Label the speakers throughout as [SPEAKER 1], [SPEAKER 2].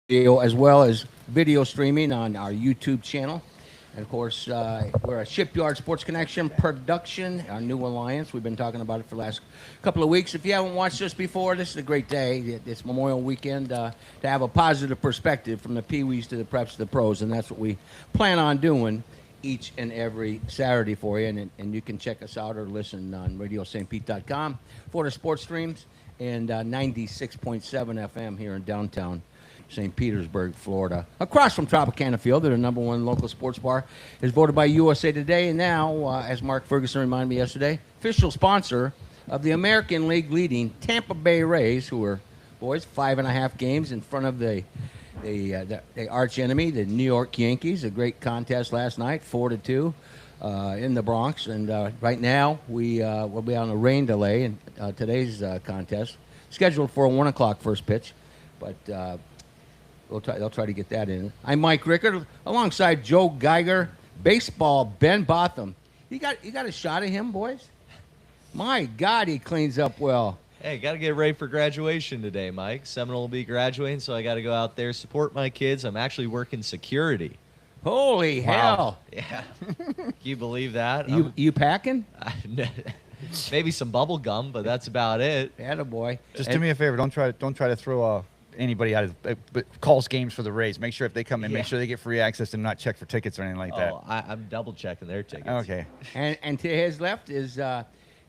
[SPEAKER 1] audio as well as video streaming on our YouTube channel. And of course, we're a Shipyard Sports Connection production, our new alliance. We've been talking about it for the last couple of weeks. If you haven't watched this before, this is a great day. It's Memorial Weekend to have a positive perspective from the Pee-wees to the preps to the pros, and that's what we plan on doing each and every Saturday for you. And you can check us out or listen on radiostpete.com for the sports streams and 96.7 FM here in downtown St. Petersburg, Florida. Across from Tropicana Field, their number one local sports bar, is voted by USA Today. And now, as Mark Ferguson reminded me yesterday, official sponsor of the American League leading Tampa Bay Rays, who are, boys, 5.5 games in front of the arch enemy, the New York Yankees. A great contest last night, 4-2 in the Bronx. And right now, we'll be on a rain delay in today's contest, scheduled for a 1 o'clock first pitch. But they'll try to get that in. I'm Mike Rickard, alongside Joe Geiger, baseball, Ben Botham. You got a shot of him, boys? My God, he cleans up well.
[SPEAKER 2] Hey, got to get ready for graduation today, Mike. Seminole will be graduating, so I got to go out there, support my kids. I'm actually working security.
[SPEAKER 1] Holy hell.
[SPEAKER 2] Yeah. Can you believe that?
[SPEAKER 1] You packing?
[SPEAKER 2] Maybe some bubble gum, but that's about it.
[SPEAKER 1] Attaboy.
[SPEAKER 3] Just do me a favor. Don't try to throw anybody out of calls games for the Rays. Make sure if they come in, make sure they get free access and not check for tickets or anything like that.
[SPEAKER 2] Oh, I'm double checking their tickets.
[SPEAKER 3] Okay.
[SPEAKER 1] And to his left is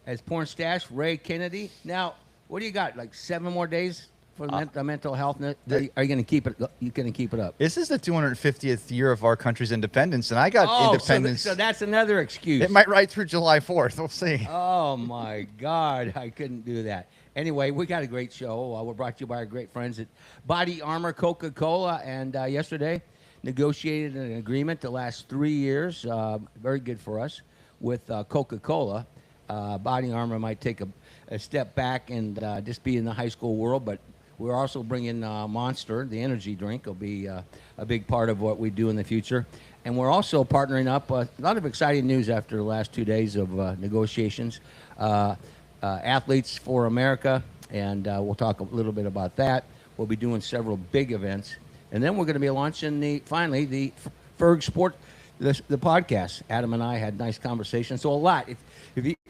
[SPEAKER 1] as porn stash Ray Kennedy. Now, what do you got? Like 7 more days for the mental health? Are you going to keep it? You going to keep it up?
[SPEAKER 3] This is the 250th year of our country's independence, and I got independence.
[SPEAKER 1] So that's another excuse.
[SPEAKER 3] It might ride through July 4th. We'll see.
[SPEAKER 1] Oh my God, I couldn't do that. Anyway, we got a great show. We're brought to you by our great friends at Body Armor Coca-Cola, and yesterday negotiated an agreement to last 3 years. Very good for us with Coca-Cola. Body Armor might take a step back and just be in the high school world, but we're also bringing Monster, the energy drink, will be a big part of what we do in the future. And we're also partnering up. A lot of exciting news after the last 2 days of negotiations. Athletes for America, and we'll talk a little bit about that. We'll be doing several big events. And then we're going to be launching the Ferg Sport, the podcast. Adam and I had nice conversations. So a lot.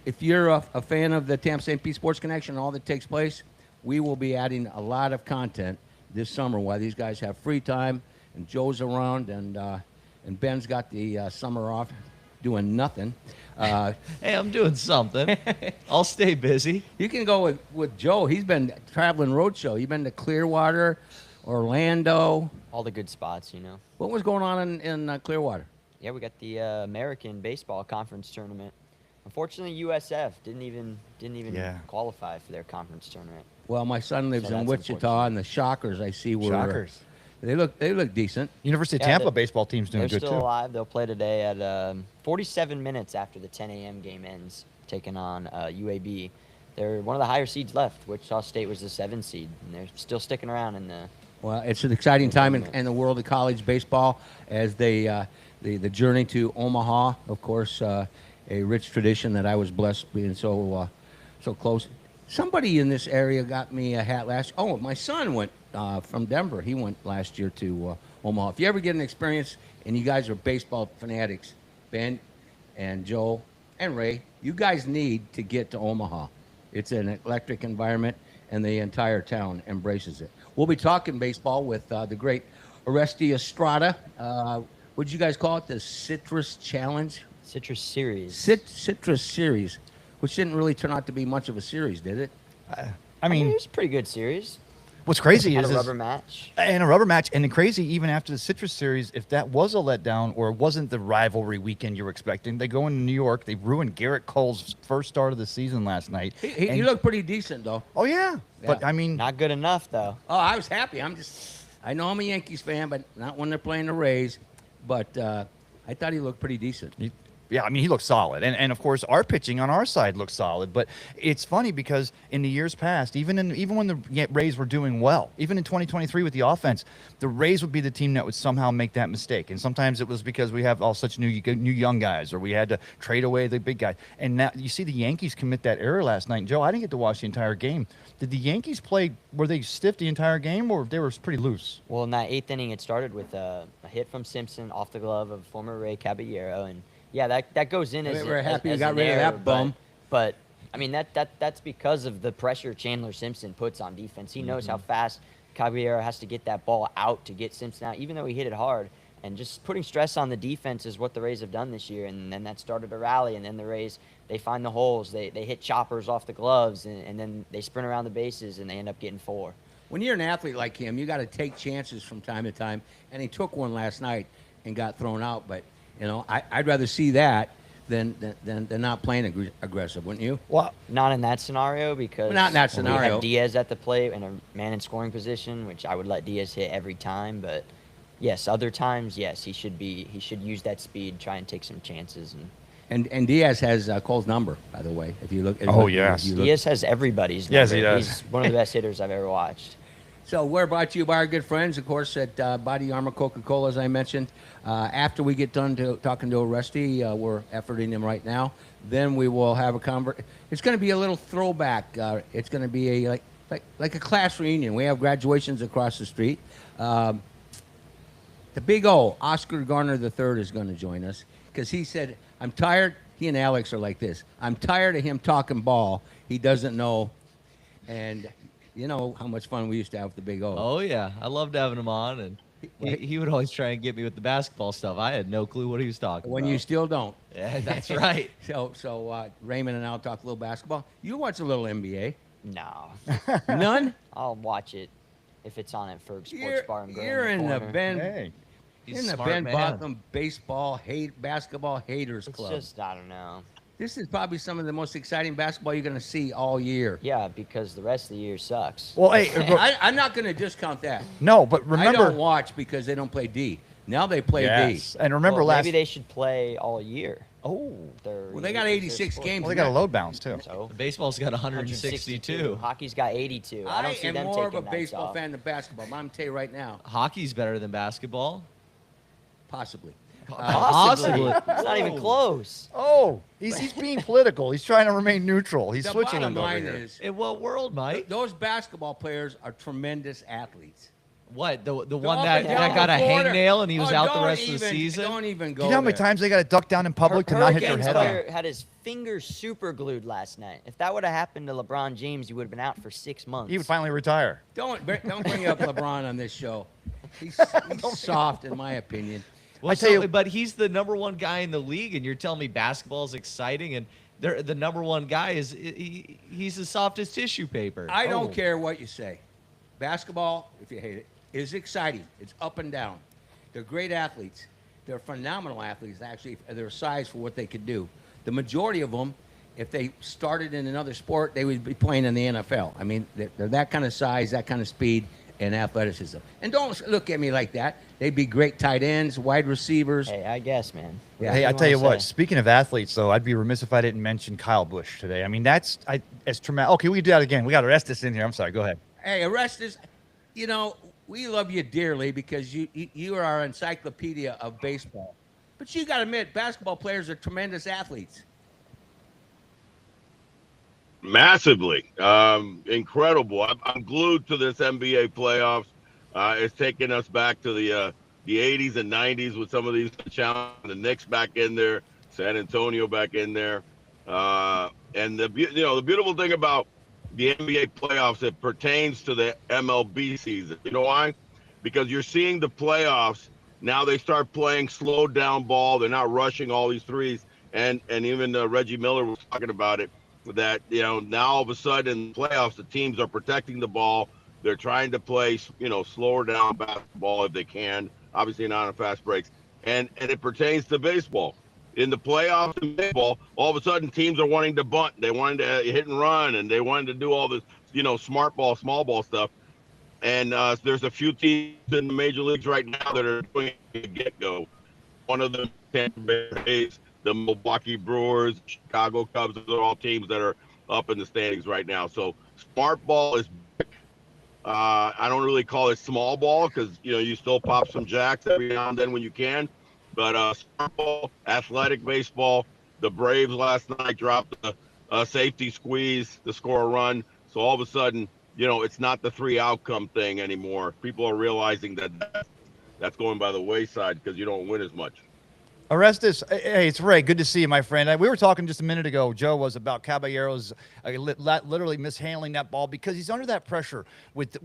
[SPEAKER 1] If you're a fan of the Tampa St. Pete Sports Connection and all that takes place, we will be adding a lot of content this summer while these guys have free time and Joe's around and Ben's got the summer off doing nothing.
[SPEAKER 2] Hey, I'm doing something. I'll stay busy.
[SPEAKER 1] You can go with Joe. He's been traveling roadshow. You've been to Clearwater, Orlando.
[SPEAKER 4] All the good spots, you know.
[SPEAKER 1] What was going on in Clearwater?
[SPEAKER 4] Yeah, we got the American Baseball Conference Tournament. Unfortunately, USF didn't even qualify for their conference tournament.
[SPEAKER 1] Well, my son lives in Wichita, and the Shockers I see were
[SPEAKER 3] Shockers.
[SPEAKER 1] They look decent.
[SPEAKER 3] University of Tampa baseball team's doing good too.
[SPEAKER 4] They're still alive. They'll play today at 47 minutes after the 10 a.m. game ends, taking on UAB. They're one of the higher seeds left. Wichita State was the 7 seed, and they're still sticking around in the.
[SPEAKER 1] Well, it's an exciting time in the world of college baseball as the journey to Omaha, of course, a rich tradition that I was blessed being so close. Somebody in this area got me a hat last. Oh, my son went from Denver. He went last year to Omaha. If you ever get an experience and you guys are baseball fanatics, Ben and Joel and Ray, you guys need to get to Omaha. It's an electric environment, and the entire town embraces it. We'll be talking baseball with the great Oresti Estrada. What did you guys call it? The Citrus Challenge?
[SPEAKER 4] Citrus Series.
[SPEAKER 1] Citrus Series, which didn't really turn out to be much of a series, did it?
[SPEAKER 4] I mean, it was a pretty good series.
[SPEAKER 3] What's crazy is
[SPEAKER 4] a rubber match.
[SPEAKER 3] And a rubber match. And the crazy, even after the Citrus Series, if that was a letdown or it wasn't the rivalry weekend you were expecting, they go into New York. They ruined Garrett Cole's first start of the season last night.
[SPEAKER 1] He looked pretty decent, though.
[SPEAKER 3] Oh, yeah. But, I mean.
[SPEAKER 4] Not good enough, though.
[SPEAKER 1] Oh, I was happy. I know I'm a Yankees fan, but not when they're playing the Rays. But I thought he looked pretty decent.
[SPEAKER 3] Yeah, I mean, he looks solid. And of course, our pitching on our side looks solid. But it's funny because in the years past, even when the Rays were doing well, even in 2023 with the offense, the Rays would be the team that would somehow make that mistake. And sometimes it was because we have all such new young guys, or we had to trade away the big guy. And now you see the Yankees commit that error last night. And Joe, I didn't get to watch the entire game. Did the Yankees play, were they stiff the entire game, or they were pretty loose?
[SPEAKER 4] Well, in that 8th inning, it started with a hit from Simpson off the glove of former Ray Caballero, and yeah, that goes in as
[SPEAKER 1] We're happy
[SPEAKER 4] as
[SPEAKER 1] we got
[SPEAKER 4] an
[SPEAKER 1] rid of
[SPEAKER 4] error,
[SPEAKER 1] that bum.
[SPEAKER 4] But I mean that's because of the pressure Chandler Simpson puts on defense. He knows how fast Caballero has to get that ball out to get Simpson out, even though he hit it hard. And just putting stress on the defense is what the Rays have done this year. And then that started a rally. And then the Rays, they find the holes. They hit choppers off the gloves. And then they sprint around the bases, and they end up getting 4.
[SPEAKER 1] When you're an athlete like him, you got to take chances from time to time. And he took one last night and got thrown out. But, I'd rather see that than not playing aggressive, wouldn't you?
[SPEAKER 3] Well,
[SPEAKER 4] Not in that scenario, because
[SPEAKER 1] Not in that
[SPEAKER 4] we
[SPEAKER 1] scenario.
[SPEAKER 4] have Diaz at the plate and a man in scoring position, which I would let Diaz hit every time. But yes, other times, yes, he should use that speed, try and take some chances.
[SPEAKER 1] And Diaz has Cole's number, by the way. If you look,
[SPEAKER 3] Oh, yes.
[SPEAKER 4] Diaz has everybody's
[SPEAKER 3] Yes,
[SPEAKER 4] number.
[SPEAKER 3] he does.
[SPEAKER 4] He's one of the best hitters I've ever watched.
[SPEAKER 1] So we're brought to you by our good friends, of course, at Body Armor Coca-Cola, as I mentioned. After we get done talking to Rusty, we're efforting him right now. Then we will have a It's going to be a little throwback. It's going to be like a class reunion. We have graduations across the street. The Big O, Oscar Garner III, is going to join us because he said, I'm tired. He and Alex are like this. I'm tired of him talking ball. He doesn't know. And you know how much fun we used to have with the Big O.
[SPEAKER 2] Oh yeah, I loved having him on, and he would always try and get me with the basketball stuff. I had no clue what he was talking
[SPEAKER 1] When
[SPEAKER 2] about.
[SPEAKER 1] you still don't.
[SPEAKER 2] Yeah, that's right.
[SPEAKER 1] So Raymond and I'll talk a little basketball. You watch a little NBA.
[SPEAKER 4] No,
[SPEAKER 1] None?
[SPEAKER 4] I'll watch it if it's on at Ferg Sports Bar and Grill.
[SPEAKER 1] You're in the
[SPEAKER 4] corner.
[SPEAKER 1] Ben.
[SPEAKER 3] hey.
[SPEAKER 2] He's
[SPEAKER 1] in
[SPEAKER 2] a
[SPEAKER 1] the
[SPEAKER 2] smart
[SPEAKER 1] Ben
[SPEAKER 2] man.
[SPEAKER 1] Botham basketball haters
[SPEAKER 4] It's
[SPEAKER 1] club.
[SPEAKER 4] just, I don't know.
[SPEAKER 1] This is probably some of the most exciting basketball you're going to see all year.
[SPEAKER 4] Yeah, because the rest of the year sucks.
[SPEAKER 3] Well, hey,
[SPEAKER 1] I'm not going to discount that.
[SPEAKER 3] no, but
[SPEAKER 1] I
[SPEAKER 3] remember.
[SPEAKER 1] don't watch because they don't play D. Now they play
[SPEAKER 3] Yes.
[SPEAKER 1] D.
[SPEAKER 3] And remember
[SPEAKER 4] Well,
[SPEAKER 3] last.
[SPEAKER 4] maybe they should play all year.
[SPEAKER 3] Oh.
[SPEAKER 1] Well, they got 86 games.
[SPEAKER 3] Well, they got a load bounce, too.
[SPEAKER 4] So
[SPEAKER 2] The baseball's got 162.
[SPEAKER 4] Hockey's got 82. I don't see
[SPEAKER 1] am
[SPEAKER 4] them
[SPEAKER 1] more of
[SPEAKER 4] taking
[SPEAKER 1] a
[SPEAKER 4] nights
[SPEAKER 1] baseball
[SPEAKER 4] off.
[SPEAKER 1] fan than basketball. But I'm going to tell you right now,
[SPEAKER 2] Hockey's better than basketball.
[SPEAKER 1] possibly.
[SPEAKER 4] Possibly.
[SPEAKER 2] Possibly.
[SPEAKER 4] It's not even close.
[SPEAKER 3] Oh, he's being political. He's trying to remain neutral. He's
[SPEAKER 1] The
[SPEAKER 3] switching
[SPEAKER 1] bottom
[SPEAKER 3] them over
[SPEAKER 1] line
[SPEAKER 3] here.
[SPEAKER 1] is,
[SPEAKER 2] In what world, Mike?
[SPEAKER 1] those basketball players are tremendous athletes.
[SPEAKER 2] What the
[SPEAKER 1] Go
[SPEAKER 2] one
[SPEAKER 1] up
[SPEAKER 2] that,
[SPEAKER 1] and down
[SPEAKER 2] that got
[SPEAKER 1] the
[SPEAKER 2] a
[SPEAKER 1] quarter.
[SPEAKER 2] hangnail and he was
[SPEAKER 1] Oh,
[SPEAKER 2] out the
[SPEAKER 1] don't
[SPEAKER 2] rest of the
[SPEAKER 1] even-
[SPEAKER 2] season?
[SPEAKER 1] Don't even go
[SPEAKER 3] Do you know how many
[SPEAKER 1] there.
[SPEAKER 3] times they got to duck down in public to not hit their
[SPEAKER 4] Hurricanes
[SPEAKER 3] head on?
[SPEAKER 4] player had his fingers super glued last night. If that would have happened to LeBron James, he would have been out for 6 months.
[SPEAKER 3] He would finally retire.
[SPEAKER 1] Don't bring up LeBron on this show. He's soft, in my opinion.
[SPEAKER 2] Well,
[SPEAKER 3] I tell you-
[SPEAKER 2] but he's the number one guy in the league, and you're telling me basketball is exciting, and the number one guy he's the softest tissue paper.
[SPEAKER 1] I don't
[SPEAKER 3] Oh.
[SPEAKER 1] care what you say. Basketball, if you hate it, is exciting. It's up and down. They're great athletes. They're phenomenal athletes, actually. They're sized for what they could do. The majority of them, if they started in another sport, they would be playing in the NFL. I mean, they're that kind of size, that kind of speed, and athleticism. And don't look at me like that. They'd be great tight ends, wide receivers.
[SPEAKER 4] Hey, I guess, man.
[SPEAKER 1] Yeah.
[SPEAKER 3] Hey, I
[SPEAKER 4] What do
[SPEAKER 3] tell you
[SPEAKER 4] wanna
[SPEAKER 3] what.
[SPEAKER 4] say?
[SPEAKER 3] Speaking of athletes, though, I'd be remiss if I didn't mention Kyle Busch today. I mean, as traumatic. Okay, we can do that again. We got to rest this in here. I'm sorry. Go ahead.
[SPEAKER 1] Hey, Arestas, we love you dearly because you are our encyclopedia of baseball. But you got to admit, basketball players are tremendous athletes.
[SPEAKER 5] Massively, incredible. I'm glued to this NBA playoffs. It's taking us back to the 80s and 90s with some of these challenges. The Knicks back in there, San Antonio back in there, and the beautiful thing about the NBA playoffs, it pertains to the MLB season. You know why? Because you're seeing the playoffs now. They start playing slowed down ball. They're not rushing all these threes, and even Reggie Miller was talking about it. That now all of a sudden in the playoffs the teams are protecting the ball. They're trying to play slower down basketball if they can, obviously not on fast breaks, and it pertains to baseball. In the playoffs in baseball, all of a sudden teams are wanting to bunt, they wanted to hit and run, and they wanted to do all this smart ball, small ball stuff. And there's a few teams in the major leagues right now that are doing it get go. One of them, Tampa Bay Rays, the Milwaukee Brewers, Chicago Cubs. Those are all teams that are up in the standings right now. So smart ball is I don't really call it small ball because you still pop some jacks every now and then when you can. But smart ball, athletic baseball. The Braves last night dropped a safety squeeze to score a run. So all of a sudden, it's not the three outcome thing anymore. People are realizing that that's going by the wayside because you don't win as much.
[SPEAKER 3] Orestes, hey, it's Ray. Good to see you, my friend. We were talking just a minute ago, Joe was about Caballeros literally mishandling that ball because he's under that pressure with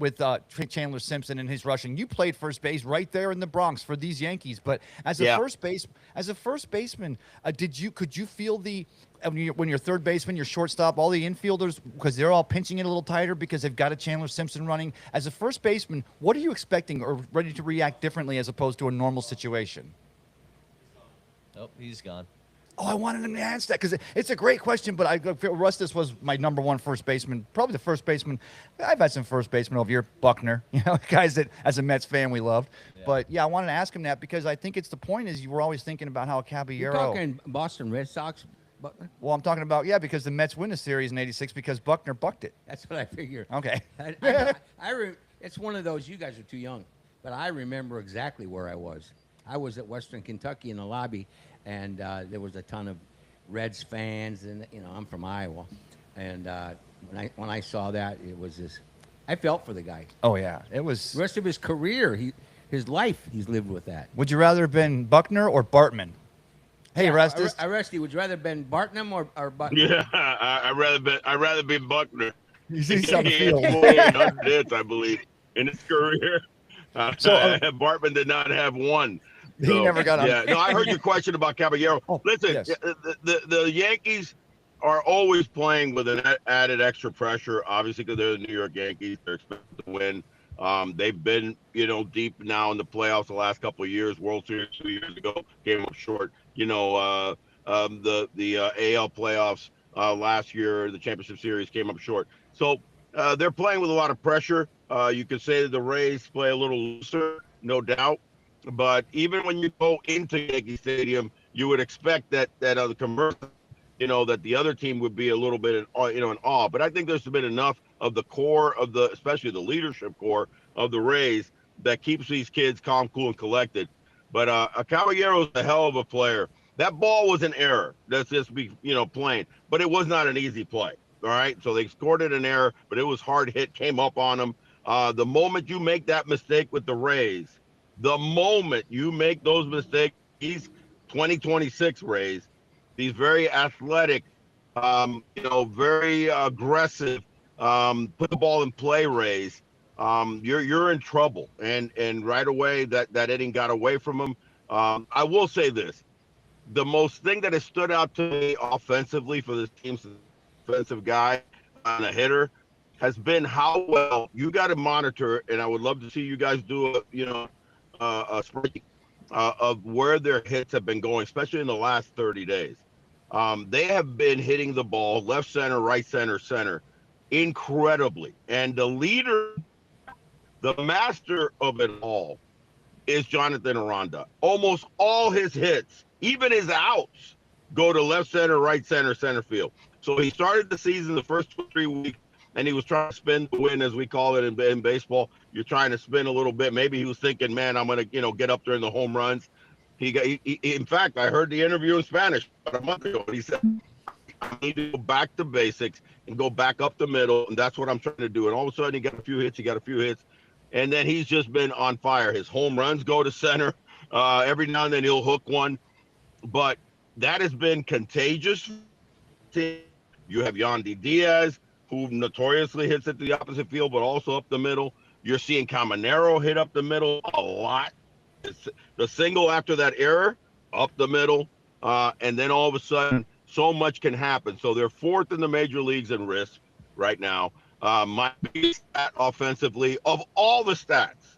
[SPEAKER 3] Chandler Simpson and his rushing. You played first base right there in the Bronx for these Yankees, but as a first baseman, could you feel when you're third baseman, your shortstop, all the infielders, because they're all pinching it a little tighter because they've got a Chandler Simpson running. As a first baseman, what are you expecting or ready to react differently as opposed to a normal situation?
[SPEAKER 2] Oh, he's gone.
[SPEAKER 3] Oh, I wanted him to answer that because it's a great question, but Rustis was my number one first baseman, probably the first baseman. I've had some first basemen over here, Buckner, guys that as a Mets fan we loved. Yeah. But yeah, I wanted to ask him that because I think it's the point is you were always thinking about how Caballero.
[SPEAKER 1] You're talking Boston Red Sox, Buckner?
[SPEAKER 3] Well, I'm talking about, because the Mets win the series in '86 because Buckner bucked it.
[SPEAKER 1] That's what I figure.
[SPEAKER 3] Okay.
[SPEAKER 1] It's one of those, you guys are too young, but I remember exactly where I was. I was at Western Kentucky in the lobby, and there was a ton of Reds fans, and I'm from Iowa, and when I saw that, it was just, I felt for the guy.
[SPEAKER 3] Oh yeah, it was.
[SPEAKER 1] The rest of his career, his life, he's lived with that.
[SPEAKER 3] Would you rather have been Buckner or Bartman? Hey, Orestes.
[SPEAKER 1] Orestes, would you rather have been Bartnum or Buckner?
[SPEAKER 5] Yeah, I'd rather be Buckner.
[SPEAKER 3] He's on the
[SPEAKER 5] He
[SPEAKER 3] field.
[SPEAKER 5] had 400 hits, I believe, in his career. Bartman did not have one.
[SPEAKER 3] He never got on.
[SPEAKER 5] Yeah, no, I heard your question about Caballero. Listen,
[SPEAKER 3] yes.
[SPEAKER 5] the Yankees are always playing with an added extra pressure, obviously, because they're the New York Yankees. They're expected to win. They've been, deep now in the playoffs the last couple of years. World Series 2 years ago came up short. The AL playoffs last year, the championship series came up short. So they're playing with a lot of pressure. You could say that the Rays play a little looser, no doubt. But even when you go into Yankee Stadium, you would expect that the commercial, that the other team would be a little bit, in awe. But I think there's been enough of the core of especially the leadership core of the Rays that keeps these kids calm, cool, and collected. But Caballero is a hell of a player. That ball was an error. Let's just be, plain. But it was not an easy play. All right. So they scored it an error, but it was hard hit, came up on them. The moment you make that mistake with the Rays, the moment you make those mistakes, these 2026 Rays, these very athletic, very aggressive, put the ball in play Rays, you're in trouble. And right away that inning got away from them. I will say this. The most thing that has stood out to me offensively for this team's offensive guy and a hitter has been how well you got to monitor. And I would love to see you guys do a spreadsheet of where their hits have been going, especially in the last 30 days. They have been hitting the ball left center, right center, center incredibly. And the leader, the master of it all, is Jonathan Aranda. Almost all his hits, even his outs, go to left center, right center, center field. So he started the season the first 2 or 3 weeks, and he was trying to spin the win, as we call it in baseball. You're trying to spin a little bit. Maybe he was thinking, man, I'm going to, get up there in the home runs. In fact, I heard the interview in Spanish about a month ago, and he said, I need to go back to basics and go back up the middle, and that's what I'm trying to do. And all of a sudden, he got a few hits, and then he's just been on fire. His home runs go to center. Every now and then he'll hook one, but that has been contagious. You have Yandy Diaz, who notoriously hits at the opposite field, but also up the middle. You're seeing Caminero hit up the middle a lot. The single after that error, up the middle, and then all of a sudden, so much can happen. So they're fourth in the major leagues in risk right now. My biggest stat offensively of all the stats,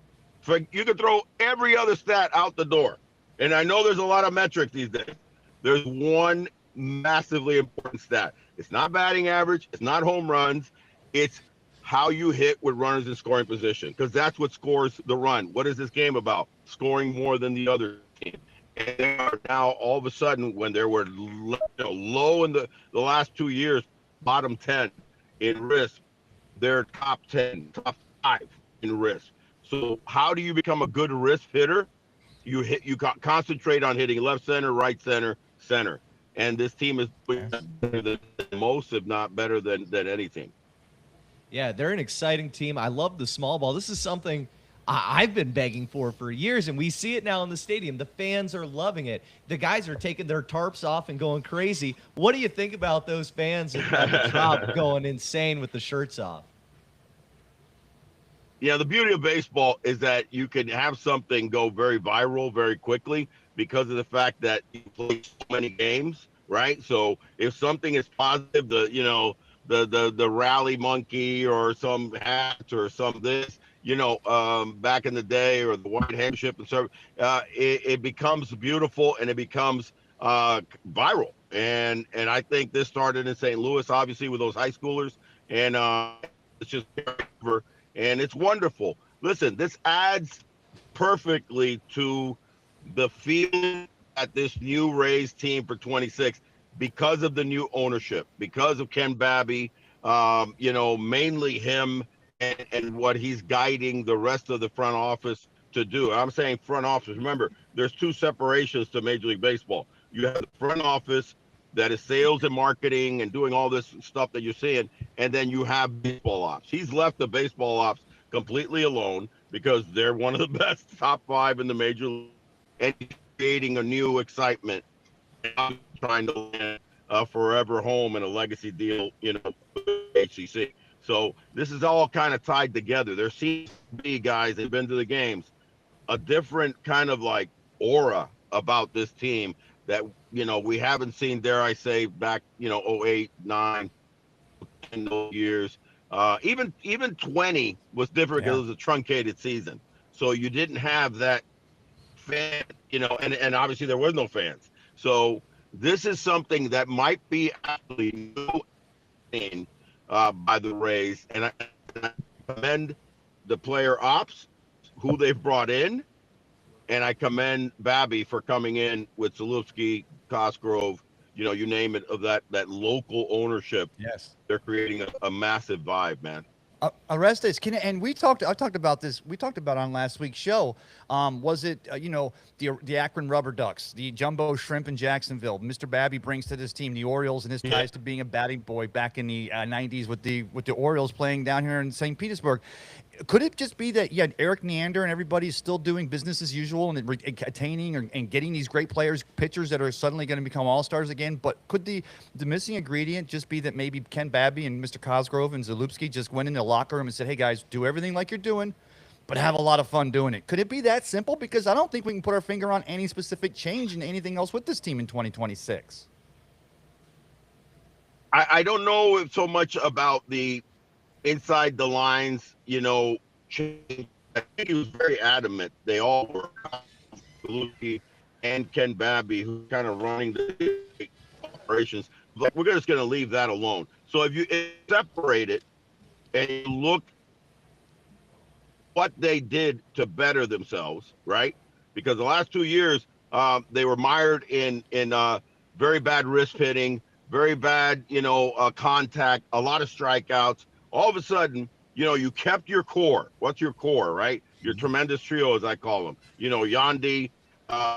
[SPEAKER 5] you could throw every other stat out the door. And I know there's a lot of metrics these days. There's one massively important stat. It's not batting average. It's not home runs. It's how you hit with runners in scoring position, because that's what scores the run. What is this game about? Scoring more than the other team. And they are now all of a sudden, when they were low in the last 2 years, bottom 10 in risk, they're top 10, top 5 in risk. So how do you become a good risk hitter? You concentrate on hitting left center, right center, center. And this team is
[SPEAKER 3] Yes.
[SPEAKER 5] better than most, if not better than any team.
[SPEAKER 2] Yeah, they're an exciting team. I love the small ball. This is something I've been begging for years, and we see it now in the stadium. The fans are loving it. The guys are taking their tarps off and going crazy. What do you think about those fans at the Trop going insane with the shirts off?
[SPEAKER 5] Yeah, the beauty of baseball is that you can have something go very viral very quickly because of the fact that you play so many games, right? So if something is positive, the rally monkey or some hat or some this, back in the day, or the white handkerchief and so it becomes beautiful and it becomes viral. And I think this started in St. Louis, obviously, with those high schoolers, and it's just over, and it's wonderful. Listen, this adds perfectly to the feeling at this new Rays team for 26 because of the new ownership, because of Ken Babby, mainly him, and what he's guiding the rest of the front office to do. And I'm saying front office. Remember, there's two separations to Major League Baseball. You have the front office that is sales and marketing and doing all this stuff that you're seeing, and then you have baseball ops. He's left the baseball ops completely alone because they're one of the best top 5 in the major league, and he's creating a new excitement. And I'm trying to land a forever home and a legacy deal, with HCC. So this is all kind of tied together. There seems to be, guys that have been to the games, a different kind of like aura about this team that we haven't seen, dare I say, back 08, 9, 10 those years. Even 20 was different because it was a truncated season, so you didn't have that fan, and obviously there was no fans. So this is something that might be actually new by the Rays, and I commend the player ops who they've brought in, and I commend Babby for coming in with Zalewski, Cosgrove, you name it, of that local ownership.
[SPEAKER 3] Yes.
[SPEAKER 5] They're creating a massive vibe, man.
[SPEAKER 3] Orestes, and I talked about this. We talked about on last week's show. Was it the Akron Rubber Ducks, the Jumbo Shrimp in Jacksonville? Mr. Babby brings to this team the Orioles and his ties to being a batting boy back in the '90s with the Orioles playing down here in St. Petersburg. Could it just be that Eric Neander and everybody's still doing business as usual and attaining and getting these great players, pitchers that are suddenly going to become all-stars again? But could the missing ingredient just be that maybe Ken Babby and Mr. Cosgrove and Zalewski just went in the locker room and said, "Hey guys, do everything like you're doing, but have a lot of fun doing it"? Could it be that simple? Because I don't think we can put our finger on any specific change in anything else with this team in 2026.
[SPEAKER 5] I don't know so much about the inside the lines, change. I think he was very adamant. They all were, Lucy and Ken Babby, who kind of running the operations. Like, we're just going to leave that alone. So if you separate it and you look what they did to better themselves, right? Because the last 2 years, they were mired in very bad wrist hitting, very bad, contact, a lot of strikeouts. All of a sudden, you kept your core. What's your core, right? Your tremendous trio, as I call them. Yandy.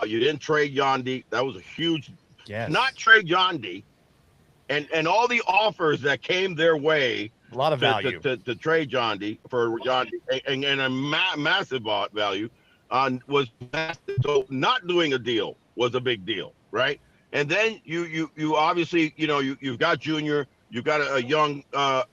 [SPEAKER 5] You didn't trade Yandy. That was a huge.
[SPEAKER 3] Yes.
[SPEAKER 5] Not trade Yandy, and all the offers that came their way.
[SPEAKER 3] A lot of value
[SPEAKER 5] to trade Yandy for Yandy, and a massive value was massive. So not doing a deal was a big deal, right? And then you obviously you've got Junior, you've got a young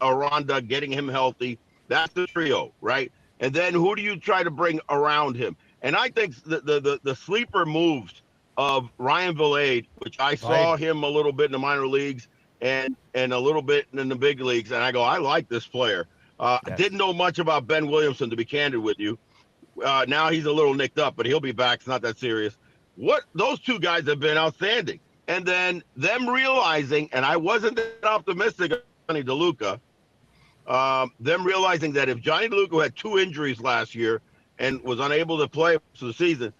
[SPEAKER 5] Aranda, getting him healthy. That's the trio, right? And then who do you try to bring around him? And I think the sleeper moves of Ryan Vilade, which I saw him a little bit in the minor leagues and a little bit in the big leagues, and I go, I like this player. I didn't know much about Ben Williamson, to be candid with you. Now he's a little nicked up, but he'll be back. It's not that serious. Those two guys have been outstanding. And then them realizing, and I wasn't that optimistic of Johnny DeLuca, them realizing that if Johnny DeLuca had 2 injuries last year and was unable to play for the season,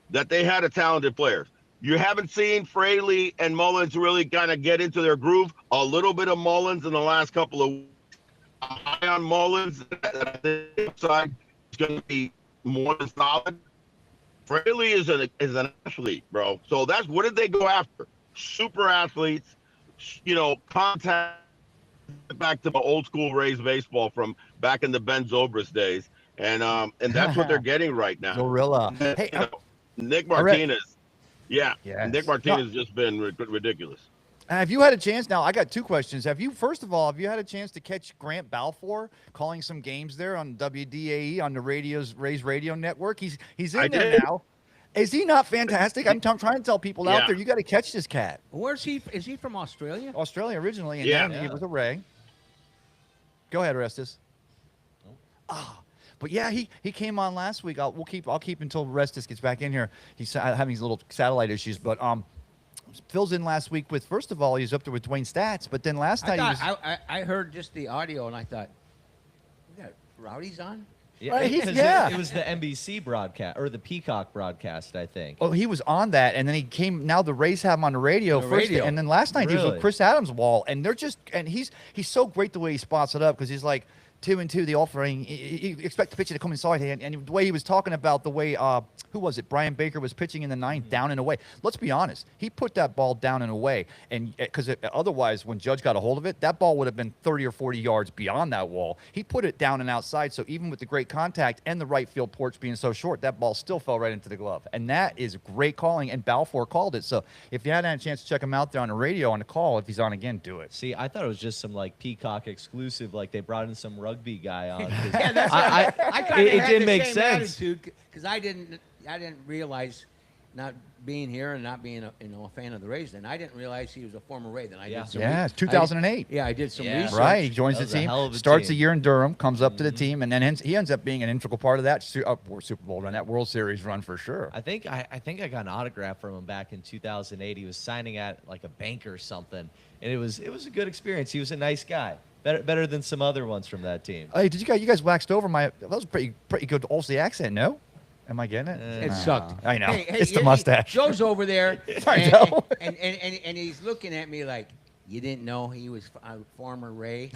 [SPEAKER 5] that they had a talented player. You haven't seen Fraley and Mullins really kind of get into their groove. A little bit of Mullins in the last couple of weeks. I'm high on Mullins. I think upside is going to be more than solid. Fraley is an athlete, bro. So that's what did they go after? Super athletes, contact back to my old school Rays baseball from back in the Ben Zobrist days, and that's what they're getting right now.
[SPEAKER 3] Zorilla.
[SPEAKER 5] You
[SPEAKER 3] Hey,
[SPEAKER 5] know, Nick
[SPEAKER 3] I read-
[SPEAKER 5] Martinez, yeah,
[SPEAKER 3] Yes.
[SPEAKER 5] Nick Martinez has just been ridiculous.
[SPEAKER 3] have you had a chance now? I got two questions. First of all, have you had a chance to catch Grant Balfour calling some games there on WDAE on the Rays radio network? He's in
[SPEAKER 5] I
[SPEAKER 3] there
[SPEAKER 5] did.
[SPEAKER 3] now. Is he not fantastic? I'm trying to tell people out
[SPEAKER 5] Yeah.
[SPEAKER 3] there, you got to catch this cat.
[SPEAKER 1] Where's he? Is he from Australia?
[SPEAKER 3] Australia originally, and
[SPEAKER 5] Yeah.
[SPEAKER 3] then he was a Ray. Go ahead, Restus. But yeah, he came on last week. I'll keep until Restus gets back in here. He's having these little satellite issues, but Phil's in last week with. First of all, he was up there with Dwayne Stats, but then last night
[SPEAKER 1] I heard just the audio and I thought, we got Rowdy's on.
[SPEAKER 2] Yeah,
[SPEAKER 3] Right, he's-
[SPEAKER 2] because
[SPEAKER 3] yeah.
[SPEAKER 2] it was the NBC broadcast or the Peacock broadcast, I think.
[SPEAKER 3] Oh, he was on that, and then he came. Now the Rays have him on the radio
[SPEAKER 1] The
[SPEAKER 3] first,
[SPEAKER 1] radio.
[SPEAKER 3] and then last night he was with
[SPEAKER 2] Really?
[SPEAKER 3] Chris Adams' wall, and they're just and he's so great the way he spots it up because he's like 2-2 the offering. You expect the pitcher to come inside, and the way he was talking about the way who was it? Brian Baker was pitching in the ninth, down and away. Let's be honest, he put that ball down and away, and because otherwise, when Judge got a hold of it, that ball would have been 30 or 40 yards beyond that wall. He put it down and outside, so even with the great contact and the right field porch being so short, that ball still fell right into the glove, and that is great calling. And Balfour called it. So if you hadn't had a chance to check him out there on the radio on the call, if he's on again, do it.
[SPEAKER 2] See, I thought it was just some like Peacock exclusive, like they brought in some rugby guy on. 'cause
[SPEAKER 1] Yeah, that's
[SPEAKER 2] I
[SPEAKER 1] kind
[SPEAKER 2] it
[SPEAKER 1] of
[SPEAKER 2] didn't
[SPEAKER 1] the
[SPEAKER 2] make
[SPEAKER 1] same
[SPEAKER 2] sense.
[SPEAKER 1] because I didn't realize, not being here and not being a fan of the Rays. Then I didn't realize he was a former Ray. Then I
[SPEAKER 2] Yeah.
[SPEAKER 1] did some.
[SPEAKER 3] Yeah, it's 2008.
[SPEAKER 1] I did some
[SPEAKER 2] Yeah.
[SPEAKER 1] research.
[SPEAKER 3] Right, he joins
[SPEAKER 2] That
[SPEAKER 3] the
[SPEAKER 2] was a
[SPEAKER 3] team,
[SPEAKER 2] hell of a
[SPEAKER 3] starts the
[SPEAKER 2] team.
[SPEAKER 3] year in Durham, comes up to the team, and then he ends up being an integral part of that Super Bowl run, that World Series run for sure.
[SPEAKER 2] I think I got an autograph from him back in 2008. He was signing at like a bank or something, and it was a good experience. He was a nice guy, better than some other ones from that team.
[SPEAKER 3] Hey, you guys waxed over that was pretty good Aussie accent, no? Am I getting it?
[SPEAKER 1] It
[SPEAKER 3] Nah.
[SPEAKER 1] sucked.
[SPEAKER 3] I know.
[SPEAKER 1] Hey,
[SPEAKER 3] It's the
[SPEAKER 1] he-
[SPEAKER 3] mustache.
[SPEAKER 1] Joe's over there,
[SPEAKER 3] I
[SPEAKER 1] and,
[SPEAKER 3] know.
[SPEAKER 1] and he's looking at me like, you didn't know he was a former Ray.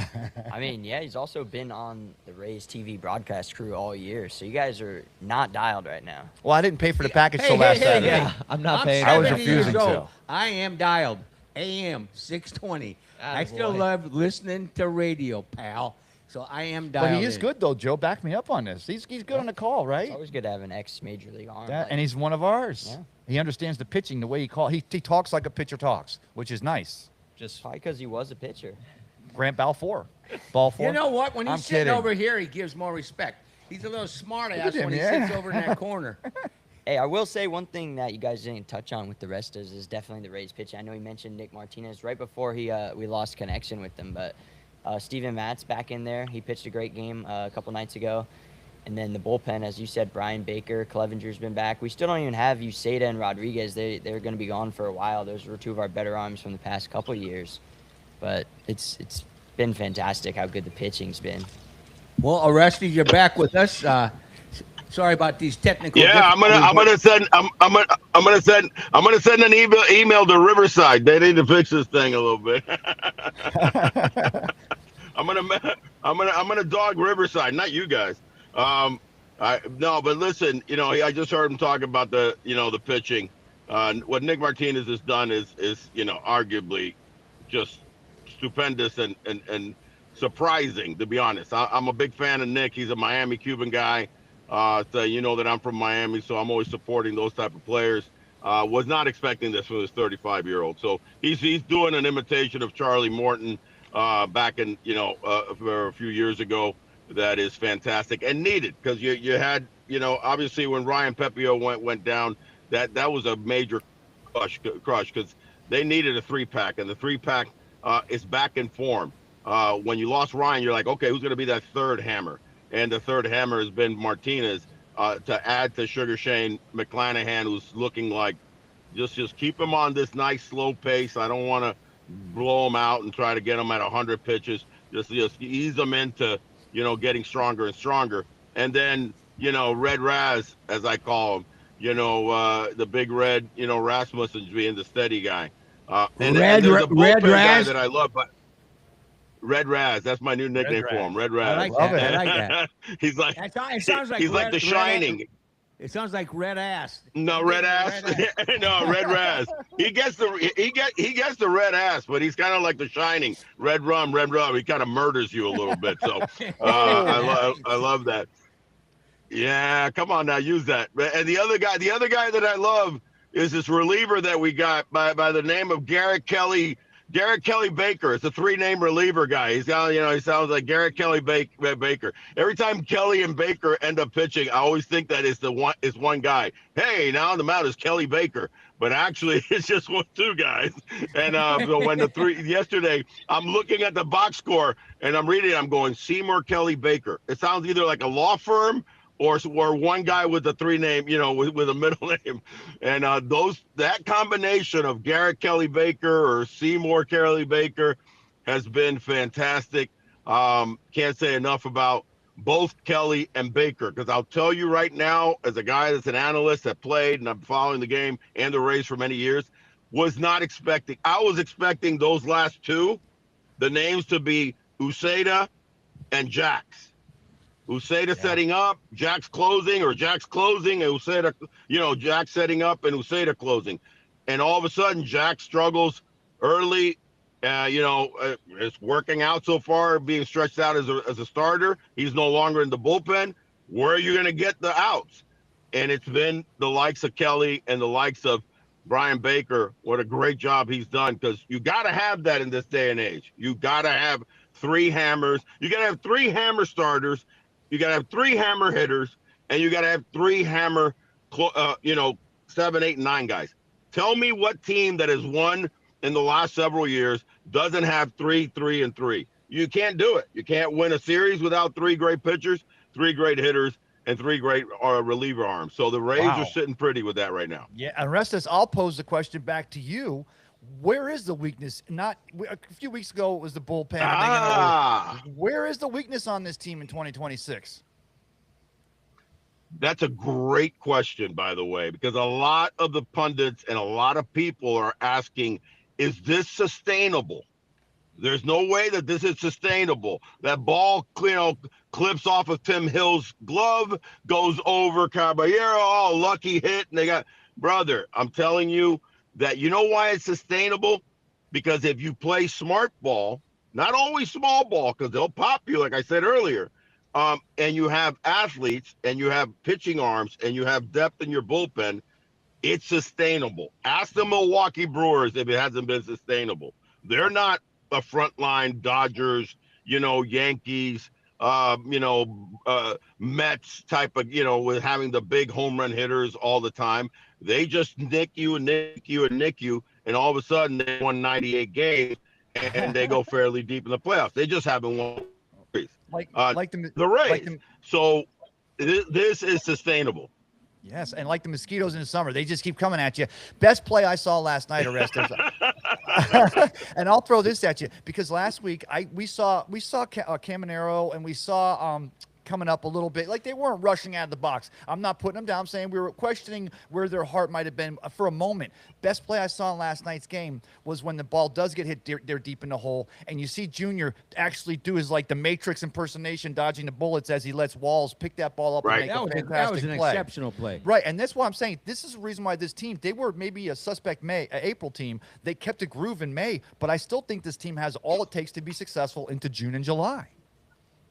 [SPEAKER 4] I mean, yeah, he's also been on the Rays TV broadcast crew all year, so you guys are not dialed right now.
[SPEAKER 3] Well, I didn't pay for the package till last Saturday.
[SPEAKER 2] Yeah, I'm not paying.
[SPEAKER 3] I was
[SPEAKER 1] 70
[SPEAKER 3] refusing
[SPEAKER 1] years
[SPEAKER 3] to.
[SPEAKER 1] old. I am dialed. AM 620. I still
[SPEAKER 2] Attaboy.
[SPEAKER 1] love listening to radio, pal. So I am dialed.
[SPEAKER 3] But he is
[SPEAKER 1] in.
[SPEAKER 3] good though, Joe. Back me up on this. He's good on the call, right?
[SPEAKER 4] It's always good to have an ex-major league arm.
[SPEAKER 3] That,
[SPEAKER 4] like-
[SPEAKER 3] and he's one of ours.
[SPEAKER 4] Yeah.
[SPEAKER 3] He understands the pitching the way he calls. He talks like a pitcher talks, which is nice.
[SPEAKER 2] Just
[SPEAKER 4] probably because he was a pitcher.
[SPEAKER 3] Grant Balfour. Balfour.
[SPEAKER 1] You know what? When he's
[SPEAKER 3] I'm
[SPEAKER 1] sitting
[SPEAKER 3] kidding.
[SPEAKER 1] over here, he gives more respect. He's a little smart ass
[SPEAKER 3] him,
[SPEAKER 1] when he
[SPEAKER 3] yeah.
[SPEAKER 1] sits over in that corner.
[SPEAKER 4] Hey, I will say one thing that you guys didn't touch on with the rest is definitely the Rays pitching. I know he mentioned Nick Martinez right before we lost connection with him, but Steven Matt's back in there. He pitched a great game a couple nights ago. And then the bullpen, as you said, Brian Baker, Clevenger's been back. We still don't even have Uceda and Rodriguez. They're going to be gone for a while. Those were two of our better arms from the past couple of years. But it's been fantastic how good the pitching's been.
[SPEAKER 1] Well, Orestes, you're back with us. Sorry about these technical.
[SPEAKER 5] Yeah, I'm gonna send an email to Riverside. They need to fix this thing a little bit. I'm gonna dog Riverside, not you guys. But listen, I just heard him talk about the pitching. What Nick Martinez has done is arguably just stupendous and surprising, to be honest. I'm a big fan of Nick. He's a Miami Cuban guy. So you know that I'm from Miami, so I'm always supporting those type of players. Was not expecting this from his 35-year-old. So he's doing an imitation of Charlie Morton back in for a few years ago. That is fantastic and needed, because you had obviously when Ryan Pepio went down, that was a major crush because they needed a 3-pack, and the 3-pack is back in form. When you lost Ryan, you're like, okay, who's going to be that third hammer? And the third hammer has been Martinez to add to Sugar Shane McClanahan, who's looking like just keep him on this nice slow pace. I don't want to blow him out and try to get him at 100 pitches. Just ease them into getting stronger and stronger. And then Red Raz, as I call him, the big red, Rasmussen being the steady guy. And
[SPEAKER 1] Red
[SPEAKER 5] there's a
[SPEAKER 1] Red
[SPEAKER 5] bullpen guy
[SPEAKER 1] Raz.
[SPEAKER 5] that I love, but Red Raz, that's my new
[SPEAKER 3] Red
[SPEAKER 5] nickname for
[SPEAKER 3] Raz.
[SPEAKER 5] him, Red
[SPEAKER 1] I
[SPEAKER 5] Raz.
[SPEAKER 1] like
[SPEAKER 3] Love
[SPEAKER 1] that. I
[SPEAKER 3] it.
[SPEAKER 1] like that.
[SPEAKER 5] He's like
[SPEAKER 1] It sounds like
[SPEAKER 5] he's like the Shining.
[SPEAKER 1] It sounds like red ass.
[SPEAKER 5] No,
[SPEAKER 1] You're
[SPEAKER 5] red
[SPEAKER 1] getting
[SPEAKER 5] ass.
[SPEAKER 1] the red ass.
[SPEAKER 5] No, red Raz. He gets the red ass, but he's kind of like the Shining. Red rum, red rum. He kind of murders you a little bit. So I love
[SPEAKER 1] Nice.
[SPEAKER 5] I love that. Yeah, come on now, use that. And the other guy that I love is this reliever that we got by the name of Garrett Kelly. Garrett Kelly Baker. It's a three-name reliever guy. He sounds like Garrett Kelly Baker. Every time Kelly and Baker end up pitching, I always think that it's one guy. Hey, now on the mound is Kelly Baker, but actually it's just two guys. And when the three yesterday, I'm looking at the box score and I'm reading. I'm going Seymour Kelly Baker. It sounds either like a law firm or one guy with a three name, with a middle name. And that combination of Garrett Kelly Baker or Seymour Kelly Baker has been fantastic. Can't say enough about both Kelly and Baker, because I'll tell you right now, as a guy that's an analyst that played and I'm following the game and the Rays for many years, was not expecting. I was expecting those last two, the names to be Uceda and Jax. Uceda setting up, Jack's closing, or Jack's closing, and Uceda, Jack setting up and Uceda closing. And all of a sudden, Jack struggles early. It's working out so far, being stretched out as a starter. He's no longer in the bullpen. Where are you going to get the outs? And it's been the likes of Kelly and the likes of Brian Baker. What a great job he's done, because you got to have that in this day and age. You got to have three hammers. You got to have three hammer starters. You got to have three hammer hitters, and you got to have three hammer, 7, 8, and 9 guys. Tell me what team that has won in the last several years doesn't have 3, 3, and 3. You can't do it. You can't win a series without three great pitchers, three great hitters, and three great reliever arms. So the Rays are sitting pretty with that right now.
[SPEAKER 3] Yeah, Arestas, I'll pose the question back to you. Where is the weakness? A few weeks ago, it was the bullpen. Where is the weakness on this team in 2026?
[SPEAKER 5] That's a great question, by the way, because a lot of the pundits and a lot of people are asking, is this sustainable? There's no way that this is sustainable. That ball, clips off of Tim Hill's glove, goes over Caballero, lucky hit. And they got, brother, I'm telling you that, you know why it's sustainable? Because if you play smart ball, not always small ball, because they'll pop you, like I said earlier, and you have athletes and you have pitching arms and you have depth in your bullpen, it's sustainable. Ask the Milwaukee Brewers if it hasn't been sustainable. They're not a frontline Dodgers, Yankees, Mets type of, with having the big home run hitters all the time. They just nick you and nick you and nick you, and all of a sudden they won 98 games and they go fairly deep in the playoffs. They just haven't won. The Rays. So this is sustainable.
[SPEAKER 3] Yes, and like the mosquitoes in the summer, they just keep coming at you. Best play I saw last night, Arestas. And I'll throw this at you, because last week we saw Caminero, and we saw coming up a little bit. Like, they weren't rushing out of the box. I'm not putting them down. I'm saying we were questioning where their heart might have been for a moment. Best play I saw in last night's game was when the ball does get hit there deep in the hole, and you see Junior actually do his, like, the Matrix impersonation, dodging the bullets as he lets Walls pick that ball up and make a fantastic
[SPEAKER 1] that was an
[SPEAKER 3] play.
[SPEAKER 1] exceptional play.
[SPEAKER 3] Right, and that's why I'm saying this is the reason why this team, they were maybe a suspect April team. They kept a groove in May, but I still think this team has all it takes to be successful into June and July.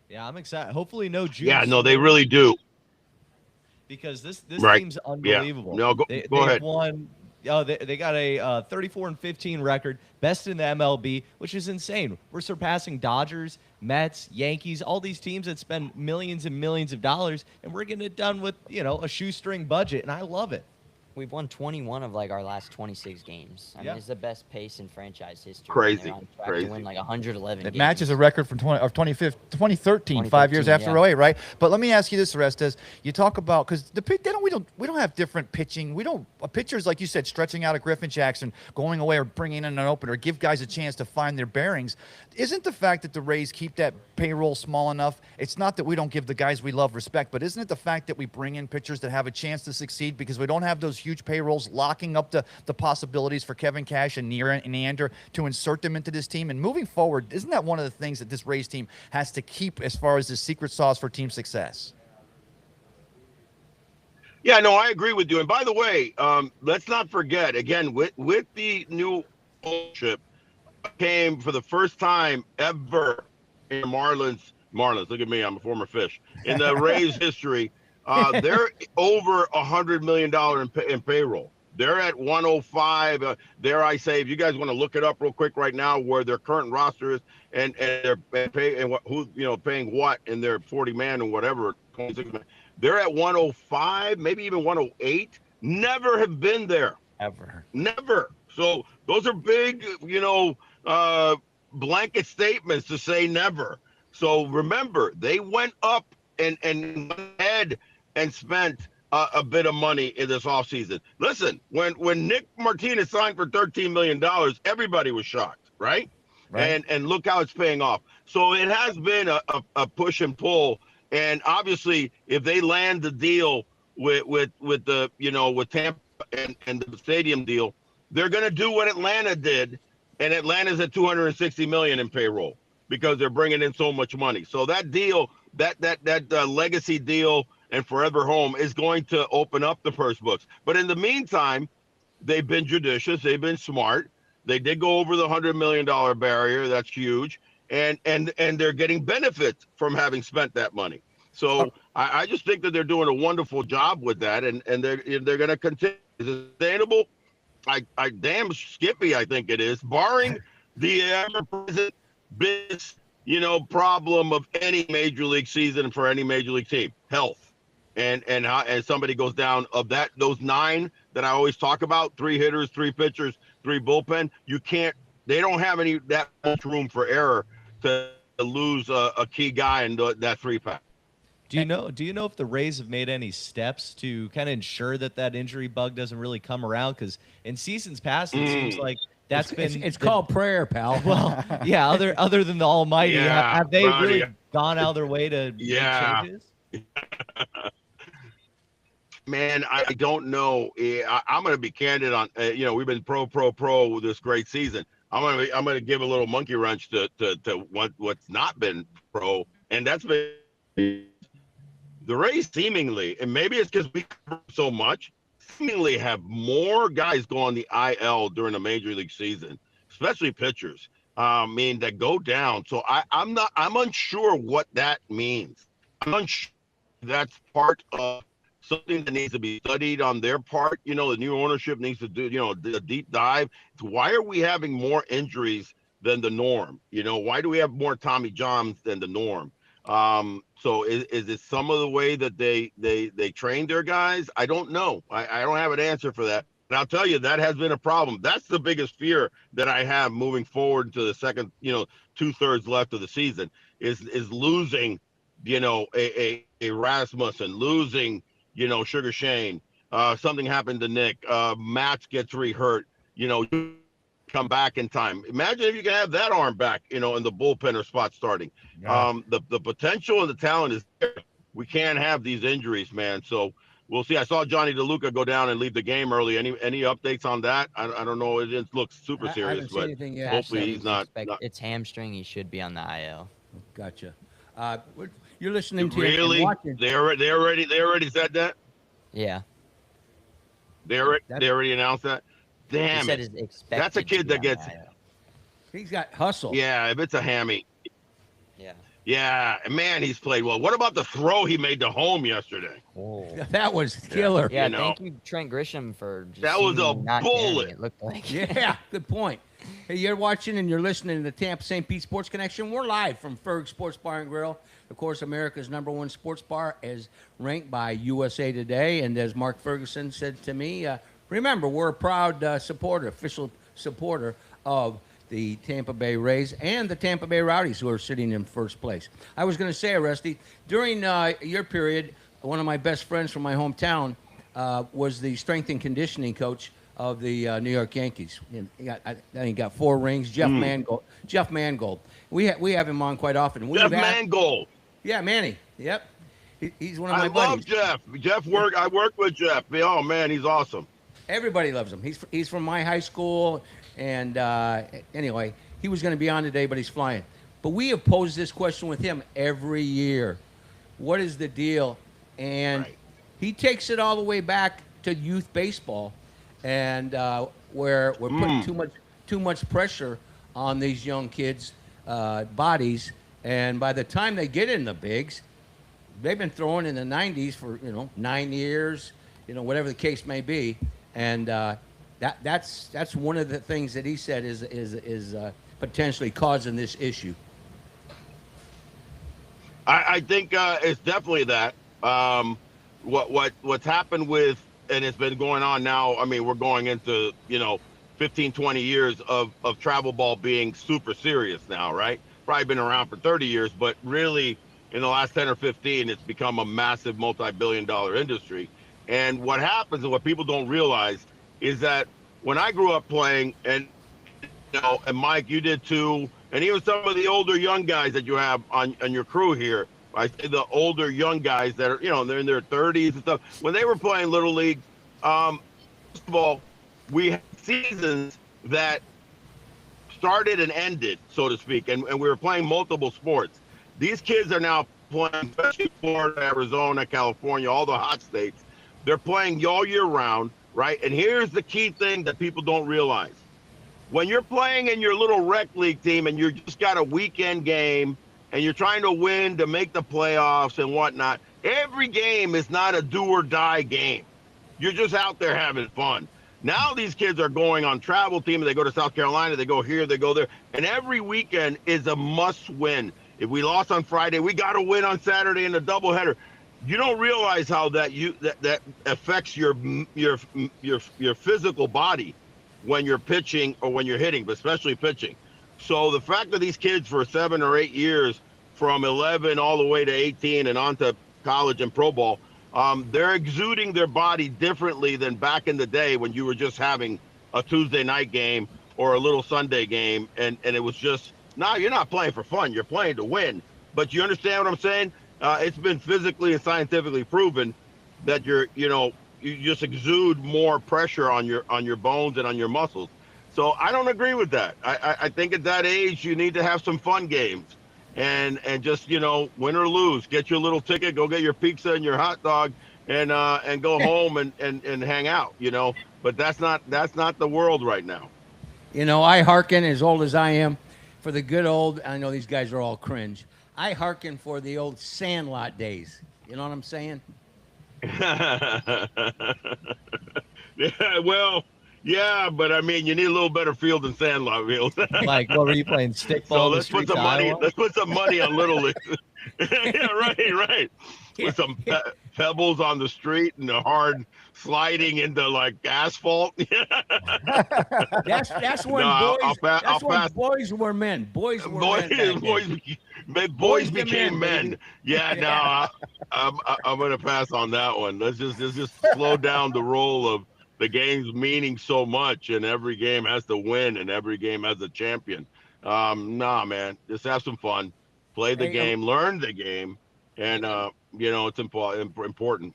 [SPEAKER 2] Yeah, I'm excited. Hopefully no June.
[SPEAKER 5] Yeah, no, they really do.
[SPEAKER 2] Because this team's unbelievable.
[SPEAKER 5] Yeah. No, go ahead.
[SPEAKER 2] Won, they got a 34-15 record, best in the MLB, which is insane. We're surpassing Dodgers, Mets, Yankees, all these teams that spend millions and millions of dollars, and we're getting it done with, a shoestring budget, and I love it.
[SPEAKER 4] We've won 21 of like our last 26 games. I
[SPEAKER 2] Yeah.
[SPEAKER 4] mean, it's the best pace in franchise history.
[SPEAKER 5] Crazy,
[SPEAKER 4] They're on track
[SPEAKER 5] crazy.
[SPEAKER 4] to win like 111
[SPEAKER 3] It
[SPEAKER 4] games.
[SPEAKER 3] matches a record from 2013, 5 years
[SPEAKER 4] 2013,
[SPEAKER 3] after
[SPEAKER 4] yeah.
[SPEAKER 3] 08, right? But let me ask you this, Orestes. You talk about, because we don't have different pitching. We don't pitchers, like you said, stretching out a Griffin Jackson, going away or bringing in an opener, give guys a chance to find their bearings. Isn't the fact that the Rays keep that payroll small enough? It's not that we don't give the guys we love respect, but isn't it the fact that we bring in pitchers that have a chance to succeed because we don't have those huge payrolls locking up the possibilities for Kevin Cash and Neander to insert them into this team? And moving forward, isn't that one of the things that this Rays team has to keep as far as the secret sauce for team success?
[SPEAKER 5] Yeah, no, I agree with you. And by the way, let's not forget, again, with the new ownership came for the first time ever in Marlins, look at me, I'm a former fish, in the Rays history, they're over $100 million in payroll. They're at 105. Dare I say, if you guys want to look it up real quick right now, where their current roster is, and they're paying what in their 40 man or whatever, 26 man. They're at 105, maybe even 108. Never have been there.
[SPEAKER 3] Ever.
[SPEAKER 5] Never. So those are big, blanket statements to say never. So remember, they went up and went ahead and spent a bit of money in this offseason. Listen, when Nick Martinez signed for $13 million, everybody was shocked, right? And look how it's paying off. So it has been a push and pull. And obviously, if they land the deal with Tampa and the stadium deal, they're going to do what Atlanta did, and Atlanta's at $260 million in payroll because they're bringing in so much money. So that deal, that legacy deal and forever home is going to open up the purse books. But in the meantime, they've been judicious, they've been smart. They did go over the $100 million barrier. That's huge. And they're getting benefits from having spent that money. So I just think that they're doing a wonderful job with that, and they're going to continue. Is it sustainable? I damn Skippy, I think it is, barring the ever-present biggest, problem of any major league season for any major league team, health. And somebody goes down of those 9 that I always talk about, 3 hitters, 3 pitchers, 3 bullpen. They don't have that much room for error to lose a key guy in that 3-pack.
[SPEAKER 2] Do you know if the Rays have made any steps to kind of ensure that injury bug doesn't really come around? Because in seasons past, it seems like
[SPEAKER 1] it's called prayer, pal.
[SPEAKER 2] Well, yeah. Other than the Almighty, have they really gone out of their way to make changes?
[SPEAKER 5] Man, I don't know. I'm going to be candid on. We've been pro this great season. I'm going to give a little monkey wrench to what's not been pro, and that's been the Rays seemingly, and maybe it's because we cover so much, seemingly have more guys go on the IL during the major league season, especially pitchers. That go down. So I'm unsure what that means. I'm unsure that's part of something that needs to be studied on their part. The new ownership needs to do, a deep dive. Why are we having more injuries than the norm? Why do we have more Tommy Johns than the norm? So is it some of the way that they train their guys? I don't know. I don't have an answer for that. And I'll tell you, that has been a problem. That's the biggest fear that I have moving forward to the second, 2/3 left of the season is losing, a Rasmussen, losing, Sugar Shane. Something happened to Nick. Matz gets re-hurt. Come back in time. Imagine if you can have that arm back, in the bullpen or spot starting. Yeah. The potential and the talent is there. We can't have these injuries, man. So we'll see. I saw Johnny DeLuca go down and leave the game early. Any updates on that? I don't know. It looks super serious, but hopefully he's not.
[SPEAKER 4] It's hamstring. He should be on the IL.
[SPEAKER 1] Gotcha. You're listening to
[SPEAKER 5] really? They already said that.
[SPEAKER 4] Yeah.
[SPEAKER 5] They already announced that. Damn it. That's a kid that gets.
[SPEAKER 1] He's got hustle.
[SPEAKER 5] Yeah, if it's a hammy.
[SPEAKER 4] Yeah.
[SPEAKER 5] Yeah, man, he's played well. What about the throw he made to home yesterday?
[SPEAKER 4] Oh.
[SPEAKER 1] That was killer.
[SPEAKER 4] Yeah, thank you, Trent Grisham, for just
[SPEAKER 5] that was a
[SPEAKER 4] not
[SPEAKER 5] bullet.
[SPEAKER 4] it looked like.
[SPEAKER 1] Yeah, good point. Hey, you're watching and you're listening to the Tampa St. Pete Sports Connection. We're live from Ferg Sports Bar and Grill. Of course, America's #1 sports bar, as ranked by USA Today. And as Mark Ferguson said to me, remember, we're a proud official supporter of the Tampa Bay Rays and the Tampa Bay Rowdies, who are sitting in first place. I was going to say, Rusty, during your period, one of my best friends from my hometown was the strength and conditioning coach of the New York Yankees. And I think he got 4 rings. Jeff Mangold. Jeff Mangold. We have him on quite often.
[SPEAKER 5] Jeff Mangold.
[SPEAKER 1] Yeah, Manny. Yep. He's one of my buddies.
[SPEAKER 5] I love Jeff. I worked with Jeff. Oh man, he's awesome.
[SPEAKER 1] Everybody loves him. He's from my high school, and anyway, he was going to be on today, but he's flying. But we have posed this question with him every year. What is the deal? And he takes it all the way back to youth baseball, and where we're putting too much pressure on these young kids' bodies, and by the time they get in the bigs, they've been throwing in the 90s for 9 years, whatever the case may be, and that's one of the things that he said is potentially causing this issue.
[SPEAKER 5] I think it's definitely that. What's happened with, and it's been going on now. I mean, we're going into 15, 20 years of travel ball being super serious now, right? Probably been around for 30 years, but really in the last 10 or 15, it's become a massive multi-billion-dollar industry. And what happens, and what people don't realize, is that when I grew up playing, and and Mike, you did too, and even some of the older young guys that you have on your crew here, I say the older young guys that are, they're in their 30s and stuff. When they were playing Little League, first of all, we had seasons that started and ended, so to speak, and we were playing multiple sports. These kids are now playing, especially Florida, Arizona, California, all the hot states. They're playing all year round, right? And here's the key thing that people don't realize. When you're playing in your little rec league team and you just got a weekend game and you're trying to win to make the playoffs and whatnot, every game is not a do or die game. You're just out there having fun. Now these kids are going on travel team, and they go to South Carolina, they go here, they go there, and every weekend is a must win. If we lost on Friday, we got to win on Saturday in a doubleheader. You don't realize how that affects your physical body when you're pitching or when you're hitting, but especially pitching. So the fact that these kids for 7 or 8 years, from 11 all the way to 18 and on to college and pro ball, they're exuding their body differently than back in the day when you were just having a Tuesday night game or a little Sunday game, and it was just, no, you're not playing for fun, you're playing to win. But you understand what I'm saying? It's been physically and scientifically proven that you just exude more pressure on your bones and on your muscles. So I don't agree with that. I think at that age you need to have some fun games, and just win or lose, get your little ticket, go get your pizza and your hot dog, and go home and hang out. But that's not the world right now.
[SPEAKER 1] I hearken, as old as I am, for the good old. I know these guys are all cringe. I hearken for the old Sandlot days. You know what I'm saying?
[SPEAKER 5] Yeah, well, yeah, but I mean, you need a little better field than Sandlot field.
[SPEAKER 2] Like, what were you playing? Stickball?
[SPEAKER 5] So let's put some money. Let's put some money on Little League. Yeah, right. With some pebbles on the street and the hard sliding into like asphalt.
[SPEAKER 1] That's when boys were men. Boys became men. Yeah, no, I'm gonna pass on that one. Let's just slow down the roll of the game's meaning so much, and every game has to win, and every game has a champion. Nah, man, just have some fun, play the game, learn the game, and it's important.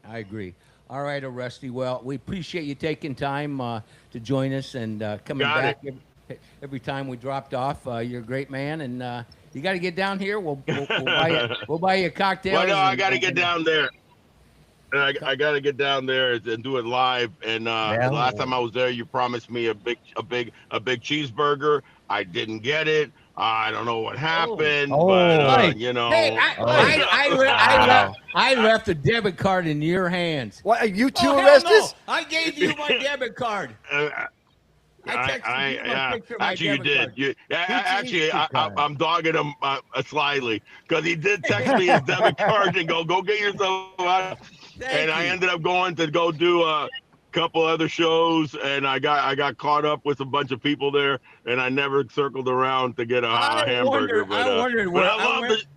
[SPEAKER 1] I agree. All right, Rusty. Well, we appreciate you taking time to join us and coming back every time we dropped off. You're a great man, and you got to get down here. We'll buy you a cocktail.
[SPEAKER 5] Well, no, I got to get down there. I got to get down there and do it live. And the last time I was there, you promised me a big cheeseburger. I didn't get it. I don't know what happened, but
[SPEAKER 1] Hey, I left a debit card in your hands.
[SPEAKER 3] What? You two
[SPEAKER 1] hell
[SPEAKER 3] arrested?
[SPEAKER 1] no. I gave you my debit card. texted you my picture of my
[SPEAKER 5] actually, you
[SPEAKER 1] debit
[SPEAKER 5] did.
[SPEAKER 1] card.
[SPEAKER 5] Actually,
[SPEAKER 3] Easter time.
[SPEAKER 5] I'm dogging him slyly because he did text me his debit card and go get yourself out. And I ended up going to go do a couple other shows, and I got caught up with a bunch of people there, and I never circled around to get a hamburger. But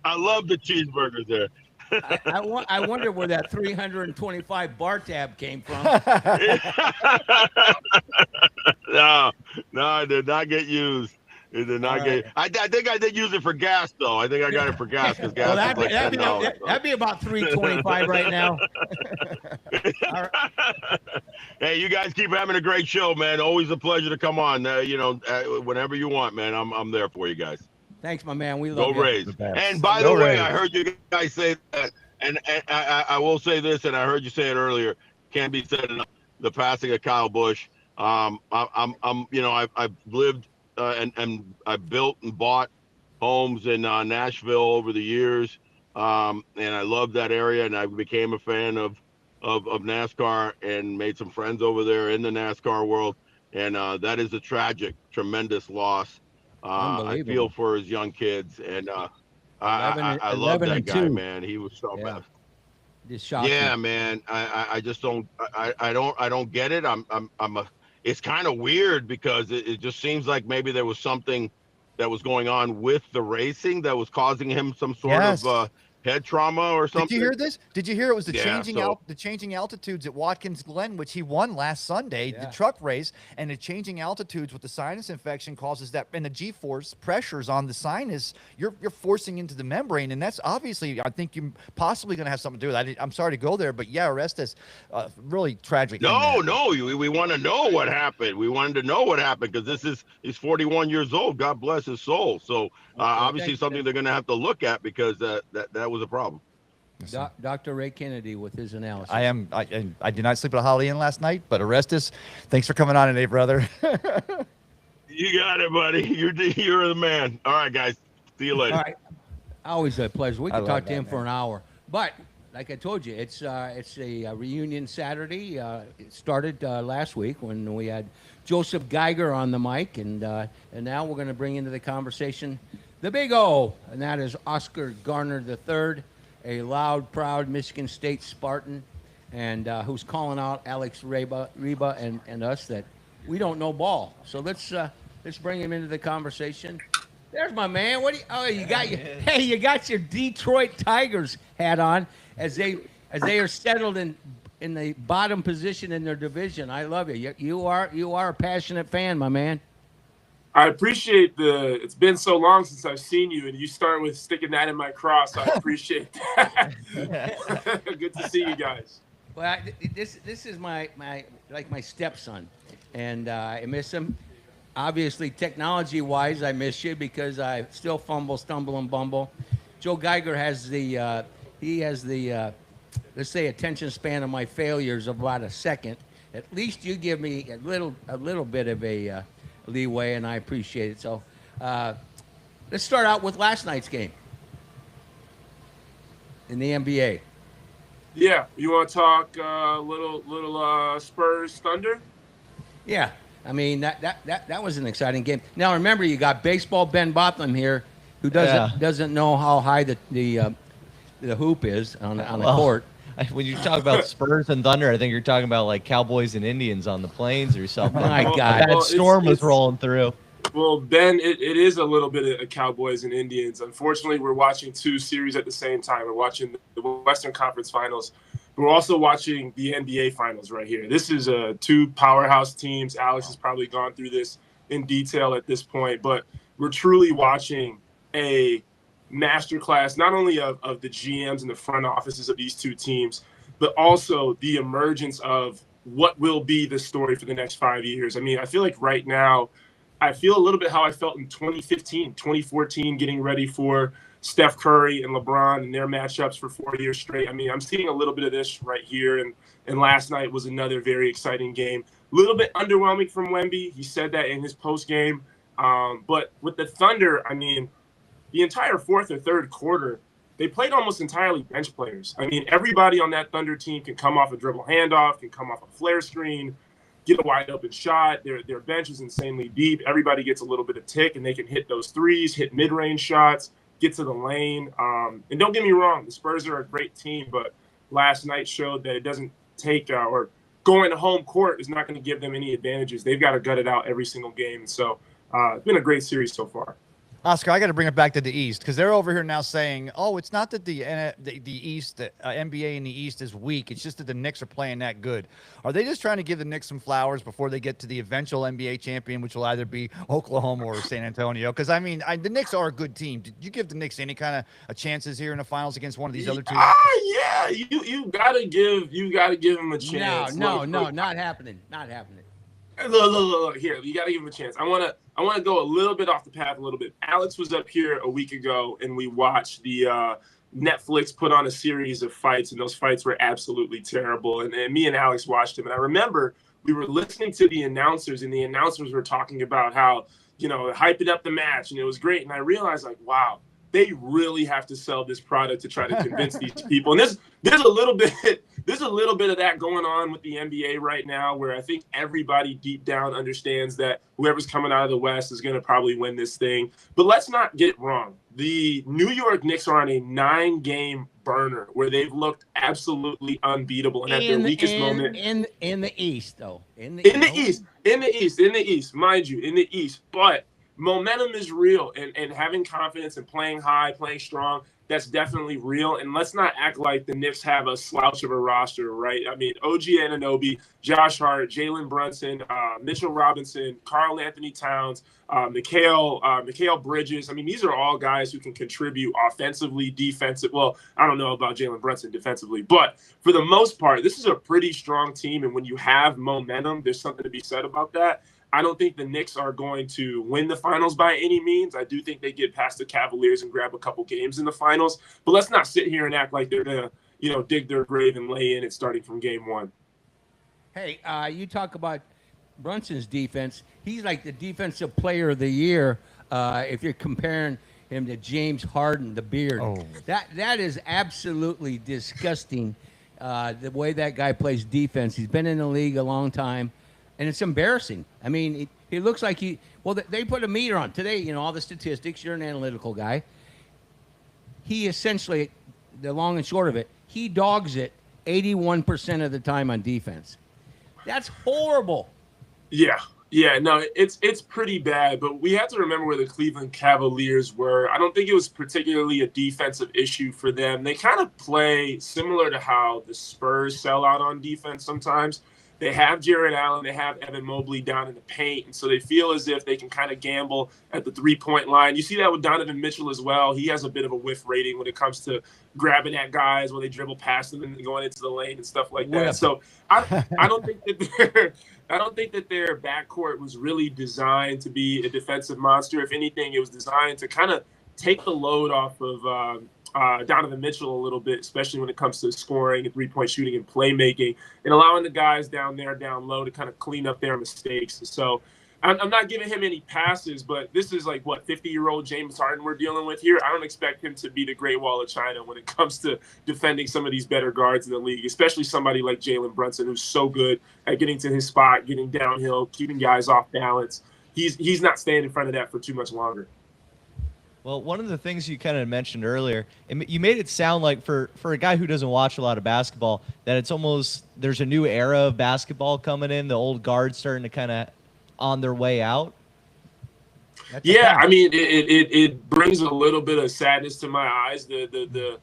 [SPEAKER 5] I love the cheeseburgers there.
[SPEAKER 1] I wonder where that 325 bar tab came from.
[SPEAKER 5] No, I did not get used. It did not get. I think I did use it for gas though. I think I got it for gas because gas
[SPEAKER 1] Well,
[SPEAKER 5] is like $10.
[SPEAKER 1] that'd be about 325 right now. All right.
[SPEAKER 5] Hey, you guys keep having a great show, man. Always a pleasure to come on. Whenever you want, man. I'm there for you guys.
[SPEAKER 1] Thanks, my man. We love
[SPEAKER 5] Go
[SPEAKER 1] you.
[SPEAKER 5] Rays. And by the way, I heard you guys say that, and I will say this, and I heard you say it earlier. Can't be said enough. The passing of Kyle Busch. I've lived and I've built and bought homes in Nashville over the years, and I love that area. And I became a fan of NASCAR and made some friends over there in the NASCAR world. And that is a tragic, tremendous loss. I feel for his young kids, and I love that guy, man. He was so bad.
[SPEAKER 1] Just shocking.
[SPEAKER 5] Yeah, man. I just don't. I don't get it. It's kind of weird because it just seems like maybe there was something that was going on with the racing that was causing him some sort of head trauma or something.
[SPEAKER 3] Did you hear this? Did you hear it was the changing altitudes at Watkins Glen, which he won last Sunday, the truck race, and the changing altitudes with the sinus infection causes that, and the G-force pressures on the sinus, you're forcing into the membrane, and that's obviously, I think you're possibly going to have something to do with that. I'm sorry to go there, but yeah, Orestes, really tragic.
[SPEAKER 5] No, we want to know what happened. We wanted to know what happened because he's 41 years old. God bless his soul. So obviously something they're going to have to look at because that was a problem.
[SPEAKER 1] Dr. Ray Kennedy with his analysis.
[SPEAKER 3] I did not sleep at a Holiday Inn last night, but Orestes, thanks for coming on today, brother.
[SPEAKER 5] You got it, buddy. You're the man. All right, guys. See you later.
[SPEAKER 1] All right. Always a pleasure. We could talk to him for an hour. But like I told you, it's a reunion Saturday. It started last week when we had Joseph Geiger on the mic, and now we're going to bring into the conversation the Big O, and that is Oscar Garner III, a loud, proud Michigan State Spartan, and who's calling out Alex Reba and us that we don't know ball. So let's bring him into the conversation. There's my man. You got your Detroit Tigers hat on as they are settled in the bottom position in their division. I love you. You are a passionate fan, my man.
[SPEAKER 6] I appreciate it's been so long since I've seen you, and you start with sticking that in my cross. I appreciate that. Good to see you guys.
[SPEAKER 1] Well, this is my stepson, and I miss him. Obviously, technology-wise, I miss you because I still fumble, stumble, and bumble. Joe Geiger has the let's say attention span of my failures of about a second. At least you give me a little bit of a leeway, and I appreciate it. So let's start out with last night's game in the NBA.
[SPEAKER 6] Yeah, you want to talk little Spurs Thunder?
[SPEAKER 1] Yeah, I mean that was an exciting game. Now remember, you got baseball Ben Botham here, who doesn't know how high the hoop is on the court.
[SPEAKER 2] When you talk about Spurs and Thunder, I think you're talking about like Cowboys and Indians on the plains or something.
[SPEAKER 1] My God,
[SPEAKER 2] that storm was rolling through.
[SPEAKER 6] Well, Ben, it is a little bit of Cowboys and Indians. Unfortunately, we're watching two series at the same time. We're watching the Western Conference Finals. We're also watching the NBA Finals right here. This is two powerhouse teams. Alex has probably gone through this in detail at this point, but we're truly watching a masterclass, not only of the GMs and the front offices of these two teams, but also the emergence of what will be the story for the next 5 years. I mean, I feel like right now, I feel a little bit how I felt in 2015, 2014, getting ready for Steph Curry and LeBron and their matchups for 4 years straight. I mean, I'm seeing a little bit of this right here, and last night was another very exciting game. A little bit underwhelming from Wemby. He said that in his post game. But with the Thunder, I mean, the entire fourth or third quarter, they played almost entirely bench players. I mean, everybody on that Thunder team can come off a dribble handoff, can come off a flare screen. get a wide open shot. Their bench is insanely deep. Everybody gets a little bit of tick, and they can hit those threes, hit mid-range shots, get to the lane. And don't get me wrong, the Spurs are a great team, but last night showed that it doesn't take or going to home court is not going to give them any advantages. They've got to gut it out every single game. So it's been a great series so far.
[SPEAKER 3] Oscar, I got to bring it back to the East because they're over here now saying, "Oh, it's not that the East, the NBA in the East is weak. It's just that the Knicks are playing that good." Are they just trying to give the Knicks some flowers before they get to the eventual NBA champion, which will either be Oklahoma or San Antonio? Because I mean, the Knicks are a good team. Did you give the Knicks any kind of chances here in the finals against one of these other two?
[SPEAKER 6] Yeah, you gotta give them a chance.
[SPEAKER 1] No, not happening. Not happening.
[SPEAKER 6] Look, here, you got to give him a chance. I want to go a little bit off the path a little bit. Alex was up here a week ago, and we watched the Netflix put on a series of fights, and those fights were absolutely terrible. And me and Alex watched them, and I remember we were listening to the announcers, and the announcers were talking about how, hyping up the match, and it was great. And I realized, like, wow, they really have to sell this product to try to convince these people. And there's a little bit of that going on with the NBA right now, where I think everybody deep down understands that whoever's coming out of the West is going to probably win this thing. But let's not get it wrong. The New York Knicks are on a 9-game burner where they've looked absolutely unbeatable and at their weakest moment
[SPEAKER 1] in the East, though. In the
[SPEAKER 6] East, mind you, in the East. But momentum is real, and having confidence and playing high, playing strong, that's definitely real. And let's not act like the Knicks have a slouch of a roster, right? I mean, OG Anunoby, Josh Hart, Jalen Brunson, Mitchell Robinson, Karl Anthony Towns, Mikal Bridges. I mean, these are all guys who can contribute offensively, defensive. Well, I don't know about Jalen Brunson defensively, but for the most part, this is a pretty strong team. And when you have momentum, there's something to be said about that. I don't think the Knicks are going to win the finals by any means. I do think they get past the Cavaliers and grab a couple games in the finals. But let's not sit here and act like they're going to, dig their grave and lay in it starting from game one.
[SPEAKER 1] Hey, you talk about Brunson's defense. He's like the defensive player of the year if you're comparing him to James Harden, the beard.
[SPEAKER 3] Oh.
[SPEAKER 1] That is absolutely disgusting, the way that guy plays defense. He's been in the league a long time. And it's embarrassing. I mean, he looks like they put a meter on today, all the statistics. You're an analytical guy. He essentially, the long and short of it, he dogs it 81% of the time on defense. That's horrible.
[SPEAKER 6] Yeah, no, it's pretty bad. But we have to remember where the Cleveland Cavaliers were. I don't think it was particularly a defensive issue for them. They kind of play similar to how the Spurs sell out on defense sometimes. They have Jared Allen, they have Evan Mobley down in the paint, and so they feel as if they can kind of gamble at the three-point line. You see that with Donovan Mitchell as well. He has a bit of a whiff rating when it comes to grabbing at guys when they dribble past them and going into the lane and stuff like that. So I don't think that their backcourt was really designed to be a defensive monster. If anything, it was designed to kind of take the load off of Donovan Mitchell a little bit, especially when it comes to scoring and three-point shooting and playmaking, and allowing the guys down low to kind of clean up their mistakes. So I'm not giving him any passes, but this is like, 50-year-old James Harden we're dealing with here. I don't expect him to be the Great Wall of China when it comes to defending some of these better guards in the league, especially somebody like Jalen Brunson, who's so good at getting to his spot, getting downhill, keeping guys off balance. He's not staying in front of that for too much longer.
[SPEAKER 2] Well, one of the things you kind of mentioned earlier, you made it sound like for a guy who doesn't watch a lot of basketball, that it's almost there's a new era of basketball coming in, the old guards starting to kind of on their way out.
[SPEAKER 6] Yeah, I mean, it brings a little bit of sadness to my eyes. The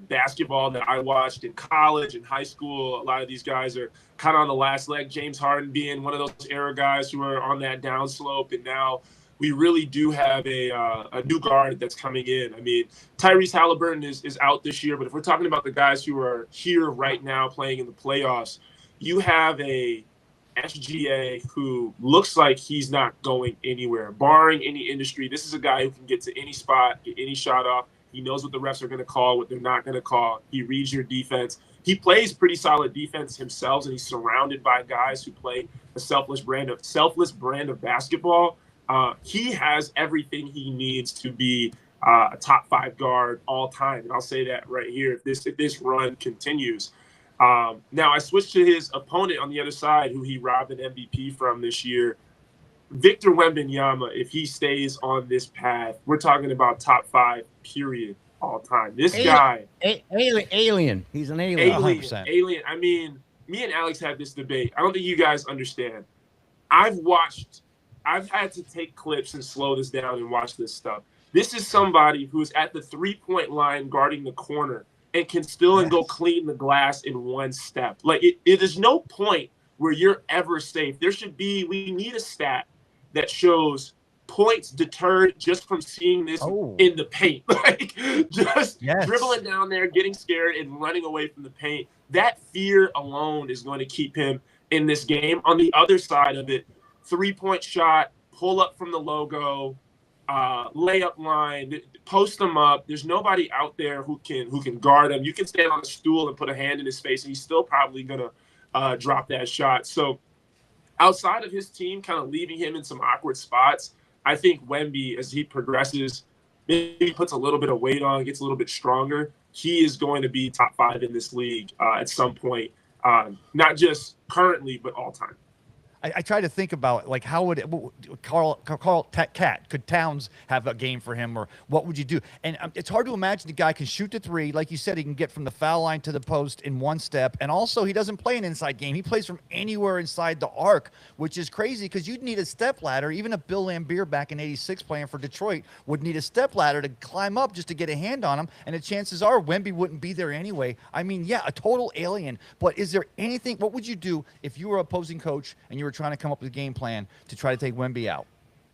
[SPEAKER 6] basketball that I watched in college and high school, a lot of these guys are kind of on the last leg. James Harden being one of those era guys who are on that downslope, and now we really do have a new guard that's coming in. I mean, Tyrese Halliburton is out this year, but if we're talking about the guys who are here right now playing in the playoffs, you have a SGA who looks like he's not going anywhere, barring any industry. This is a guy who can get to any spot, get any shot off. He knows what the refs are going to call, what they're not going to call. He reads your defense. He plays pretty solid defense himself, and he's surrounded by guys who play a selfless brand of basketball. He has everything he needs to be a top 5 guard all time. And I'll say that right here. If this run continues, Now I switched to his opponent on the other side, who he robbed an MVP from this year. Victor Wembanyama, if he stays on this path, we're talking about top 5, period, all time. This guy,
[SPEAKER 1] Alien. He's an alien.
[SPEAKER 6] alien,
[SPEAKER 3] 100%.
[SPEAKER 6] alien. I mean, me and Alex had this debate. I don't think you guys understand. I've had to take clips and slow this down and watch this stuff. This is somebody who's at the 3-point line guarding the corner and can still and go clean the glass in one step. Like, it is no point where you're ever safe. We need a stat that shows points deterred just from seeing this in the paint. Like, just dribbling down there, getting scared, and running away from the paint. That fear alone is going to keep him in this game. On the other side of it, 3-point shot, pull up from the logo, layup line, post him up. There's nobody out there who can guard him. You can stand on a stool and put a hand in his face, and he's still probably gonna drop that shot. So outside of his team kind of leaving him in some awkward spots, I think Wemby, as he progresses, maybe puts a little bit of weight on, gets a little bit stronger, he is going to be top 5 in this league at some point, not just currently, but all time.
[SPEAKER 3] I try to think about, like, how would could Towns have a game for him, or what would you do? And it's hard to imagine the guy can shoot the 3. Like you said, he can get from the foul line to the post in one step. And also, he doesn't play an inside game. He plays from anywhere inside the arc, which is crazy because you'd need a step ladder. Even if Bill Laimbeer back in '86 playing for Detroit would need a step ladder to climb up just to get a hand on him. And the chances are Wemby wouldn't be there anyway. I mean, yeah, a total alien. But is there anything, what would you do if you were opposing coach and you were trying to come up with a game plan to try to take Wemby out?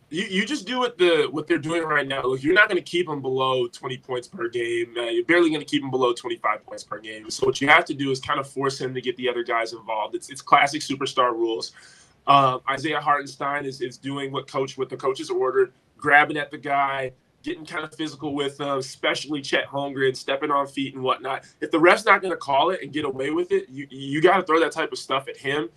[SPEAKER 6] You just do what they're doing right now. Look, you're not going to keep them below 20 points per game. You're barely going to keep them below 25 points per game. So what you have to do is kind of force him to get the other guys involved. It's classic superstar rules. Isaiah Hartenstein is doing what the coaches ordered, grabbing at the guy, getting kind of physical with them, especially Chet Holmgren, stepping on feet and whatnot. If the ref's not going to call it and get away with it, you got to throw that type of stuff at him.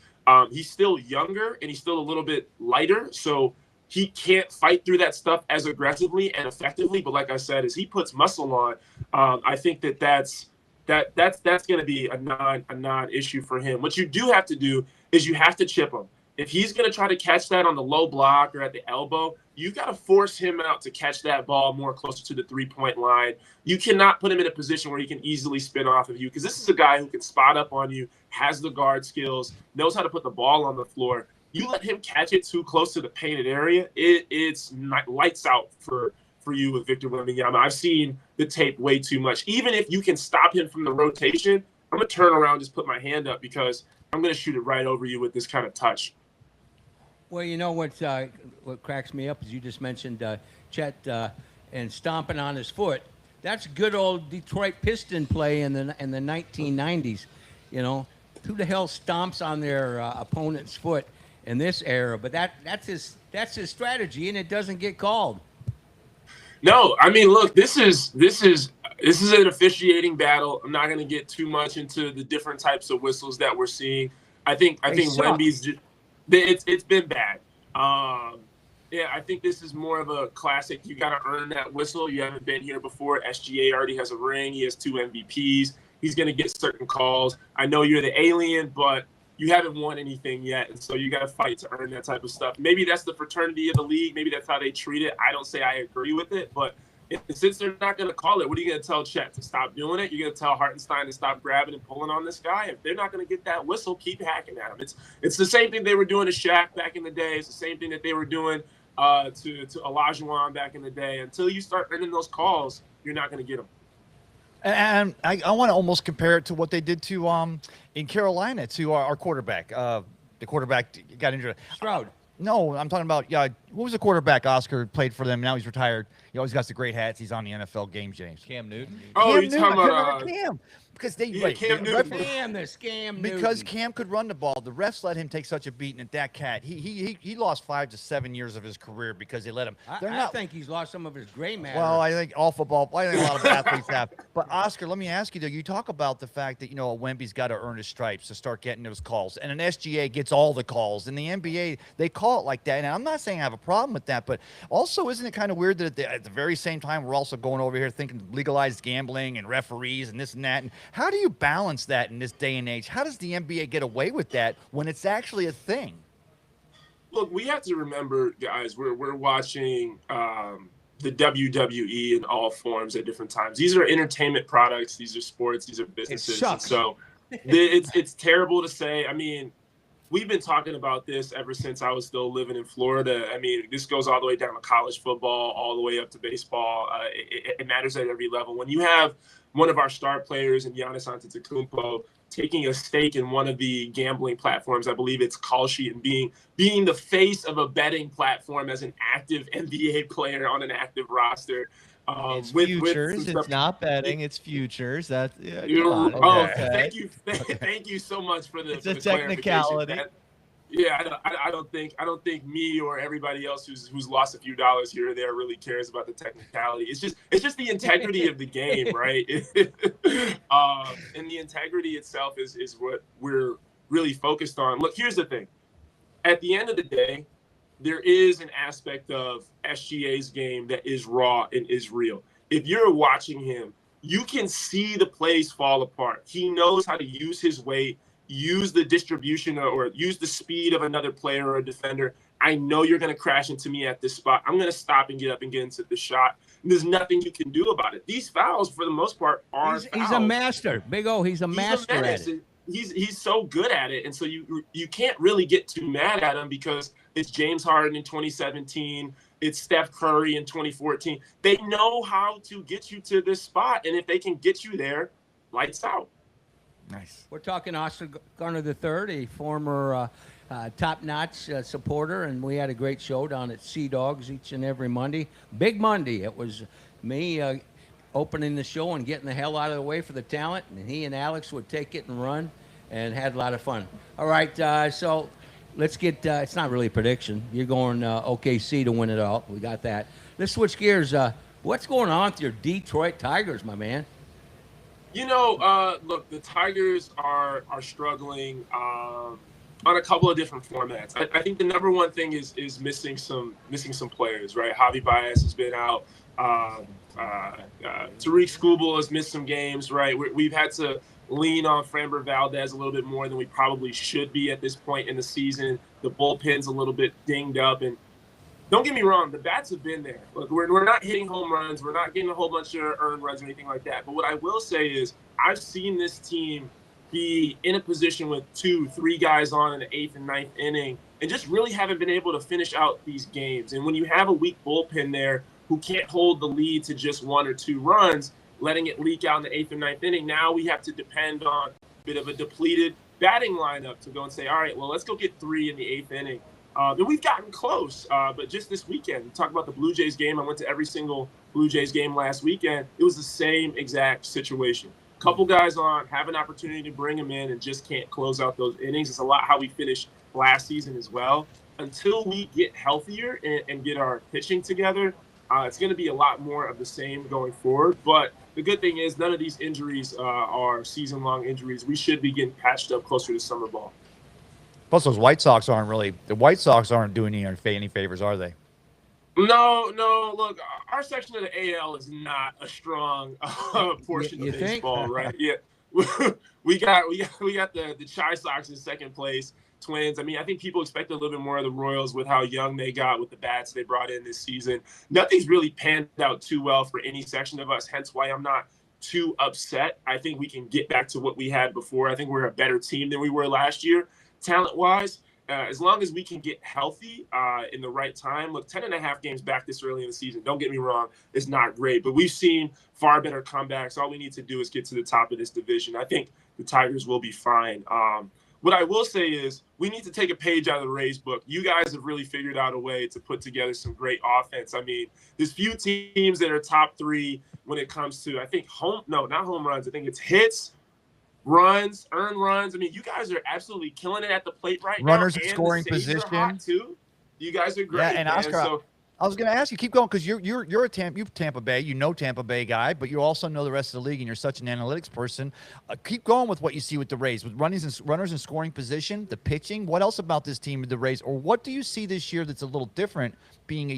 [SPEAKER 6] He's still younger and he's still a little bit lighter, so he can't fight through that stuff as aggressively and effectively. But like I said, as he puts muscle on, I think that's going to be a non-issue for him. What you do have to do is you have to chip him. If he's going to try to catch that on the low block or at the elbow, you got to force him out to catch that ball more closer to the 3-point line. You cannot put him in a position where he can easily spin off of you, because this is a guy who can spot up on you, has the guard skills, knows how to put the ball on the floor. You let him catch it too close to the painted area, it's lights out for you with Victor Wembanyama. I've seen the tape way too much. Even if you can stop him from the rotation, I'm going to turn around and just put my hand up, because I'm going to shoot it right over you with this kind of touch.
[SPEAKER 1] Well, you know what cracks me up is you just mentioned Chet and stomping on his foot. That's good old Detroit Piston play in the 1990s. You know, who the hell stomps on their opponent's foot in this era? But that's his strategy, and it doesn't get called.
[SPEAKER 6] No, I mean, look, this is an officiating battle. I'm not going to get too much into the different types of whistles that we're seeing. I think Wemby's just. It's been bad. Yeah, I think this is more of a classic. You got to earn that whistle. You haven't been here before. SGA already has a ring. He has 2 MVPs. He's going to get certain calls. I know you're the alien, but you haven't won anything yet, and so you got to fight to earn that type of stuff. Maybe that's the fraternity of the league. Maybe that's how they treat it. I don't say I agree with it, but since they're not going to call it, what are you going to tell Chet? To stop doing it? You're going to tell Hartenstein to stop grabbing and pulling on this guy? If they're not going to get that whistle, keep hacking at him. It's the same thing they were doing to Shaq back in the day. It's the same thing that they were doing to Olajuwon back in the day. Until you start earning those calls, you're not going to get them.
[SPEAKER 3] And I want to almost compare it to what they did to in Carolina to our quarterback. The quarterback got injured.
[SPEAKER 1] Stroud.
[SPEAKER 3] No, I'm talking about, what was the quarterback Oscar played for them? Now he's retired. He always got the great hats. He's on the NFL game, James.
[SPEAKER 2] Cam Newton.
[SPEAKER 6] Oh,
[SPEAKER 3] Cam
[SPEAKER 6] you're
[SPEAKER 3] Newton.
[SPEAKER 6] talking about
[SPEAKER 3] Cam. Because
[SPEAKER 6] Cam Newton.
[SPEAKER 3] Because Cam could run the ball. The refs let him take such a beating at that cat. He lost 5 to 7 years of his career because they let him.
[SPEAKER 1] I think he's lost some of his gray matter.
[SPEAKER 3] Well, I think all football. I think a lot of athletes have. But Oscar, let me ask you though. You talk about the fact that Wemby's got to earn his stripes to start getting those calls, and an SGA gets all the calls. In the NBA, they call it like that. And I'm not saying I have a problem with that, but also isn't it kind of weird that at the very same time we're also going over here thinking legalized gambling and referees and this and that, and How do you balance that in this day and age? How does the NBA get away with that when it's actually a thing?
[SPEAKER 6] Look, we have to remember, guys, we're watching the WWE in all forms at different times. These are entertainment products. These are sports. These are businesses. And
[SPEAKER 1] sucks.
[SPEAKER 6] so it's terrible to say. I mean, we've been talking about this ever since I was still living in Florida. I mean, this goes all the way down to college football, all the way up to baseball. It matters at every level. When you have one of our star players in Giannis Antetokounmpo taking a stake in one of the gambling platforms, I believe it's Kalshi, and being the face of a betting platform as an active NBA player on an active roster.
[SPEAKER 2] It's futures. It's not betting. It's futures. That's come on.
[SPEAKER 6] Okay. Thank you so much for the.
[SPEAKER 2] It's
[SPEAKER 6] for
[SPEAKER 2] a
[SPEAKER 6] the
[SPEAKER 2] technicality.
[SPEAKER 6] Yeah, I don't think me or everybody else who's lost a few dollars here or there really cares about the technicality. It's just the integrity of the game, right? And the integrity itself is what we're really focused on. Look, here's the thing. At the end of the day, there is an aspect of SGA's game that is raw and is real. If you're watching him, you can see the plays fall apart. He knows how to use his weight, use the distribution or use the speed of another player or a defender. I know you're going to crash into me at this spot. I'm going to stop and get up and get into the shot. And there's nothing you can do about it. These fouls, for the most part, are fouls.
[SPEAKER 1] He's a master. Big O, he's a master at it.
[SPEAKER 6] He's so good at it, and so you can't really get too mad at him because it's James Harden in 2017, it's Steph Curry in 2014. They know how to get you to this spot, and if they can get you there, lights out.
[SPEAKER 3] Nice.
[SPEAKER 1] We're talking Oscar Garner III, a former top-notch supporter, and we had a great show down at Sea Dogs each and every Monday. Big Monday. It was me opening the show and getting the hell out of the way for the talent, and he and Alex would take it and run, and had a lot of fun. All right, so let's get. It's not really a prediction. You're going OKC to win it all. We got that. Let's switch gears. What's going on with your Detroit Tigers, my man?
[SPEAKER 6] You know, look, the Tigers are struggling on a couple of different formats. I think the number one thing is missing some players, right? Javi Baez has been out. Tariq Skubal has missed some games, right? We've had to lean on Framber Valdez a little bit more than we probably should be at this point in the season. The bullpen's a little bit dinged up, and don't get me wrong, the bats have been there. Look, we're not hitting home runs. We're not getting a whole bunch of earned runs or anything like that. But what I will say is I've seen this team be in a position with 2-3 guys on in the 8th and 9th inning and just really haven't been able to finish out these games. And when you have a weak bullpen there who can't hold the lead to just 1 or 2 runs, letting it leak out in the 8th or 9th inning, now we have to depend on a bit of a depleted batting lineup to go and say, all right, well, let's go get 3 in the 8th inning. And we've gotten close, but just this weekend, talk about the Blue Jays game. I went to every single Blue Jays game last weekend. It was the same exact situation. Couple guys on, have an opportunity to bring them in and just can't close out those innings. It's a lot how we finished last season as well. Until we get healthier and get our pitching together, it's going to be a lot more of the same going forward. But the good thing is none of these injuries are season-long injuries. We should be getting patched up closer to summer ball.
[SPEAKER 3] Plus, those White Sox aren't doing any favors, are they?
[SPEAKER 6] No. Look, our section of the AL is not a strong portion of baseball, right? Yeah, we got the Chi Sox in second place, Twins. I mean, I think people expected a little bit more of the Royals with how young they got with the bats they brought in this season. Nothing's really panned out too well for any section of us, hence why I'm not too upset. I think we can get back to what we had before. I think we're a better team than we were last year, talent-wise. As long as we can get healthy in the right time. Look, 10.5 games back this early in the season, don't get me wrong, is not great. But we've seen far better comebacks. All we need to do is get to the top of this division. I think the Tigers will be fine. What I will say is we need to take a page out of the Rays book. You guys have really figured out a way to put together some great offense. I mean, there's few teams that are top 3 when it comes to, I think, not home runs. I think it's hits, runs, earned runs. I mean, you guys are absolutely killing it at the plate right now.
[SPEAKER 3] Runners in scoring position.
[SPEAKER 6] Hot too. You guys are great.
[SPEAKER 3] Yeah, and Oscar, I was going to ask you, keep going, because you're a Tampa Bay, you know Tampa Bay guy, but you also know the rest of the league, and you're such an analytics person. Keep going with what you see with the Rays, with runners in scoring position, the pitching. What else about this team with the Rays, or what do you see this year that's a little different, being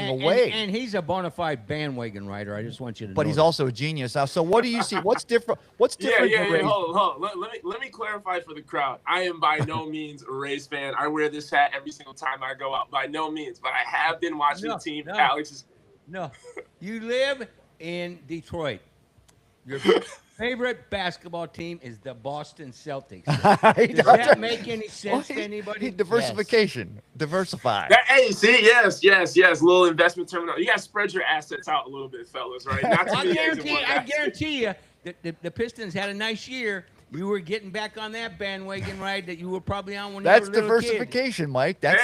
[SPEAKER 3] away?
[SPEAKER 1] And he's a bona fide bandwagon rider. I just want you to know.
[SPEAKER 3] But he's
[SPEAKER 1] that.
[SPEAKER 3] also a genius. So what do you see? What's different? What's different?
[SPEAKER 6] Yeah.
[SPEAKER 3] with Rays?
[SPEAKER 6] Hold on. Let me clarify for the crowd. I am by no means a Rays fan. I wear this hat every single time I go out. By no means, but I have been watching the team. Alex is.
[SPEAKER 1] No, you live in Detroit. Your favorite basketball team is the Boston Celtics. Does that make any sense to anybody?
[SPEAKER 3] Diversification. Diversify.
[SPEAKER 6] Hey, see, yes. Little investment terminal. You got to spread your assets out a little bit, fellas, right? Not too many eggs in one
[SPEAKER 1] I
[SPEAKER 6] basket.
[SPEAKER 1] guarantee you that the Pistons had a nice year. You were getting back on that bandwagon ride that you were probably on when
[SPEAKER 3] That's
[SPEAKER 1] you were a little
[SPEAKER 3] diversification,
[SPEAKER 1] kid.
[SPEAKER 3] Mike.
[SPEAKER 6] I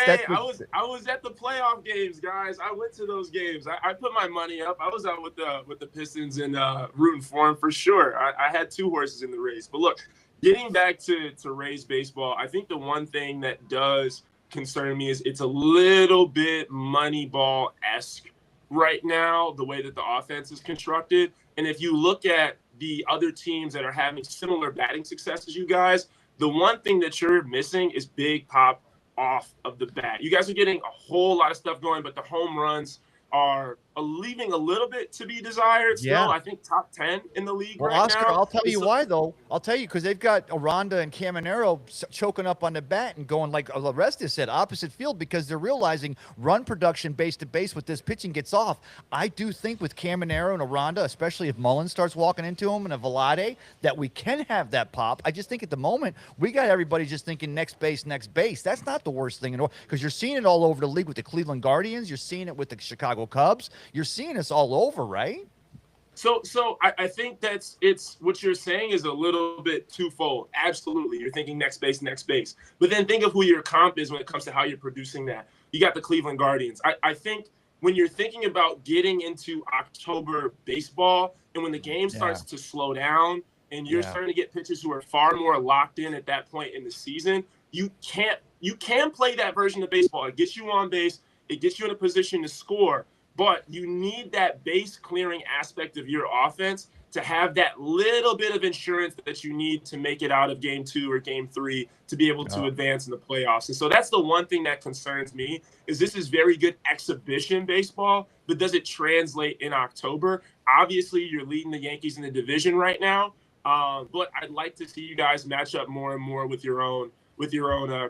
[SPEAKER 6] was at the playoff games, guys. I went to those games. I put my money up. I was out with the Pistons and rooting for them for sure. I had 2 horses in the race. But look, getting back to Rays baseball, I think the one thing that does concern me is it's a little bit Moneyball-esque right now, the way that the offense is constructed. And if you look at the other teams that are having similar batting success as you guys, the one thing that you're missing is big pop off of the bat. You guys are getting a whole lot of stuff going, but the home runs are leaving a little bit to be desired. Still,
[SPEAKER 3] Yeah.
[SPEAKER 6] I think top 10 in the league
[SPEAKER 3] Well,
[SPEAKER 6] right
[SPEAKER 3] Oscar,
[SPEAKER 6] now.
[SPEAKER 3] I'll tell you why, though. I'll tell you, because they've got Aranda and Caminero choking up on the bat and going, like Orestes said, opposite field, because they're realizing run production base to base with this pitching gets off. I do think with Caminero and Aranda, especially if Mullen starts walking into him and a Velade, that we can have that pop. I just think at the moment, we got everybody just thinking next base. That's not the worst thing in the world, because you're seeing it all over the league with the Cleveland Guardians. You're seeing it with the Chicago Cubs. You're seeing us all over, right?
[SPEAKER 6] So I think it's what you're saying is a little bit twofold. Absolutely. You're thinking next base. But then think of who your comp is when it comes to how you're producing that. You got the Cleveland Guardians. I think when you're thinking about getting into October baseball and when the game starts to slow down and you're starting to get pitchers who are far more locked in at that point in the season, you can play that version of baseball. It gets you on base. It gets you in a position to score. But you need that base clearing aspect of your offense to have that little bit of insurance that you need to make it out of game 2 or game 3 to be able to advance in the playoffs. And so that's the one thing that concerns me is this is very good exhibition baseball, but does it translate in October? Obviously, you're leading the Yankees in the division right now, but I'd like to see you guys match up more and more with your own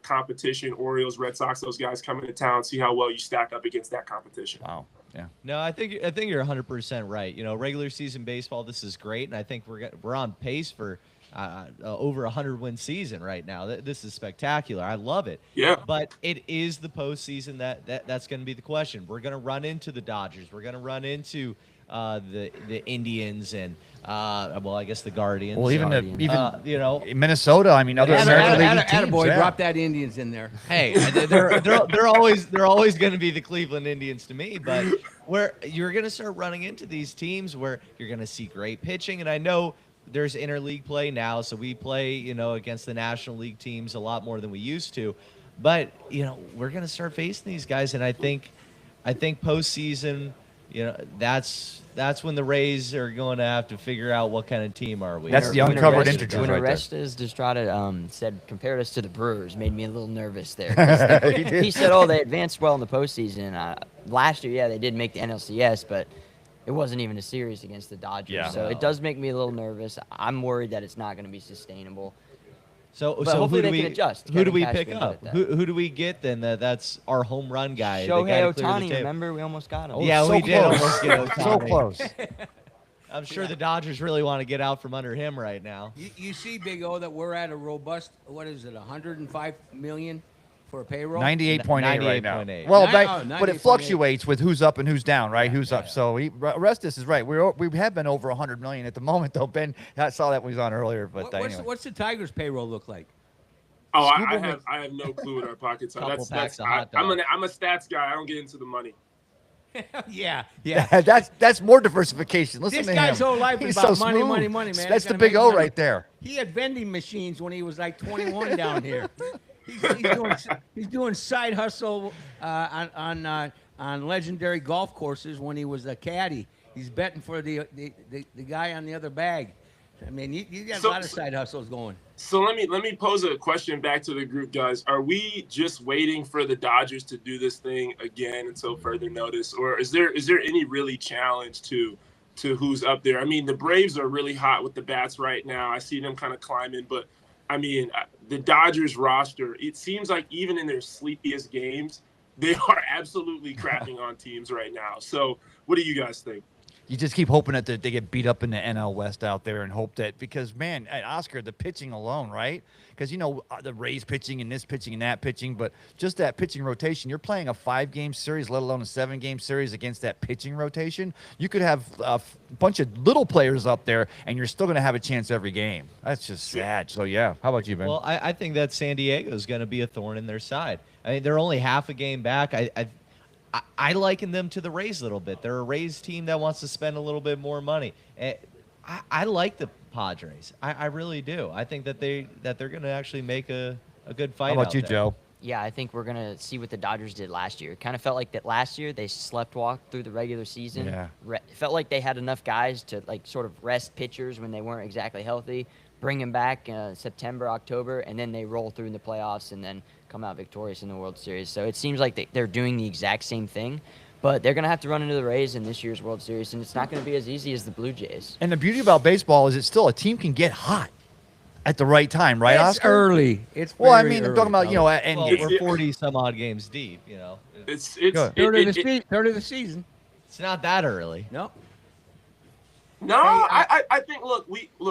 [SPEAKER 6] competition, Orioles, Red Sox, those guys coming to town, see how well you stack up against that competition.
[SPEAKER 3] Wow. Yeah.
[SPEAKER 2] No, I think you're 100% right. You know, regular season baseball, this is great, and I think we're on pace for over 100-win season right now. This is spectacular. I love it.
[SPEAKER 6] Yeah.
[SPEAKER 2] But it is the postseason that's going to be the question. We're going to run into the Dodgers. We're going to run into the Indians and I guess the Guardians.
[SPEAKER 3] Well, even
[SPEAKER 2] you know,
[SPEAKER 3] Minnesota. I mean, other American League teams.
[SPEAKER 1] Attaboy,
[SPEAKER 3] Yeah.
[SPEAKER 1] drop that Indians in there.
[SPEAKER 2] Hey, they're always going to be the Cleveland Indians to me, but where you're going to start running into these teams where you're going to see great pitching, and I know there's interleague play now, so we play against the National League teams a lot more than we used to, but we're going to start facing these guys, and I think postseason, that's when the Rays are going to have to figure out what kind of team are we.
[SPEAKER 3] That's the uncovered
[SPEAKER 4] When
[SPEAKER 3] integers right there.
[SPEAKER 4] Orestes Destrada said compared us to the Brewers, made me a little nervous there. He said, "Oh, they advanced well in the postseason. Last year, yeah, they did make the NLCS, but it wasn't even a series against the Dodgers.
[SPEAKER 3] Yeah.
[SPEAKER 4] So it does make me a little nervous. I'm worried that it's not going to be sustainable.
[SPEAKER 2] So
[SPEAKER 4] hopefully
[SPEAKER 2] who do
[SPEAKER 4] they
[SPEAKER 2] we
[SPEAKER 4] can adjust.
[SPEAKER 2] Who do
[SPEAKER 4] Kevin
[SPEAKER 2] we
[SPEAKER 4] Cash
[SPEAKER 2] pick
[SPEAKER 4] been good
[SPEAKER 2] up?
[SPEAKER 4] at that.
[SPEAKER 2] Who do we get then? That's our home run guy. the guy
[SPEAKER 4] Shohei
[SPEAKER 2] to clear the
[SPEAKER 4] Ohtani,
[SPEAKER 2] table.
[SPEAKER 4] remember? We almost got him.
[SPEAKER 2] Yeah,
[SPEAKER 3] so
[SPEAKER 2] we did
[SPEAKER 3] close.
[SPEAKER 2] almost get Ohtani.
[SPEAKER 3] So close.
[SPEAKER 2] I'm sure the Dodgers really want to get out from under him right now.
[SPEAKER 1] You see, Big O, that we're at a robust, what is it, 105 million for a payroll?
[SPEAKER 3] 98.8 right now.
[SPEAKER 2] 98.8.
[SPEAKER 3] Well,
[SPEAKER 1] Nine-
[SPEAKER 3] but it
[SPEAKER 1] 98.8.
[SPEAKER 3] fluctuates with who's up and who's down, right? Who's up. So Orestes is right. We have been over 100 million at the moment, though. Ben, I saw that when he was on earlier, but anyway.
[SPEAKER 1] What's the Tigers' payroll look like?
[SPEAKER 6] Oh,
[SPEAKER 3] Scoop
[SPEAKER 6] I
[SPEAKER 3] 'em
[SPEAKER 6] have no clue what our pockets are.
[SPEAKER 2] Couple packs of hot
[SPEAKER 6] I'm
[SPEAKER 2] dogs.
[SPEAKER 6] a stats guy. I don't get into the money.
[SPEAKER 1] yeah.
[SPEAKER 3] That's more diversification. Listen
[SPEAKER 1] This
[SPEAKER 3] to
[SPEAKER 1] guy's
[SPEAKER 3] him.
[SPEAKER 1] whole life is
[SPEAKER 3] He's
[SPEAKER 1] about
[SPEAKER 3] so
[SPEAKER 1] money,
[SPEAKER 3] smooth.
[SPEAKER 1] money, man.
[SPEAKER 3] That's
[SPEAKER 1] He's
[SPEAKER 3] the
[SPEAKER 1] gonna
[SPEAKER 3] big
[SPEAKER 1] make
[SPEAKER 3] O
[SPEAKER 1] money.
[SPEAKER 3] right there.
[SPEAKER 1] He had vending machines when he was like 21 down here. He's doing side hustle on on legendary golf courses when he was a caddy. He's betting for the guy on the other bag. I mean, you got a lot of side hustles going.
[SPEAKER 6] So let me pose a question back to the group, guys. Are we just waiting for the Dodgers to do this thing again until further notice, or is there any really challenge to who's up there? I mean, the Braves are really hot with the bats right now. I see them kind of climbing, but I mean, the Dodgers roster, it seems like even in their sleepiest games, they are absolutely crapping on teams right now. So what do you guys think?
[SPEAKER 3] You just keep hoping that they get beat up in the NL West out there and hope that, because, man, at Oscar, the pitching alone, right? Because, the Rays pitching and this pitching and that pitching, but just that pitching rotation, you're playing a 5-game series, let alone a 7-game series against that pitching rotation. You could have a bunch of little players up there, and you're still going to have a chance every game. That's just sad. So, yeah. How about you, Ben?
[SPEAKER 2] Well, I think that San Diego is going to be a thorn in their side. I mean, they're only half a game back. I liken them to the Rays a little bit. They're a Rays team that wants to spend a little bit more money. I like the Padres. I really do. I think that they're going to actually make a good fight.
[SPEAKER 3] How about you,
[SPEAKER 2] there.
[SPEAKER 3] Joe?
[SPEAKER 4] Yeah, I think we're going to see what the Dodgers did last year. It kind of felt like that last year they slept-walked through the regular season.
[SPEAKER 3] Yeah.
[SPEAKER 4] It felt like they had enough guys to, sort of rest pitchers when they weren't exactly healthy, bring them back September, October, and then they roll through in the playoffs and then come out victorious in the World Series. So it seems like they're doing the exact same thing, but they're going to have to run into the Rays in this year's World Series, and it's not going to be as easy as the Blue Jays.
[SPEAKER 3] And the beauty about baseball is a team can get hot at the right time, right,
[SPEAKER 1] It's
[SPEAKER 3] Oscar?
[SPEAKER 1] early. It's
[SPEAKER 3] Well, I
[SPEAKER 1] very
[SPEAKER 3] mean, I'm
[SPEAKER 1] early,
[SPEAKER 3] talking about,
[SPEAKER 1] fellas.
[SPEAKER 3] and
[SPEAKER 2] Well, we're 40 some odd games deep.
[SPEAKER 6] It's
[SPEAKER 1] third of the season.
[SPEAKER 2] It's not that early.
[SPEAKER 1] No.
[SPEAKER 6] No, I think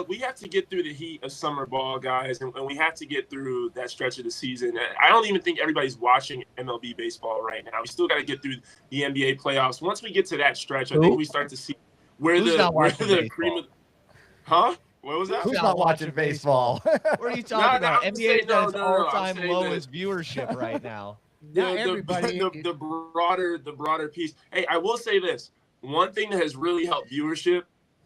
[SPEAKER 6] we have to get through the heat of summer ball, guys, and we have to get through that stretch of the season. I don't even think everybody's watching MLB baseball right now. We still got to get through the NBA playoffs. Once we get to that stretch, I think we start to see where
[SPEAKER 2] Who's not watching
[SPEAKER 6] the
[SPEAKER 2] baseball?
[SPEAKER 6] cream of, huh? What was that?
[SPEAKER 3] Who's not watching baseball?
[SPEAKER 2] What are you talking
[SPEAKER 6] No,
[SPEAKER 2] about?
[SPEAKER 6] I'm
[SPEAKER 2] NBA
[SPEAKER 6] saying- no,
[SPEAKER 2] is
[SPEAKER 6] no, no, I'm
[SPEAKER 2] all-time
[SPEAKER 6] saying
[SPEAKER 2] lowest viewership right now.
[SPEAKER 1] Not everybody.
[SPEAKER 6] The broader piece. Hey, I will say this. One thing that has really helped viewership,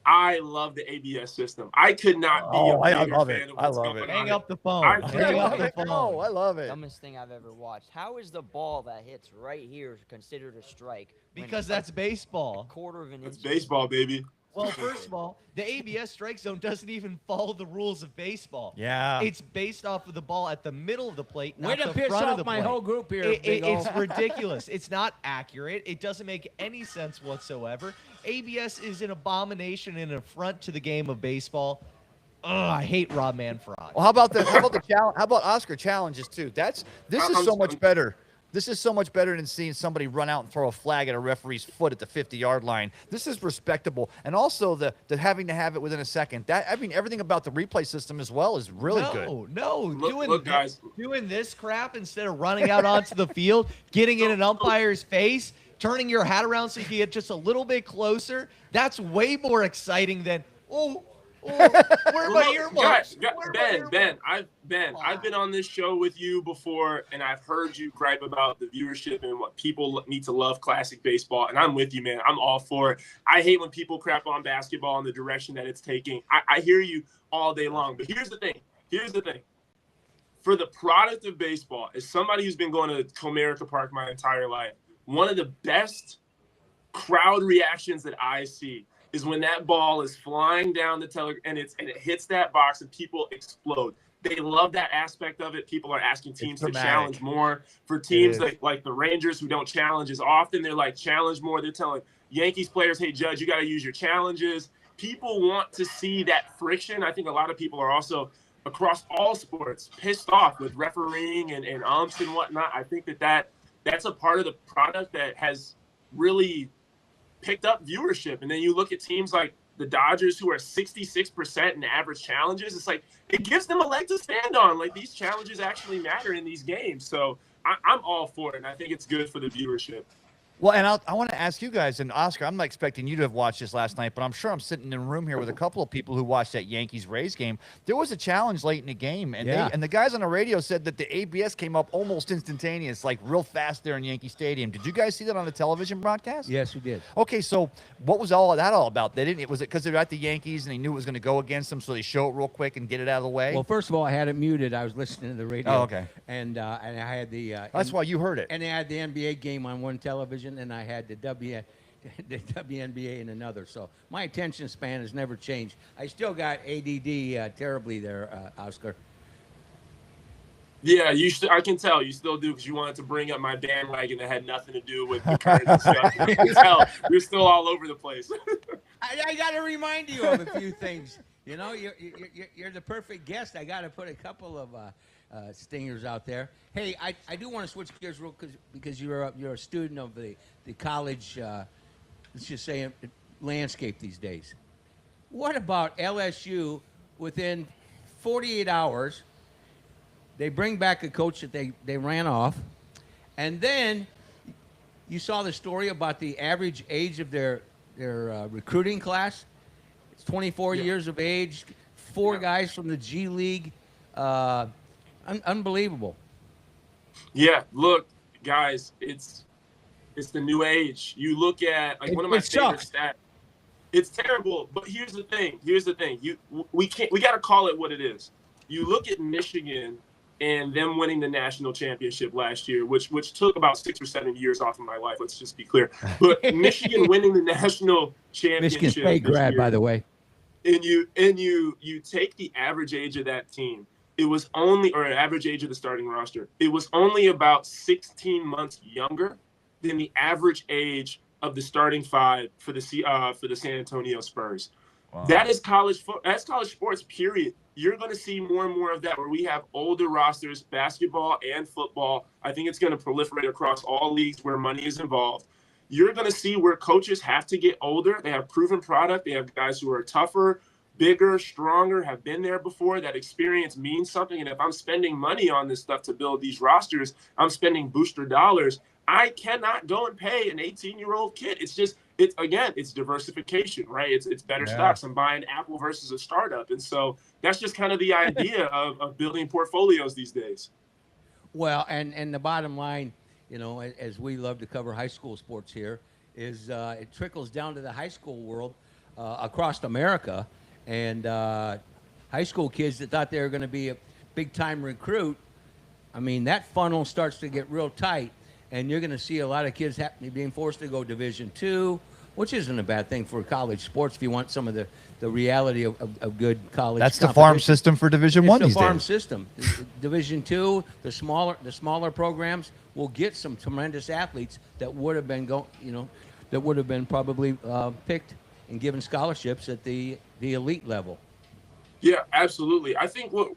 [SPEAKER 6] I love the ABS system. I could not be a
[SPEAKER 3] I
[SPEAKER 6] bigger
[SPEAKER 3] love
[SPEAKER 6] fan
[SPEAKER 3] it.
[SPEAKER 6] of
[SPEAKER 3] I
[SPEAKER 6] what's
[SPEAKER 3] love
[SPEAKER 6] going
[SPEAKER 3] it.
[SPEAKER 6] on.
[SPEAKER 2] Hang up the phone.
[SPEAKER 6] I
[SPEAKER 2] Hang up the phone.
[SPEAKER 3] Oh, I love it.
[SPEAKER 4] Dumbest thing I've ever watched. How is the ball that hits right here considered a strike? when
[SPEAKER 2] Because
[SPEAKER 4] a
[SPEAKER 2] that's baseball.
[SPEAKER 4] quarter of an
[SPEAKER 6] It's
[SPEAKER 4] inch.
[SPEAKER 6] baseball, baby.
[SPEAKER 2] Well, first of all, the ABS strike zone doesn't even follow the rules of baseball.
[SPEAKER 3] Yeah.
[SPEAKER 2] It's based off of the ball at the middle of the plate,
[SPEAKER 1] Way
[SPEAKER 2] not
[SPEAKER 1] to
[SPEAKER 2] the
[SPEAKER 1] piss
[SPEAKER 2] front of
[SPEAKER 1] off
[SPEAKER 2] the
[SPEAKER 1] my
[SPEAKER 2] plate.
[SPEAKER 1] whole group here.
[SPEAKER 2] It's ridiculous. It's not accurate. It doesn't make any sense whatsoever. ABS is an abomination and an affront to the game of baseball. Ugh, I hate Rob Manfred.
[SPEAKER 3] Well, how about the challenge? How about Oscar challenges too? This is so much better. This is so much better than seeing somebody run out and throw a flag at a referee's foot at the 50-yard line. This is respectable, and also the having to have it within a second. Everything about the replay system as well is really good.
[SPEAKER 2] No,
[SPEAKER 6] Look, guys.
[SPEAKER 2] doing this crap instead of running out onto the field, getting in an umpire's face, turning your hat around so you can get just a little bit closer. That's way more exciting than where are my earmuffs?
[SPEAKER 6] I've been on this show with you before, and I've heard you gripe about the viewership and what people need to love classic baseball, and I'm with you, man. I'm all for it. I hate when people crap on basketball and the direction that it's taking. I hear you all day long, but here's the thing. For the product of baseball, as somebody who's been going to Comerica Park my entire life, one of the best crowd reactions that I see is when that ball is flying down the and it hits that box and people explode. They love that aspect of it. People are asking teams to challenge more. For teams like the Rangers who don't challenge as often, they're like, challenge more. They're telling Yankees players, hey, Judge, you got to use your challenges. People want to see that friction. I think a lot of people are also, across all sports, pissed off with refereeing and umps and whatnot. I think that's a part of the product that has really picked up viewership. And then you look at teams like the Dodgers, who are 66% in average challenges. It's like, it gives them a leg to stand on. Like, these challenges actually matter in these games. So I'm all for it, and I think it's good for the viewership.
[SPEAKER 3] Well, and I want to ask you guys, and Oscar, I'm not expecting you to have watched this last night, but I'm sure I'm sitting in a room here with a couple of people who watched that Yankees-Rays game. There was a challenge late in the game, and and the guys on the radio said that the ABS came up almost instantaneous, like real fast there in Yankee Stadium. Did you guys see that on the television broadcast?
[SPEAKER 1] Yes, we did.
[SPEAKER 3] Okay, so what was all of that all about? Was it because they're at the Yankees and they knew it was going to go against them, so they show it real quick and get it out of the way?
[SPEAKER 1] Well, first of all, I had it muted. I was listening to the radio.
[SPEAKER 3] Oh, okay.
[SPEAKER 1] And I had the.
[SPEAKER 3] That's why you heard it.
[SPEAKER 1] And they had the NBA game on one television. television, and I had the the WNBA in another. So my attention span has never changed. I still got ADD terribly there, Oscar.
[SPEAKER 6] Yeah, I can tell you still do because you wanted to bring up my bandwagon that had nothing to do with the current discussion. I can tell you're still all over the place.
[SPEAKER 1] I got to remind you of a few things. You know, you're the perfect guest. I got to put a couple of stingers out there. Hey, I do want to switch gears because you're a student of the college, let's just say, landscape these days. What about LSU within 48 hours? They bring back a coach that they ran off. And then you saw the story about the average age of their recruiting class. It's 24 years of age, four guys from the G League. Unbelievable.
[SPEAKER 6] Yeah, look, guys, it's the new age. You look at one of my favorite stats. It's terrible, but here's the thing. We got to call it what it is. You look at Michigan and them winning the national championship last year, which took about 6 or 7 years off of my life. Let's just be clear. But Michigan winning the national championship.
[SPEAKER 1] Michigan State grad, by the way.
[SPEAKER 6] And you take the average age of that team. It was only, or average age of the starting roster. It was only about 16 months younger than the average age of the starting five for the San Antonio Spurs. Wow. That's college sports, period. You're going to see more and more of that where we have older rosters, basketball and football. I think it's going to proliferate across all leagues where money is involved. You're going to see where coaches have to get older. They have proven product. They have guys who are tougher, bigger, stronger, have been there before. That experience means something. And if I'm spending money on this stuff to build these rosters, I'm spending booster dollars. I cannot go and pay an 18-year-old kid. It's diversification, right? It's better stocks. I'm buying Apple versus a startup. And so that's just kind of the idea of building portfolios these days.
[SPEAKER 1] Well, and the bottom line, you know, as we love to cover high school sports here, is it trickles down to the high school world across America. And high school kids that thought they were going to be a big-time recruit, I mean, that funnel starts to get real tight. And you're going to see a lot of kids being forced to go Division II, which isn't a bad thing for college sports if you want some of the reality of good college.
[SPEAKER 3] That's the farm system for Division I these days.
[SPEAKER 1] It's the farm system. Division II, the smaller programs will get some tremendous athletes that would have been probably picked and given scholarships at the elite level.
[SPEAKER 6] Yeah, absolutely. I think what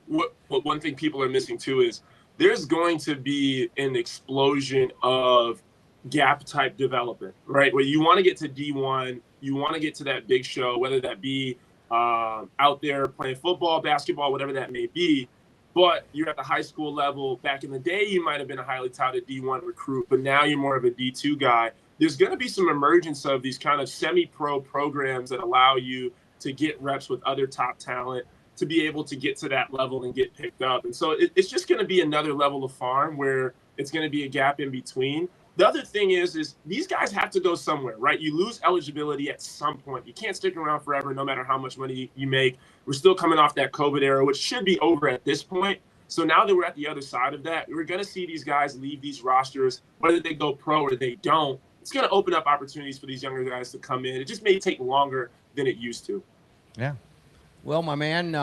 [SPEAKER 6] one thing people are missing too is there's going to be an explosion of gap type development, right? Where you want to get to D1, you want to get to that big show, whether that be out there playing football, basketball, whatever that may be. But you're at the high school level. Back in the day, you might have been a highly touted D1 recruit, but now you're more of a D2 guy. There's going to be some emergence of these kind of semi-pro programs that allow you to get reps with other top talent, to be able to get to that level and get picked up. And so it's just going to be another level of farm where it's going to be a gap in between. The other thing is these guys have to go somewhere, right? You lose eligibility at some point. You can't stick around forever, no matter how much money you make. We're still coming off that COVID era, which should be over at this point. So now that we're at the other side of that, we're going to see these guys leave these rosters, whether they go pro or they don't. It's going to open up opportunities for these younger guys to come in. It just may take longer than it used to.
[SPEAKER 3] Yeah.
[SPEAKER 1] Well, my man,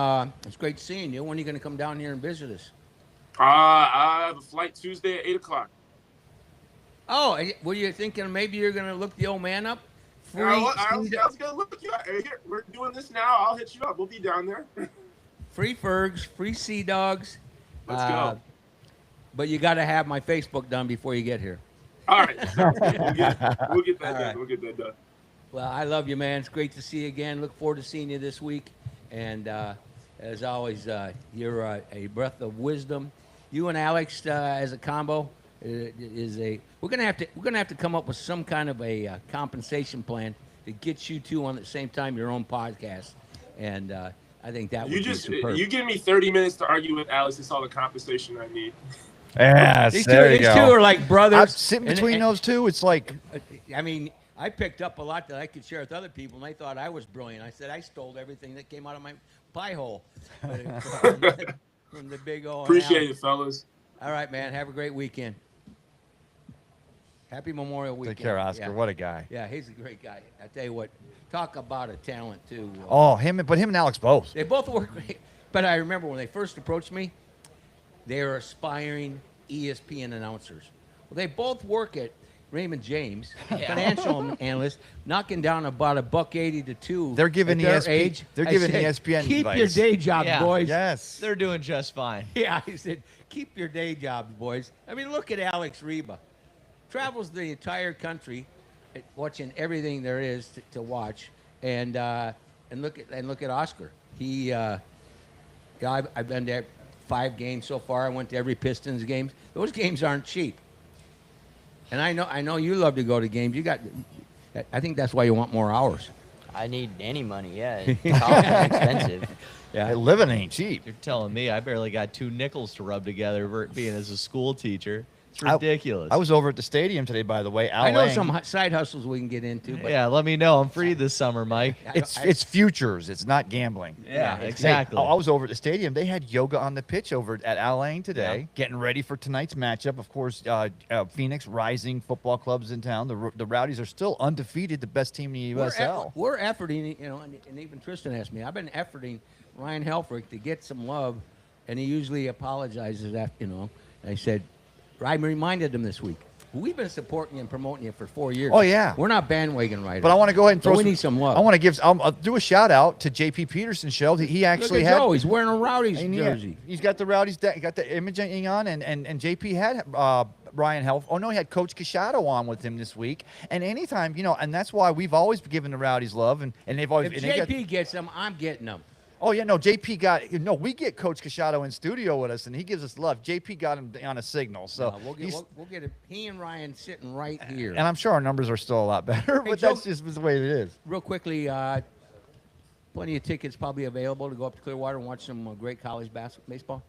[SPEAKER 1] it's great seeing you. When are you going to come down here and visit us?
[SPEAKER 6] I have a flight Tuesday at 8 o'clock.
[SPEAKER 1] Oh, were you thinking maybe you're going to look the old man up?
[SPEAKER 6] I was going to look you up. Hey, here, we're doing this now. I'll hit you up. We'll be down there.
[SPEAKER 1] Free Fergs, free Sea Dogs.
[SPEAKER 6] Let's go.
[SPEAKER 1] But you got to have my Facebook done before you get here.
[SPEAKER 6] All right. We'll get that done.
[SPEAKER 1] Right.
[SPEAKER 6] We'll get that done.
[SPEAKER 1] Well, I love you, man. It's great to see you again. Look forward to seeing you this week. And as always, you're a breath of wisdom. You and Alex as a combo is a. We're gonna have to come up with some kind of a compensation plan to get you two on at the same time your own podcast. And I think that would be superb.
[SPEAKER 6] You give me 30 minutes to argue with Alex. It's all the compensation I need.
[SPEAKER 3] Yes,
[SPEAKER 1] these
[SPEAKER 3] there
[SPEAKER 1] two
[SPEAKER 3] you go.
[SPEAKER 1] are like brothers.
[SPEAKER 3] I'm sitting between those two. It's like,
[SPEAKER 1] I mean, I picked up a lot that I could share with other people, and they thought I was brilliant. I said I stole everything that came out of my pie hole from the big O.
[SPEAKER 6] Appreciate it, fellas.
[SPEAKER 1] All right, man. Have a great weekend. Happy Memorial Weekend.
[SPEAKER 3] Take care, Oscar.
[SPEAKER 1] Yeah.
[SPEAKER 3] What a guy.
[SPEAKER 1] Yeah, he's a great guy. I tell you what, talk about a talent too.
[SPEAKER 3] Oh, him and Alex both.
[SPEAKER 1] They both work great. But I remember when they first approached me, they were aspiring ESPN announcers. Well, they both work at Raymond James, financial analyst, knocking down about $1.80 to $2.
[SPEAKER 3] They're giving
[SPEAKER 1] at their age.
[SPEAKER 3] They're
[SPEAKER 1] I
[SPEAKER 3] giving
[SPEAKER 1] said,
[SPEAKER 3] ESPN
[SPEAKER 1] keep
[SPEAKER 3] advice.
[SPEAKER 1] your day jobs,
[SPEAKER 2] Yeah.
[SPEAKER 1] boys.
[SPEAKER 3] Yes.
[SPEAKER 2] They're doing just fine.
[SPEAKER 1] Yeah, he said, keep your day jobs, boys. I mean, look at Alex Reba. Travels the entire country, watching everything there is to watch, and look at Oscar. He, I've been to 5 games so far. I went to every Pistons game. Those games aren't cheap. And I know you love to go to games. I think that's why you want more hours.
[SPEAKER 4] I need any money. Yeah, college is expensive.
[SPEAKER 3] Yeah, living ain't cheap.
[SPEAKER 2] You're telling me I barely got 2 nickels to rub together for being as a school teacher. It's
[SPEAKER 3] I-
[SPEAKER 2] ridiculous.
[SPEAKER 3] I was over at the stadium today, by the way. Al
[SPEAKER 1] I know
[SPEAKER 3] Lang.
[SPEAKER 1] some side hustles we can get into, but
[SPEAKER 2] yeah, let me know. I'm free this summer, Mike.
[SPEAKER 3] It's futures. It's not gambling.
[SPEAKER 2] Yeah,
[SPEAKER 1] Hey,
[SPEAKER 2] exactly.
[SPEAKER 3] I was over at the stadium. They had yoga on the pitch over at Al Lang today,
[SPEAKER 2] Yeah.
[SPEAKER 3] getting ready for tonight's matchup. Of course, Phoenix Rising football clubs in town. The Rowdies are still undefeated, the best team in the USL.
[SPEAKER 1] We're efforting, and even Tristan asked me. I've been efforting Ryan Helfrich to get some love, and he usually apologizes after, And I said, I reminded him this week. We've been supporting you and promoting you for 4 years.
[SPEAKER 3] Oh, yeah.
[SPEAKER 1] We're not bandwagon riders.
[SPEAKER 3] But I want to go ahead and
[SPEAKER 1] So
[SPEAKER 3] throw.
[SPEAKER 1] we need some love.
[SPEAKER 3] I want to give. I'll do a shout out to JP Peterson's show. He
[SPEAKER 1] Look
[SPEAKER 3] actually
[SPEAKER 1] at
[SPEAKER 3] had.
[SPEAKER 1] Joe. He's wearing a Rowdies
[SPEAKER 3] And
[SPEAKER 1] jersey.
[SPEAKER 3] he's got the Rowdies. He got the imaging on, and JP had Ryan Health. Oh no, he had Coach Casciato on with him this week. And anytime, and that's why we've always given the Rowdies love, and they've always.
[SPEAKER 1] If
[SPEAKER 3] and they got-
[SPEAKER 1] JP gets them, I'm getting them.
[SPEAKER 3] Oh yeah, no, JP got we get Coach Casciato in studio with us, and he gives us love. JP got him on a signal, so
[SPEAKER 1] No, we'll get it. He and Ryan sitting right here.
[SPEAKER 3] and I'm sure our numbers are still a lot better,
[SPEAKER 1] Hey,
[SPEAKER 3] but
[SPEAKER 1] Joe-
[SPEAKER 3] that's just the way it is.
[SPEAKER 1] Real quickly, plenty of tickets probably available to go up to Clearwater and watch some great college baseball.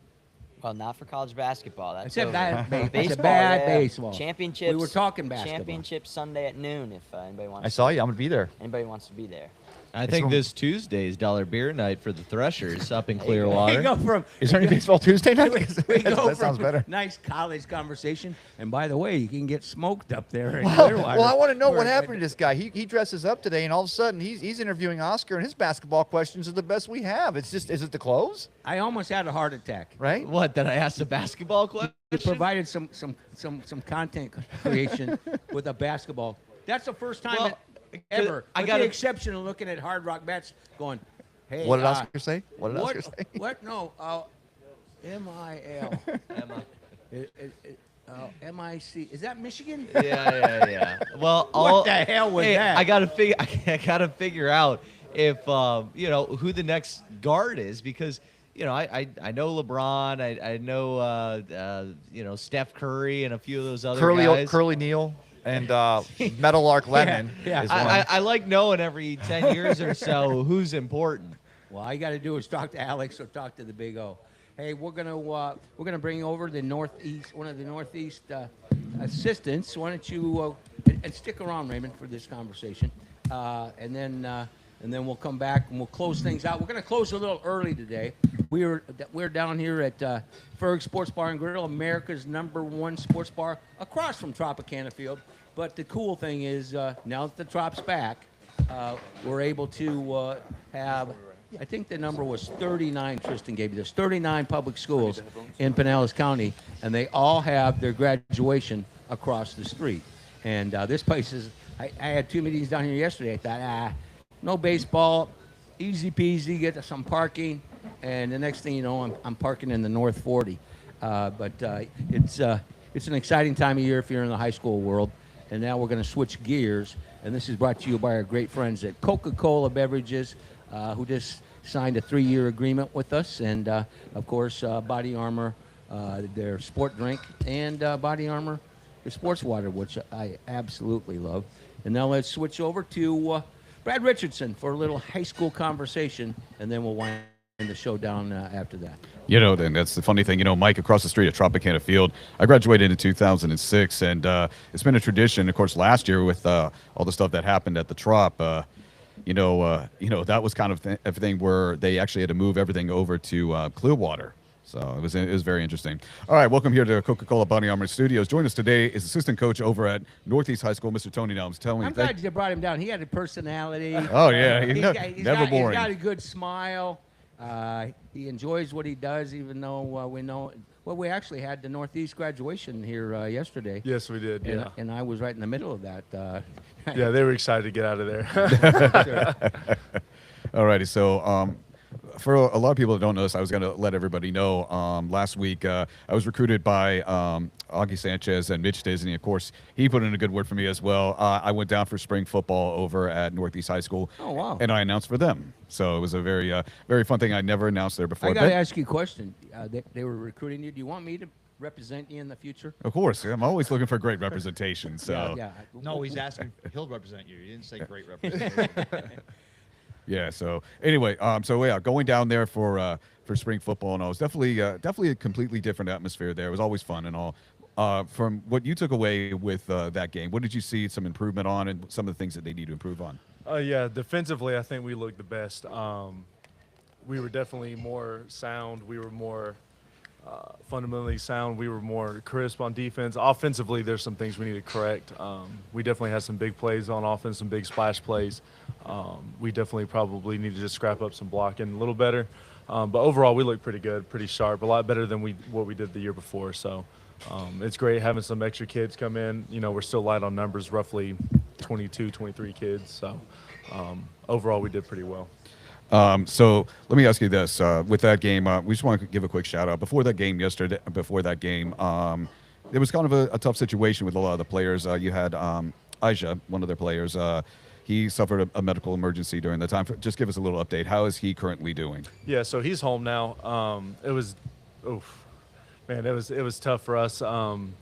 [SPEAKER 4] Well, not for college basketball. That's
[SPEAKER 1] Except
[SPEAKER 4] over.
[SPEAKER 1] bad
[SPEAKER 4] Baseball,
[SPEAKER 1] It's a bad
[SPEAKER 4] yeah.
[SPEAKER 1] baseball.
[SPEAKER 4] Championships.
[SPEAKER 1] We were talking basketball.
[SPEAKER 4] Championships Sunday at noon. If anybody wants.
[SPEAKER 3] I saw you. I'm gonna be there.
[SPEAKER 4] Anybody wants to be there.
[SPEAKER 2] I
[SPEAKER 3] It's
[SPEAKER 2] think
[SPEAKER 3] from-
[SPEAKER 2] this Tuesday is dollar beer night for the Threshers up in
[SPEAKER 4] There you go.
[SPEAKER 1] We
[SPEAKER 2] Clearwater.
[SPEAKER 1] go from
[SPEAKER 3] Is there any baseball Tuesday night?
[SPEAKER 1] we go
[SPEAKER 3] that sounds
[SPEAKER 1] from
[SPEAKER 3] better.
[SPEAKER 1] nice college conversation. And by the way, you can get smoked up there in
[SPEAKER 3] Well,
[SPEAKER 1] Clearwater.
[SPEAKER 3] I want to know what
[SPEAKER 1] Where-
[SPEAKER 3] happened to this guy. He dresses up today, and all of a sudden he's interviewing Oscar, and his basketball questions are the best we have. It's just, is it the clothes,
[SPEAKER 1] I almost had a heart attack.
[SPEAKER 3] right?
[SPEAKER 2] What, did I ask a basketball question?
[SPEAKER 1] It provided some content creation with a basketball. That's the first time
[SPEAKER 2] Well,
[SPEAKER 1] ever.
[SPEAKER 2] I
[SPEAKER 1] With
[SPEAKER 2] gotta-
[SPEAKER 1] the exception of looking at Hard Rock Bets, going, "Hey,
[SPEAKER 3] What did Oscar say? What did Oscar say?
[SPEAKER 1] What? No, MIL.
[SPEAKER 2] Emma.
[SPEAKER 1] MIC. Is that Michigan?
[SPEAKER 2] Yeah. Well,
[SPEAKER 1] What the hell was that?
[SPEAKER 2] I gotta figure out if who the next guard is, because I know LeBron, I know Steph Curry and a few of those other guys.
[SPEAKER 3] Curly Neal and Meadowlark Lemon.
[SPEAKER 1] yeah.
[SPEAKER 3] is one.
[SPEAKER 2] I like knowing every 10 years or so who's important.
[SPEAKER 1] Well, all you got to do is talk to Alex or talk to the Big O. Hey, we're gonna bring over the Northeast, one of the Northeast assistants. Why don't you and stick around, Raymond, for this conversation, and then we'll come back and we'll close things out. We're gonna close a little early today. We're down here at Ferg Sports Bar and Grill, America's #1 sports bar, across from Tropicana Field. But the cool thing is, now that the Trop's back, we're able to have. I think the number was 39. Tristan gave you this. 39 public schools in Pinellas County, and they all have their graduation across the street. And this place is. I had 2 meetings down here yesterday. I thought, no baseball, easy peasy. Get some parking, and the next thing you know, I'm parking in the North 40. But it's an exciting time of year if you're in the high school world. And now we're going to switch gears, and this is brought to you by our great friends at Coca-Cola Beverages, who just signed a 3-year agreement with us, and of course, Body Armor, their sport drink, and Body Armor, their sports water, which I absolutely love. And now let's switch over to Brad Richardson for a little high school conversation, and then we'll wind the show down after that.
[SPEAKER 7] Then that's the funny thing. Mike, across the street at Tropicana Field, I graduated in 2006, and it's been a tradition. Of course, last year with all the stuff that happened at the Trop, that was kind of a thing where they actually had to move everything over to Clearwater. So it was very interesting. All right, welcome here to Coca-Cola Body Armor Studios. Join us today is assistant coach over at Northeast High School, Mr. Tony Nelms. Tell me.
[SPEAKER 1] I'm glad you brought him down. He had a personality.
[SPEAKER 7] Oh yeah, he's never boring.
[SPEAKER 1] He's got a good smile. He enjoys what he does, even though we know. Well, we actually had the Northeast graduation here yesterday.
[SPEAKER 8] Yes, we did.
[SPEAKER 1] And,
[SPEAKER 8] Yeah.
[SPEAKER 1] and I was right in the middle of that.
[SPEAKER 8] Yeah, they were excited to get out of there.
[SPEAKER 7] All righty, so for a lot of people that don't know this, I was going to let everybody know. Last week, I was recruited by Augie Sanchez and Mitch Disney. Of course, he put in a good word for me as well. I went down for spring football over at Northeast High School.
[SPEAKER 1] Oh, wow.
[SPEAKER 7] And I announced for them. So it was a very, very fun thing. I never announced there before.
[SPEAKER 1] I got to ask you a question. They were recruiting you. Do you want me to represent you in the future?
[SPEAKER 7] Of course, I'm always looking for great representation. So
[SPEAKER 1] Yeah.
[SPEAKER 3] No, he's asking. He'll represent you. He didn't say great representation.
[SPEAKER 7] yeah. So anyway, going down there for spring football, and all, it was definitely a completely different atmosphere there. It was always fun and all. From what you took away with that game, what did you see some improvement on, and some of the things that they need to improve on?
[SPEAKER 8] Yeah, defensively, I think we looked the best. We were definitely more sound. We were more fundamentally sound. We were more crisp on defense. Offensively, there's some things we need to correct. We definitely had some big plays on offense, some big splash plays. We definitely probably need to just scrap up some blocking a little better. But overall, we looked pretty good, pretty sharp, a lot better than what we did the year before. So it's great having some extra kids come in. You know, we're still light on numbers, roughly 22, 23 kids. So overall, we did pretty well.
[SPEAKER 7] So let me ask you this: with that game, we just want to give a quick shout out. Before that game yesterday, it was kind of a tough situation with a lot of the players. You had Aisha, one of their players. He suffered a medical emergency during the time. Just give us a little update. How is he currently doing?
[SPEAKER 8] Yeah, so he's home now. It was tough for us.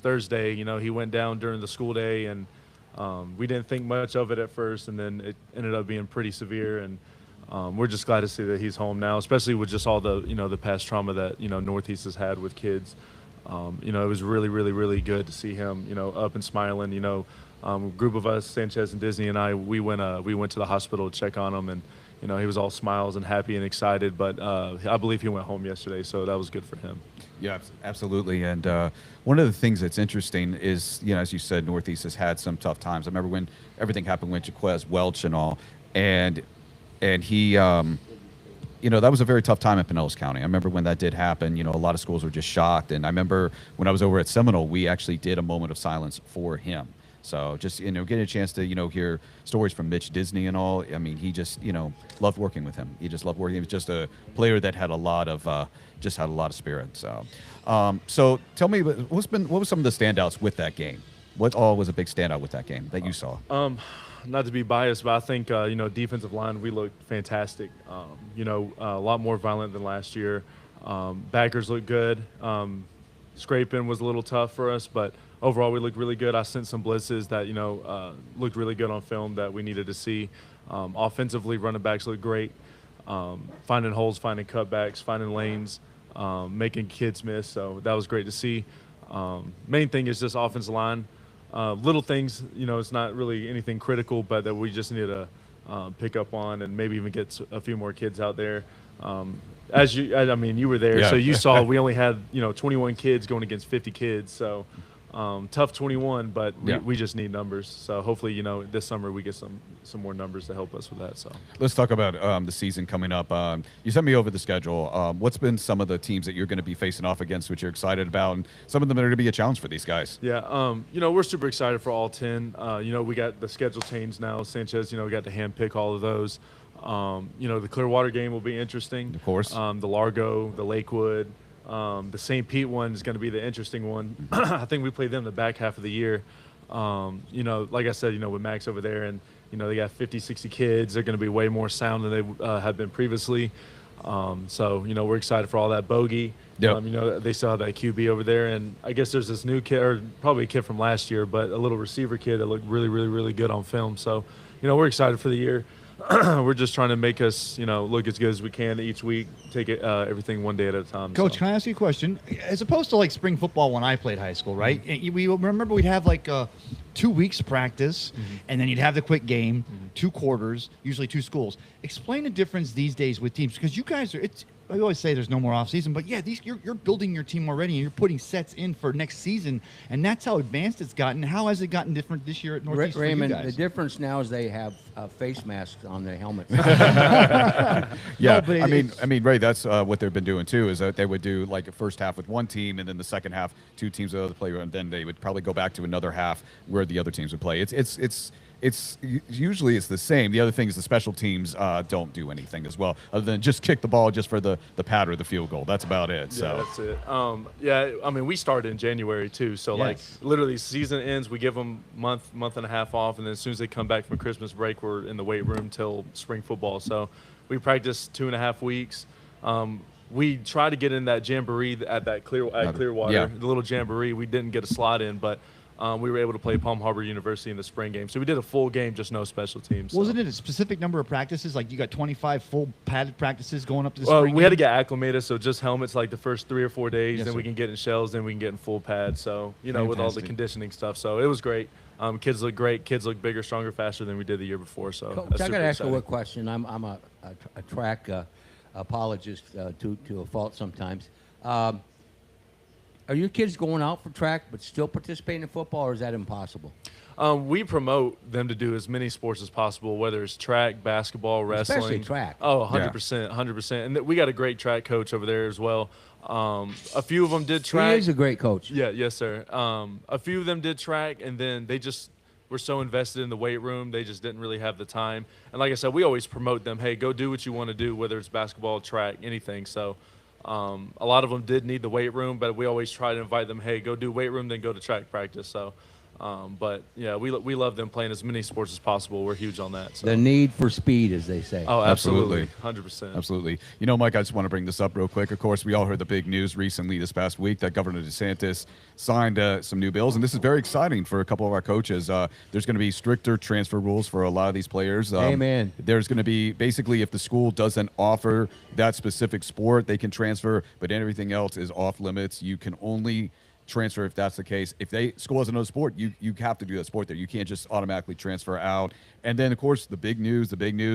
[SPEAKER 8] Thursday, you know, he went down during the school day, and we didn't think much of it at first, and then it ended up being pretty severe. And we're just glad to see that he's home now, especially with just all the, you know, the past trauma that, you know, Northeast has had with kids. You know, it was really, really, really good to see him, you know, up and smiling. You know, a group of us, Sanchez and Disney and I, we went to the hospital to check on him, and you know, he was all smiles and happy and excited. But I believe he went home yesterday, so that was good for him.
[SPEAKER 7] Yeah, absolutely. And one of the things that's interesting is, you know, as you said, Northeast has had some tough times. I remember when everything happened with Jaquez Welch and all, and he, you know, that was a very tough time in Pinellas County. I remember when that did happen, you know, a lot of schools were just shocked. And I remember when I was over at Seminole, we actually did a moment of silence for him. So just, you know, getting a chance to, you know, hear stories from Mitch Disney and all. I mean, he just, you know, loved working with him. He just loved working. He was just a player that had a lot of, spirit. So, so tell me, what was some of the standouts with that game? What all was a big standout with that game that you saw?
[SPEAKER 8] Not to be biased, but I think, you know, defensive line, we looked fantastic. You know, a lot more violent than last year. Backers looked good. Scraping was a little tough for us, but overall we looked really good. I sent some blitzes that, you know, looked really good on film that we needed to see. Offensively, running backs looked great. Finding holes, finding cutbacks, finding lanes, making kids miss. So that was great to see. Main thing is just offensive line. Little things, you know, it's not really anything critical, but that we just need to pick up on and maybe even get a few more kids out there. I mean, you were there,
[SPEAKER 7] Yeah.
[SPEAKER 8] so you saw we only had, you know, 21 kids going against 50 kids. So tough 21, but we just need numbers. So hopefully, you know, this summer we get some more numbers to help us with that. So
[SPEAKER 7] let's talk about the season coming up. You sent me over the schedule. What's been some of the teams that you're going to be facing off against, which you're excited about, and some of them are going to be a challenge for these guys?
[SPEAKER 8] Yeah, you know, we're super excited for all 10. You know, we got the schedule changed now. Sanchez, you know, we got to hand pick all of those. You know, the Clearwater game will be interesting.
[SPEAKER 7] Of course.
[SPEAKER 8] The Largo, the Lakewood, the St. Pete one is going to be the interesting one. I think we play them the back half of the year. You know, like I said, you know, with Max over there, and, you know, they got 50, 60 kids. They're going to be way more sound than they have been previously. So, you know, we're excited for all that. Bogey,
[SPEAKER 7] Yep.
[SPEAKER 8] you know, they saw that QB over there. And I guess there's this new kid, or probably a kid from last year, but a little receiver kid that looked really, really, really good on film. So, you know, we're excited for the year. We're just trying to make us, you know, look as good as we can each week. Take it everything one day at a time.
[SPEAKER 3] Coach,
[SPEAKER 8] so.
[SPEAKER 3] can I ask you a question? As opposed to like spring football when I played high school, right? We remember we'd have like 2 weeks practice, and then you'd have the quick game, 2 quarters, usually 2 schools. Explain the difference these days with teams, because you guys are I always say there's no more off season, but yeah, you're building your team already, and you're putting sets in for next season, and that's how advanced it's gotten. How has it gotten different this year at Northeast
[SPEAKER 1] Raymond,
[SPEAKER 3] for you
[SPEAKER 1] the
[SPEAKER 3] guys?
[SPEAKER 1] difference now is they have face masks on their helmets.
[SPEAKER 7] Yeah,
[SPEAKER 3] but
[SPEAKER 7] I mean, Ray, that's what they've been doing too. Is that they would do like a first half with one team, and then the second half two teams with the other player, and then they would probably go back to another half where the other teams would play. It's usually it's the same. The other thing is the special teams don't do anything as well, other than just kick the ball just for the pad or the field goal. That's about it.
[SPEAKER 8] Yeah,
[SPEAKER 7] So
[SPEAKER 8] that's it. Yeah, I mean, we started in January too, so like
[SPEAKER 3] Yes.
[SPEAKER 8] literally season ends, we give them month and a half off, and then as soon as they come back from Christmas break, we're in the weight room till spring football. So we practice 2.5 weeks. We try to get in that jamboree at Clearwater,
[SPEAKER 7] Yeah.
[SPEAKER 8] the little jamboree. We didn't get a slot in, but we were able to play Palm Harbor University in the spring game. So we did a full game, just no special teams. So.
[SPEAKER 3] Wasn't it a specific number of practices? Like you got 25 full padded practices going up to the
[SPEAKER 8] Well,
[SPEAKER 3] spring
[SPEAKER 8] we had to
[SPEAKER 3] game?
[SPEAKER 8] get acclimated, so just helmets like the first 3 or 4 days.
[SPEAKER 3] Yes,
[SPEAKER 8] then
[SPEAKER 3] sir.
[SPEAKER 8] we can get in shells, then we can get in full pads. So with all the
[SPEAKER 3] Fantastic.
[SPEAKER 8] conditioning stuff, so it was great. Kids look great. Kids look bigger, stronger, faster than we did the year before. So
[SPEAKER 1] Coach,
[SPEAKER 8] that's
[SPEAKER 1] I got
[SPEAKER 8] super
[SPEAKER 1] to ask you
[SPEAKER 8] exciting.
[SPEAKER 1] a question. I'm a track apologist to a fault sometimes. Are your kids going out for track but still participating in football, or is that impossible?
[SPEAKER 8] We promote them to do as many sports as possible, whether it's track, basketball, wrestling.
[SPEAKER 1] Especially track.
[SPEAKER 8] Oh, 100%, 100%. And we got a great track coach over there as well. A few of them did track.
[SPEAKER 1] He is a great coach.
[SPEAKER 8] Yeah, yes, sir. A few of them did track, and then they just were so invested in the weight room, they just didn't really have the time. And like I said, we always promote them, hey, go do what you want to do, whether it's basketball, track, anything. So a lot of them did need the weight room, but we always try to invite them, hey, go do weight room, then go to track practice. So, but yeah, we love them playing as many sports as possible. We're huge on that. So.
[SPEAKER 1] The need for speed, as they say.
[SPEAKER 8] Oh,
[SPEAKER 7] Absolutely.
[SPEAKER 8] absolutely. 100%.
[SPEAKER 7] Absolutely. You know, Mike, I just want to bring this up real quick. Of course, we all heard the big news recently this past week that Governor DeSantis signed some new bills, and this is very exciting for a couple of our coaches. There's going to be stricter transfer rules for a lot of these players.
[SPEAKER 1] Amen.
[SPEAKER 7] There's going to be basically if the school doesn't offer that specific sport, they can transfer, but everything else is off limits. You can only transfer if that's the case. If school has another sport, you have to do that sport there. You can't just automatically transfer out. And then of course the big news,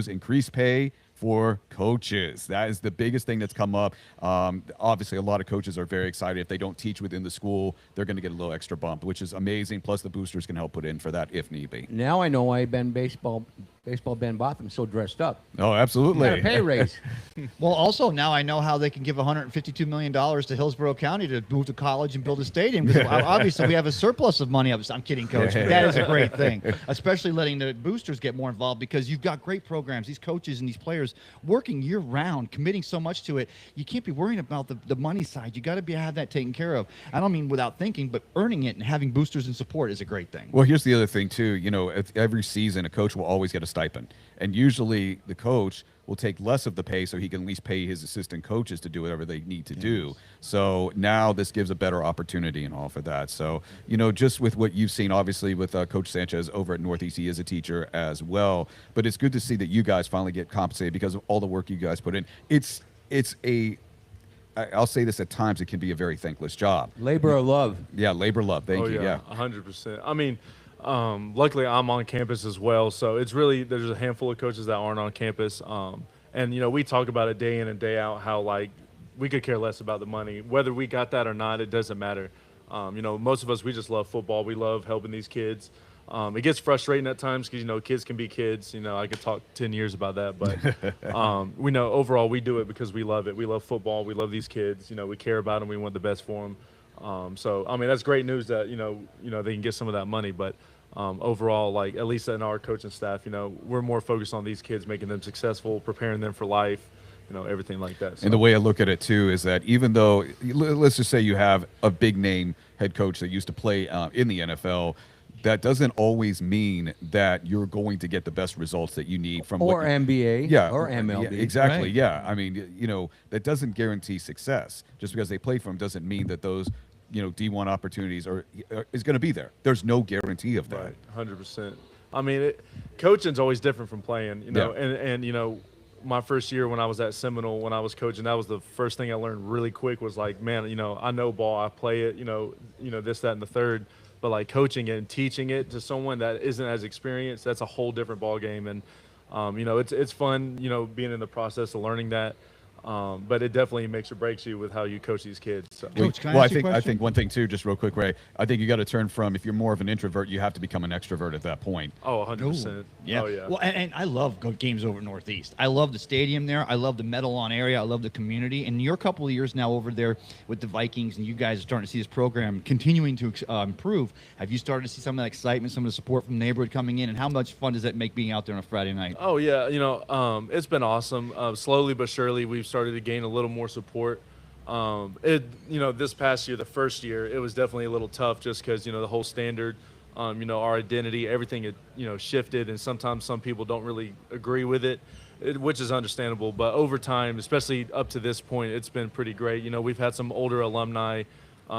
[SPEAKER 7] increased pay for coaches. That is the biggest thing that's come up. Obviously, a lot of coaches are very excited. If they don't teach within the school, they're going to get a little extra bump, which is amazing. Plus, the boosters can help put in for that if need be.
[SPEAKER 1] Now I know why baseball Ben Botham's so dressed up.
[SPEAKER 7] Oh,
[SPEAKER 1] He got a
[SPEAKER 7] absolutely.
[SPEAKER 1] pay raise.
[SPEAKER 3] Well, also now I know how they can give $152 million to Hillsborough County to move to college and build a stadium. Because obviously we have a surplus of money. I'm kidding, Coach. But that is a great thing, especially letting the boosters get more involved because you've got great programs. These coaches and these players working year round, committing so much to it. You can't be worrying about the money side. You got to have that taken care of. I don't mean without thinking, but earning it and having boosters and support is a great thing.
[SPEAKER 7] Well, here's the other thing too. You know, every season a coach will always get a stipend, and usually the coach will take less of the pay so he can at least pay his assistant coaches to do whatever they need to do. So now this gives a better opportunity and all for that. So, you know, just with what you've seen, obviously with Coach Sanchez over at Northeast, he is a teacher as well. But it's good to see that you guys finally get compensated because of all the work you guys put in. I'll say this at times, it can be a very thankless job.
[SPEAKER 1] Labor of love.
[SPEAKER 7] Yeah, labor love. Thank
[SPEAKER 8] Oh,
[SPEAKER 7] you. Yeah.
[SPEAKER 8] 100%. I mean, luckily I'm on campus as well, so it's really there's a handful of coaches that aren't on campus, and you know we talk about it day in and day out how like we could care less about the money, whether we got that or not, it doesn't matter. You know, most of us we just love football, we love helping these kids. It gets frustrating at times because you know kids can be kids. You know, I could talk 10 years about that, but we know overall we do it because we love it. We love football. We love these kids. You know, we care about them. We want the best for them. So I mean that's great news that you know they can get some of that money, but overall, like at least in our coaching staff, you know, we're more focused on these kids, making them successful, preparing them for life, you know, everything like that. So.
[SPEAKER 7] And the way I look at it too is that even though let's just say you have a big name head coach that used to play in the NFL, that doesn't always mean that you're going to get the best results that you need from
[SPEAKER 1] Or NBA.
[SPEAKER 7] Yeah,
[SPEAKER 1] Or MLB.
[SPEAKER 7] yeah, exactly.
[SPEAKER 1] Right.
[SPEAKER 7] Yeah, I mean, you know, that doesn't guarantee success. Just because they play for them doesn't mean that those, you know, D1 opportunities is going to be there. There's no guarantee of that.
[SPEAKER 8] Right, 100%. I mean, coaching's always different from playing, you know, and you know, my first year when I was at Seminole, when I was coaching, that was the first thing I learned really quick was like, man, you know, I know ball, I play it, you know, this, that, and the third. But like coaching it and teaching it to someone that isn't as experienced, that's a whole different ball game. And you know, it's fun, you know, being in the process of learning that. But it definitely makes or breaks you with how you coach these kids. So.
[SPEAKER 3] Coach, can I
[SPEAKER 7] Well,
[SPEAKER 3] ask you a
[SPEAKER 7] I
[SPEAKER 3] question?
[SPEAKER 7] think one thing too, just real quick, Ray. I think you got to turn from, if you're more of an introvert, you have to become an extrovert at that point.
[SPEAKER 8] Oh, 100%.
[SPEAKER 3] Yeah.
[SPEAKER 8] Oh, yeah.
[SPEAKER 3] Well, and I love games over Northeast. I love the stadium there. I love the Medal-On area. I love the community. And you're a couple of years now over there with the Vikings, and you guys are starting to see this program continuing to improve. Have you started to see some of that excitement, some of the support from the neighborhood coming in? And how much fun does that make being out there on a Friday night?
[SPEAKER 8] Oh yeah, it's been awesome. Slowly but surely, we've started to gain a little more support. This past year, the first year, it was definitely a little tough just because the whole standard, our identity, everything had shifted, and sometimes some people don't really agree with it, which is understandable. But over time, especially up to this point, it's been pretty great. We've had some older alumni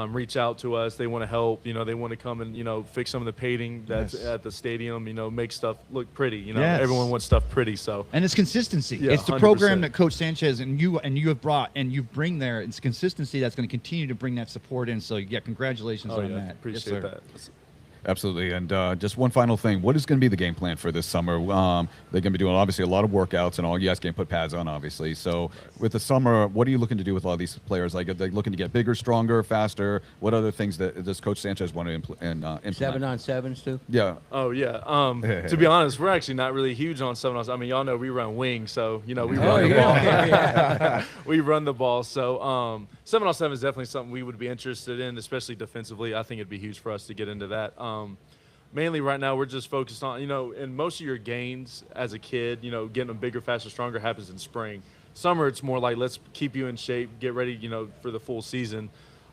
[SPEAKER 8] reach out to us. They want to help. They want to come and fix some of the painting that's at the stadium. Make stuff look pretty.
[SPEAKER 3] Yes.
[SPEAKER 8] Everyone wants stuff pretty. So
[SPEAKER 3] And it's consistency.
[SPEAKER 8] Yeah,
[SPEAKER 3] It's the program
[SPEAKER 8] 100%.
[SPEAKER 3] that Coach Sanchez and you have brought and you bring there. It's consistency that's going to continue to bring that support in. So yeah, congratulations on that.
[SPEAKER 8] appreciate
[SPEAKER 3] Yes, sir.
[SPEAKER 8] that.
[SPEAKER 7] Absolutely. And just one final thing. What is going to be the game plan for this summer? They're going to be doing, obviously, a lot of workouts and all. You guys can put pads on, obviously. So with the summer, what are you looking to do with all these players? Like, are they looking to get bigger, stronger, faster? What other things does Coach Sanchez want to implement?
[SPEAKER 1] 7-on-7s too.
[SPEAKER 7] Yeah.
[SPEAKER 8] Oh yeah. To be honest, we're actually not really huge on 7-on-7. I mean, y'all know we run wing, so we run the ball. We run the ball. So 7-on-7 is definitely something we would be interested in, especially defensively. I think it'd be huge for us to get into that. Mainly right now, we're just focused on and most of your gains as a kid, getting them bigger, faster, stronger happens in spring. Summer, it's more like let's keep you in shape, get ready, for the full season.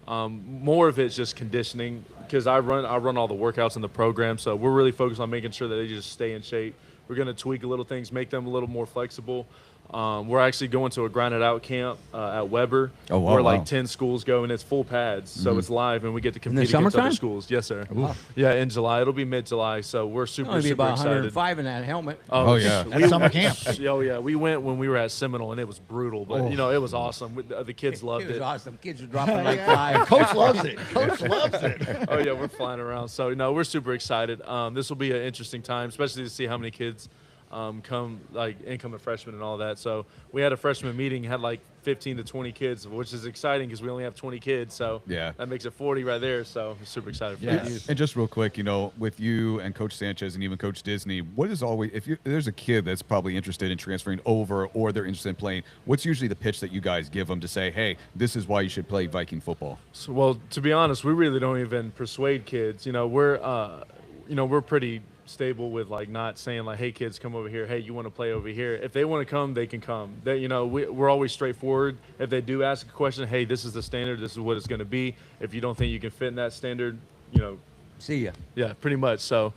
[SPEAKER 8] More of it's just conditioning because I run all the workouts in the program, so we're really focused on making sure that they just stay in shape. We're going to tweak a little things, make them a little more flexible. We're actually going to a Grinded Out camp at Weber,
[SPEAKER 7] Oh, wow,
[SPEAKER 8] where
[SPEAKER 7] wow.
[SPEAKER 8] like 10 schools go, and it's full pads, so it's live, and we get to
[SPEAKER 1] the
[SPEAKER 8] compete against other
[SPEAKER 1] summertime?
[SPEAKER 8] schools. Yes, sir. Yeah, in July. It'll be mid-July, so we're super,
[SPEAKER 1] Only be
[SPEAKER 8] super
[SPEAKER 1] about
[SPEAKER 8] excited.
[SPEAKER 1] 105 in that helmet.
[SPEAKER 7] Oh, yeah.
[SPEAKER 3] At summer camp.
[SPEAKER 8] Oh, yeah. We went when we were at Seminole, and it was brutal, but, it was awesome. The kids loved
[SPEAKER 1] It was
[SPEAKER 8] it.
[SPEAKER 1] awesome. Kids were dropping like flies.
[SPEAKER 3] Coach loves it. Coach loves it.
[SPEAKER 8] Oh, yeah, we're flying around. So, we're super excited. This will be an interesting time, especially to see how many kids come, like incoming freshmen and all that. So we had a freshman meeting, had like 15 to 20 kids, which is exciting because we only have 20 kids. So
[SPEAKER 7] Yeah.
[SPEAKER 8] that makes it 40 right there. So I'm super excited for
[SPEAKER 3] Yes.
[SPEAKER 8] that.
[SPEAKER 7] And just real quick, with you and Coach Sanchez and even Coach Disney, what is always, if there's a kid that's probably interested in transferring over or they're interested in playing, what's usually the pitch that you guys give them to say, hey, this is why you should play Viking football?
[SPEAKER 8] So, well, to be honest, we really don't even persuade kids. We're pretty stable with like not saying like, hey kids, come over here, hey, you want to play over here. If they want to come, they can come. We're always straightforward. If they do ask a question, hey, this is the standard, this is what it's going to be. If you don't think you can fit in that standard,
[SPEAKER 1] See ya.
[SPEAKER 8] yeah, pretty much. So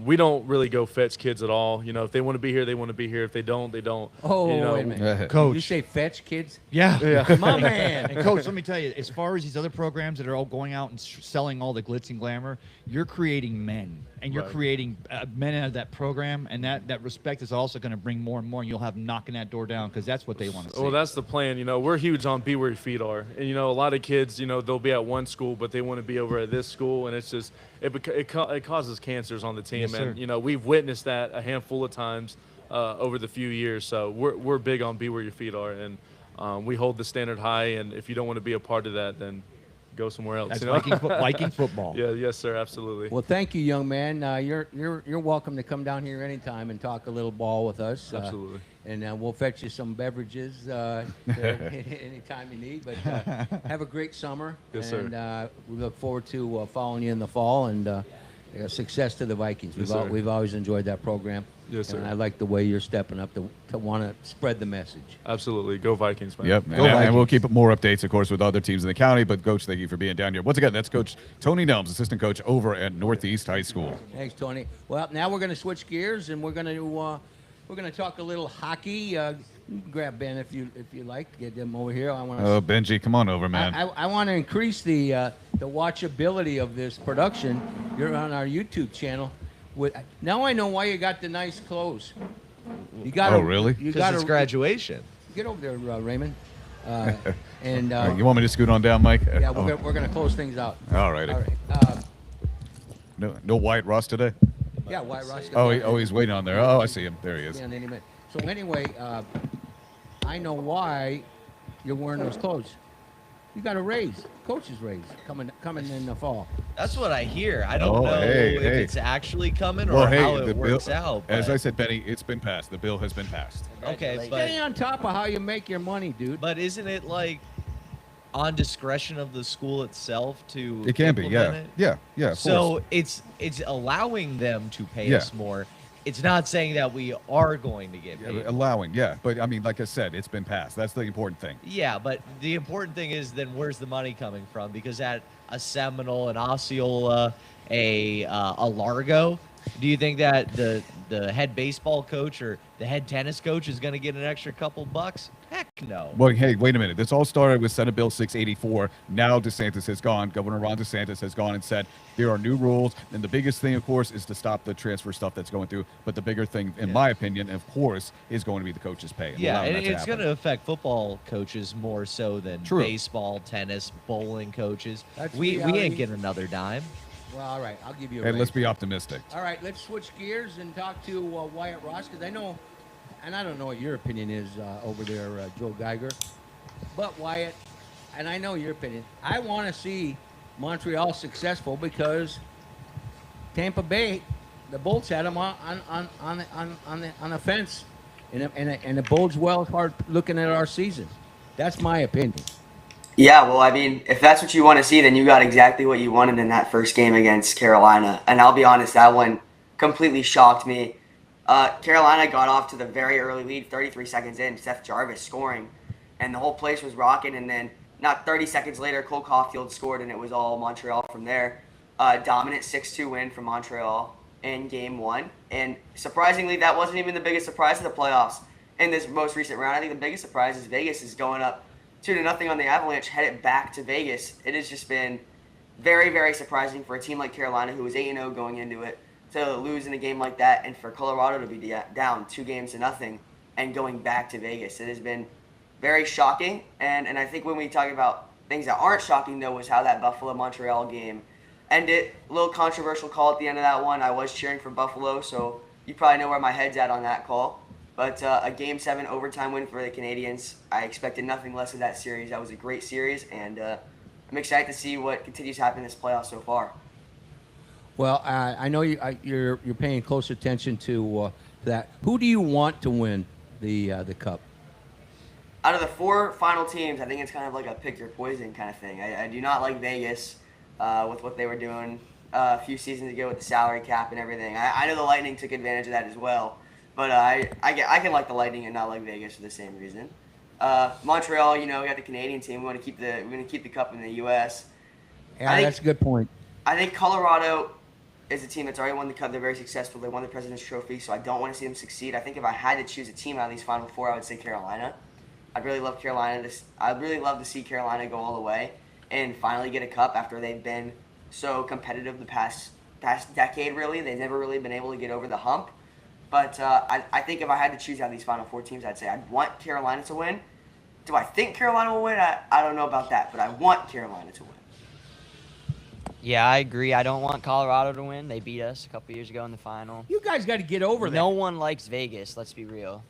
[SPEAKER 8] we don't really go fetch kids at all. If they want to be here, they want to be here. If they don't, they don't.
[SPEAKER 1] Oh, wait a minute.
[SPEAKER 3] Coach.
[SPEAKER 1] You say fetch kids?
[SPEAKER 3] Yeah.
[SPEAKER 1] My man.
[SPEAKER 3] And Coach, let me tell you, as far as these other programs that are all going out and selling all the glitz and glamour, you're creating men, and you're
[SPEAKER 8] Right.
[SPEAKER 3] creating men out of that program, and that respect is also going to bring more and more, and you'll have knocking that door down because that's what they want to see.
[SPEAKER 8] Well, that's the plan. We're huge on be where your feet are. And, a lot of kids, they'll be at one school, but they want to be over at this school. And it's just, it causes cancers on the team.
[SPEAKER 3] Yes, sir.
[SPEAKER 8] And, we've witnessed that a handful of times over the few years. So we're big on be where your feet are. And we hold the standard high. And if you don't want to be a part of that, then go somewhere else.
[SPEAKER 3] That's Viking football.
[SPEAKER 8] Yeah, yes, sir. Absolutely.
[SPEAKER 1] Well, thank you, young man. You're welcome to come down here anytime and talk a little ball with us.
[SPEAKER 8] Absolutely.
[SPEAKER 1] And we'll fetch you some beverages anytime you need. But have a great summer.
[SPEAKER 8] Yes, sir.
[SPEAKER 1] And we look forward to following you in the fall and success to the Vikings.
[SPEAKER 8] Yes, sir.
[SPEAKER 1] We've always enjoyed that program.
[SPEAKER 8] Yes, sir.
[SPEAKER 1] And I like the way you're stepping up to want to spread the message.
[SPEAKER 8] Absolutely. Go Vikings, man.
[SPEAKER 7] Yep. And we'll keep more updates, of course, with other teams in the county. But, Coach, thank you for being down here. Once again, that's Coach Tony Nelms, assistant coach over at Northeast High School.
[SPEAKER 1] Thanks, Tony. Well, now we're going to switch gears and we're going to talk a little hockey. Grab Ben if you like. Get them over here. I want to.
[SPEAKER 7] Oh, Benji, come on over, man.
[SPEAKER 1] I want to increase the watchability of this production. You're on our YouTube channel. Now I know why you got the nice clothes. You got.
[SPEAKER 7] Oh, really?
[SPEAKER 1] You
[SPEAKER 2] Because
[SPEAKER 1] got
[SPEAKER 2] it's graduation.
[SPEAKER 1] Get over there, Raymond. And
[SPEAKER 7] All right, you want me to scoot on down, Mike?
[SPEAKER 1] yeah,
[SPEAKER 7] Oh,
[SPEAKER 1] we're going to close things out.
[SPEAKER 7] all righty.
[SPEAKER 1] All right.
[SPEAKER 7] No Wyatt Ross today?
[SPEAKER 1] Yeah, White Ross.
[SPEAKER 7] He's waiting on there. Oh, I see him. There he is.
[SPEAKER 1] So anyway, I know why you're wearing those clothes. You got a raise, coach's raise coming in the fall.
[SPEAKER 2] That's what I hear. I don't
[SPEAKER 7] Oh,
[SPEAKER 2] know
[SPEAKER 7] hey,
[SPEAKER 2] if
[SPEAKER 7] hey.
[SPEAKER 2] it's actually coming or
[SPEAKER 7] Well, hey,
[SPEAKER 2] how
[SPEAKER 7] the
[SPEAKER 2] it
[SPEAKER 7] bill,
[SPEAKER 2] works out.
[SPEAKER 7] as
[SPEAKER 2] but-
[SPEAKER 7] I said, Benny, it's been passed. The bill has been passed.
[SPEAKER 2] Okay,
[SPEAKER 4] Congratulations.
[SPEAKER 2] but
[SPEAKER 1] Stay on top of how you make your money, dude.
[SPEAKER 2] but isn't it like on discretion of the school itself to
[SPEAKER 7] It can be,
[SPEAKER 2] implement
[SPEAKER 7] yeah.
[SPEAKER 2] it?
[SPEAKER 7] Yeah, yeah, of
[SPEAKER 2] So
[SPEAKER 7] course.
[SPEAKER 2] it's allowing them to pay
[SPEAKER 7] Yeah.
[SPEAKER 2] us more. It's not saying that we are going to get
[SPEAKER 7] Yeah,
[SPEAKER 2] paid.
[SPEAKER 7] allowing, yeah. But, I mean, like I said, it's been passed. That's the important thing.
[SPEAKER 2] Yeah, but the important thing is then where's the money coming from? Because at a Seminole, an Osceola, a Largo, do you think that the head baseball coach or the head tennis coach is going to get an extra couple bucks? Heck no.
[SPEAKER 7] Well, hey, wait a minute. This all started with Senate Bill 684. Now DeSantis has gone. Governor Ron DeSantis has gone and said there are new rules. And the biggest thing, of course, is to stop the transfer stuff that's going through. But the bigger thing, in my opinion, of course, is going to be the coaches' pay. and
[SPEAKER 2] Yeah,
[SPEAKER 7] allowing
[SPEAKER 2] and
[SPEAKER 7] that to
[SPEAKER 2] it's
[SPEAKER 7] happen.
[SPEAKER 2] going to affect football coaches more so than
[SPEAKER 7] True.
[SPEAKER 2] baseball, tennis, bowling coaches.
[SPEAKER 1] That's
[SPEAKER 2] We
[SPEAKER 1] reality.
[SPEAKER 2] ain't getting another dime.
[SPEAKER 1] Well, all right, I'll give you a
[SPEAKER 7] Hey,
[SPEAKER 1] raise.
[SPEAKER 7] let's be optimistic.
[SPEAKER 1] All right, let's switch gears and talk to Wyatt Ross, because I know, and I don't know what your opinion is over there, Joe Geiger, but Wyatt, and I know your opinion. I want to see Montreal successful because Tampa Bay, the Bolts had them on the fence, and it bodes well hard looking at our season. That's my opinion.
[SPEAKER 9] Yeah, well, I mean, if that's what you want to see, then you got exactly what you wanted in that first game against Carolina. And I'll be honest, that one completely shocked me. Carolina got off to the very early lead, 33 seconds in, Seth Jarvis scoring, and the whole place was rocking. And then not 30 seconds later, Cole Caulfield scored, and it was all Montreal from there. Dominant 6-2 win for Montreal in Game 1. And surprisingly, that wasn't even the biggest surprise of the playoffs in this most recent round. I think the biggest surprise is Vegas is going up 2-0 on the Avalanche, headed back to Vegas. It has just been very, very surprising for a team like Carolina, who was 8-0 going into it, to lose in a game like that, and for Colorado to be down 2-0 and going back to Vegas. It has been very shocking, and I think when we talk about things that aren't shocking, though, was how that Buffalo-Montreal game ended. A little controversial call at the end of that one. I was cheering for Buffalo, so you probably know where my head's at on that call. But a Game 7 overtime win for the Canadiens. I expected nothing less of that series. That was a great series, and I'm excited to see what continues to happen in this playoff so far.
[SPEAKER 1] Well, I know you're paying close attention to that. Who do you want to win the cup?
[SPEAKER 9] Out of the four final teams, I think it's kind of like a pick your poison kind of thing. I do not like Vegas with what they were doing a few seasons ago with the salary cap and everything. I know the Lightning took advantage of that as well. But I can like the Lightning and not like Vegas for the same reason. Montreal, we got the Canadian team. We're gonna keep the cup in the U.S.
[SPEAKER 1] Yeah, that's a good point.
[SPEAKER 9] I think Colorado is a team that's already won the cup. They're very successful. They won the President's Trophy, so I don't want to see them succeed. I think if I had to choose a team out of these Final Four, I would say Carolina. I'd really love Carolina. I'd really love to see Carolina go all the way and finally get a cup after they've been so competitive the past decade. Really, they've never really been able to get over the hump. But I think if I had to choose out of these Final Four teams, I'd say I'd want Carolina to win. Do I think Carolina will win? I don't know about that, but I want Carolina to win.
[SPEAKER 4] Yeah, I agree. I don't want Colorado to win. They beat us a couple years ago in the final.
[SPEAKER 1] You guys got to get over that.
[SPEAKER 4] No one likes Vegas. Let's be real.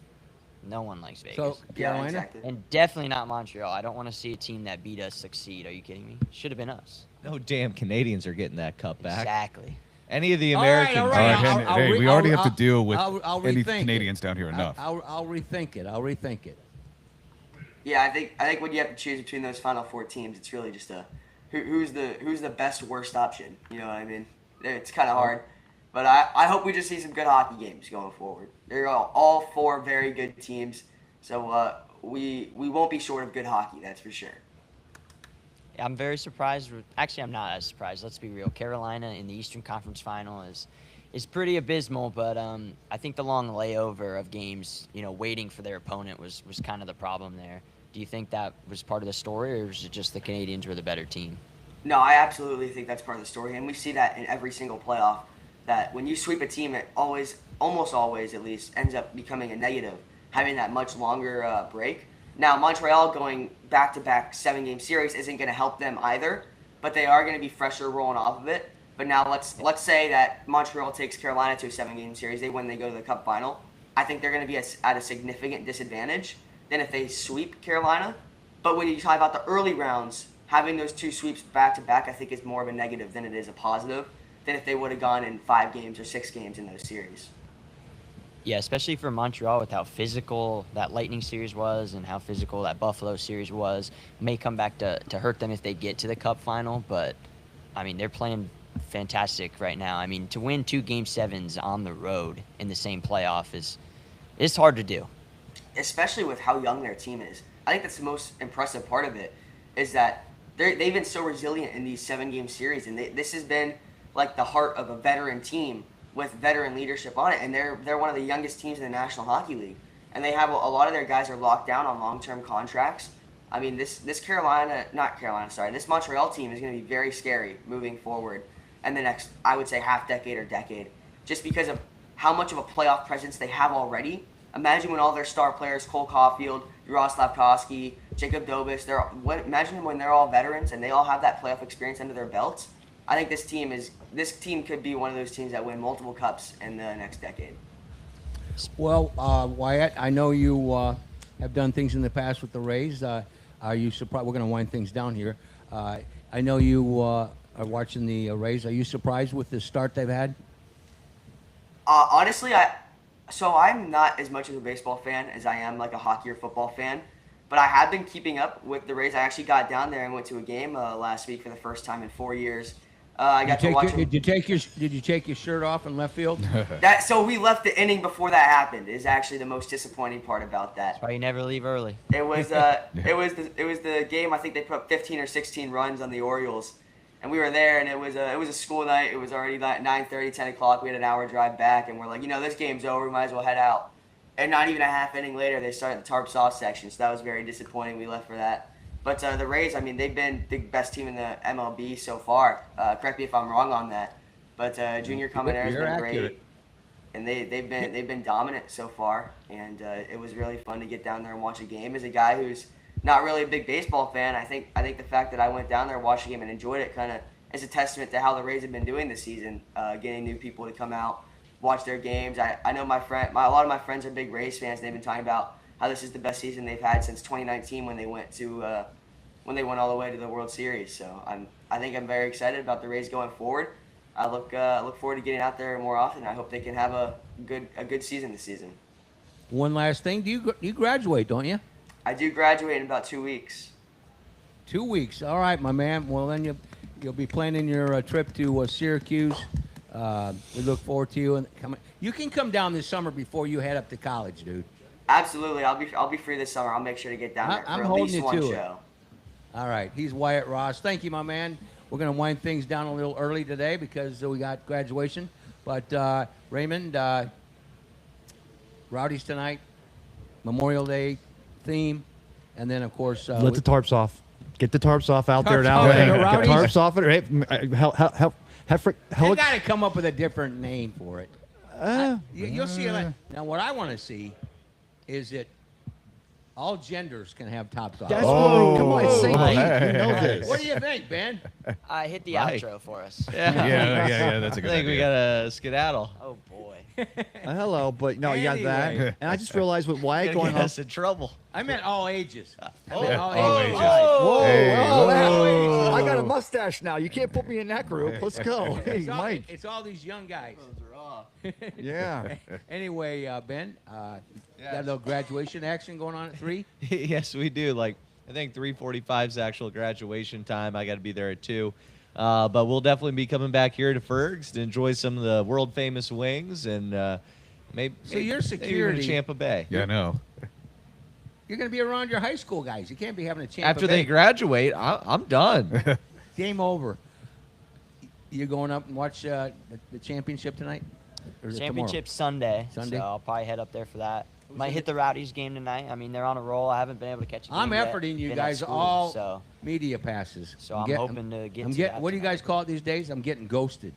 [SPEAKER 4] No one likes Vegas.
[SPEAKER 1] So Carolina.
[SPEAKER 9] Yeah, exactly.
[SPEAKER 4] And definitely not Montreal. I don't want to see a team that beat us succeed. Are you kidding me? Should have been us.
[SPEAKER 2] No damn Canadians are getting that cup back.
[SPEAKER 4] Exactly.
[SPEAKER 2] Any of the
[SPEAKER 1] All right,
[SPEAKER 2] Americans.
[SPEAKER 1] all right.
[SPEAKER 7] Hey, we already have to deal with
[SPEAKER 1] I'll
[SPEAKER 7] any
[SPEAKER 1] rethink
[SPEAKER 7] Canadians
[SPEAKER 1] it.
[SPEAKER 7] down here enough.
[SPEAKER 1] I'll rethink it.
[SPEAKER 9] Yeah, I think when you have to choose between those Final Four teams, it's really just who's the best worst option. You know what I mean? It's kind of hard, but I hope we just see some good hockey games going forward. They're all four very good teams, so we won't be short of good hockey. That's for sure.
[SPEAKER 4] Yeah, I'm very surprised. Actually, I'm not as surprised. Let's be real. Carolina in the Eastern Conference Final is pretty abysmal, but I think the long layover of games, waiting for their opponent was kind of the problem there. Do you think that was part of the story, or was it just the Canadians were the better team?
[SPEAKER 9] No, I absolutely think that's part of the story, and we see that in every single playoff. That when you sweep a team, it almost always at least ends up becoming a negative, having that much longer break. Now, Montreal going back-to-back 7-game series isn't going to help them either, but they are going to be fresher rolling off of it. But now let's say that Montreal takes Carolina to a 7-game series. They win, they go to the Cup final. I think they're going to be at a significant disadvantage than if they sweep Carolina. But when you talk about the early rounds, having those 2 sweeps back to back, I think is more of a negative than it is a positive than if they would have gone in 5 games or 6 games in those series.
[SPEAKER 4] Yeah, especially for Montreal with how physical that Lightning series was and how physical that Buffalo series was. May come back to hurt them if they get to the Cup final, but, I mean, they're playing fantastic right now. I mean, to win 2 Game 7s on the road in the same playoff is hard to do.
[SPEAKER 9] Especially with how young their team is. I think that's the most impressive part of it is that they've been so resilient in these 7-game series, and this has been like the heart of a veteran team with veteran leadership on it, and they're one of the youngest teams in the National Hockey League, and they have a lot of their guys are locked down on long-term contracts. I mean, this Montreal team is going to be very scary moving forward in the next, I would say, half decade or decade, just because of how much of a playoff presence they have already. Imagine when all their star players, Cole Caulfield, Jaroslav Koski, Jacob Dobis, imagine when they're all veterans and they all have that playoff experience under their belts. I think this team could be one of those teams that win multiple cups in the next decade.
[SPEAKER 1] Well, Wyatt, I know you have done things in the past with the Rays. Are you surprised? We're going to wind things down here. I know you are watching the Rays. Are you surprised with the start they've had?
[SPEAKER 9] Honestly, I'm not as much of a baseball fan as I am like a hockey or football fan, but I have been keeping up with the Rays. I actually got down there and went to a game last week for the first time in 4 years. I got to watch.
[SPEAKER 1] Did you take your shirt off in left field?
[SPEAKER 9] So we left the inning before that happened. Is actually the most disappointing part about that.
[SPEAKER 4] That's why you never leave early.
[SPEAKER 9] It was the game. I think they put up 15 or 16 runs on the Orioles, and we were there, and it was a school night. It was already 9:30, 10 o'clock. We had an hour drive back, and we're like, this game's over. We might as well head out. And not even a half inning later, they started the tarps off section. So that was very disappointing. We left for that. But the Rays, I mean, they've been the best team in the MLB so far. Correct me if I'm wrong on that. But Junior Caminera's been great, and they've been dominant so far. And it was really fun to get down there and watch a game. As a guy who's not really a big baseball fan, I think the fact that I went down there, watched a game, and enjoyed it kind of is a testament to how the Rays have been doing this season, getting new people to come out, watch their games. I know a lot of my friends are big Rays fans. They've been talking about how this is the best season they've had since 2019 when they went all the way to the World Series. So I think I'm very excited about the Rays going forward. I look forward to getting out there more often. I hope they can have a good season this season.
[SPEAKER 1] One last thing, you graduate, don't you?
[SPEAKER 9] I do graduate in about 2 weeks.
[SPEAKER 1] 2 weeks. All right, my man. Well, then you'll be planning your trip to Syracuse. We look forward to you and coming. You can come down this summer before you head up to college, dude.
[SPEAKER 9] Absolutely, I'll be free this summer. I'll make sure to get down there for at least one show.
[SPEAKER 1] All right, he's Wyatt Ross. Thank you, my man. We're going to wind things down a little early today because we got graduation. But Raymond, Rowdies tonight, Memorial Day theme, and then of course
[SPEAKER 3] let the tarps off. Get the tarps off out there
[SPEAKER 1] Tarps
[SPEAKER 3] now.
[SPEAKER 1] off
[SPEAKER 3] Get
[SPEAKER 1] the Rowdies?
[SPEAKER 3] tarps off it.
[SPEAKER 1] They got to come up with a different name for it. You'll see. Now, what I want to see is that all genders can have tops off.
[SPEAKER 3] Come on, say
[SPEAKER 2] hey,
[SPEAKER 3] you know this.
[SPEAKER 1] What do you think, Ben?
[SPEAKER 4] Hit the
[SPEAKER 2] Mike.
[SPEAKER 4] outro for us.
[SPEAKER 7] Yeah, that's a
[SPEAKER 2] I
[SPEAKER 7] good
[SPEAKER 2] think we
[SPEAKER 7] idea.
[SPEAKER 2] got to skedaddle.
[SPEAKER 4] Oh boy.
[SPEAKER 3] Hello, but no, you got
[SPEAKER 1] Anyway.
[SPEAKER 3] that. And I just realized with Wyatt
[SPEAKER 2] Gonna
[SPEAKER 3] going
[SPEAKER 2] get
[SPEAKER 3] on.
[SPEAKER 2] us in trouble.
[SPEAKER 1] I meant all ages.
[SPEAKER 2] Oh,
[SPEAKER 7] all ages.
[SPEAKER 3] Whoa,
[SPEAKER 7] Hey, whoa.
[SPEAKER 3] I got a mustache now. You can't put me in that group. Let's go. Hey,
[SPEAKER 1] It's all,
[SPEAKER 3] Mike.
[SPEAKER 1] it's all these young guys.
[SPEAKER 3] Yeah.
[SPEAKER 1] Anyway, Ben, got a little graduation action going on at 3?
[SPEAKER 2] Yes, we do. Like, I think 3:45 is actual graduation time. I got to be there at 2. But we'll definitely be coming back here to Fergs to enjoy some of the world famous wings and maybe.
[SPEAKER 1] So your
[SPEAKER 2] maybe
[SPEAKER 1] security-
[SPEAKER 2] even Tampa Bay.
[SPEAKER 7] Yeah, I know.
[SPEAKER 1] You're going to be around your high school guys. You can't be having a chance.
[SPEAKER 2] After they graduate, I'm done.
[SPEAKER 1] Game over. You going up and watch the championship tonight? Or is it
[SPEAKER 4] Championship Sunday.
[SPEAKER 1] Sunday?
[SPEAKER 4] So I'll probably head up there for that. Might hit the Rowdies game tonight. I mean, they're on a roll. I haven't been able to catch a game
[SPEAKER 1] I'm
[SPEAKER 4] yet.
[SPEAKER 1] efforting you
[SPEAKER 4] Been at
[SPEAKER 1] guys
[SPEAKER 4] school,
[SPEAKER 1] all
[SPEAKER 4] So
[SPEAKER 1] media passes.
[SPEAKER 4] So I'm hoping to get to that
[SPEAKER 1] What do you
[SPEAKER 4] tonight.
[SPEAKER 1] guys call it these days? I'm getting ghosted.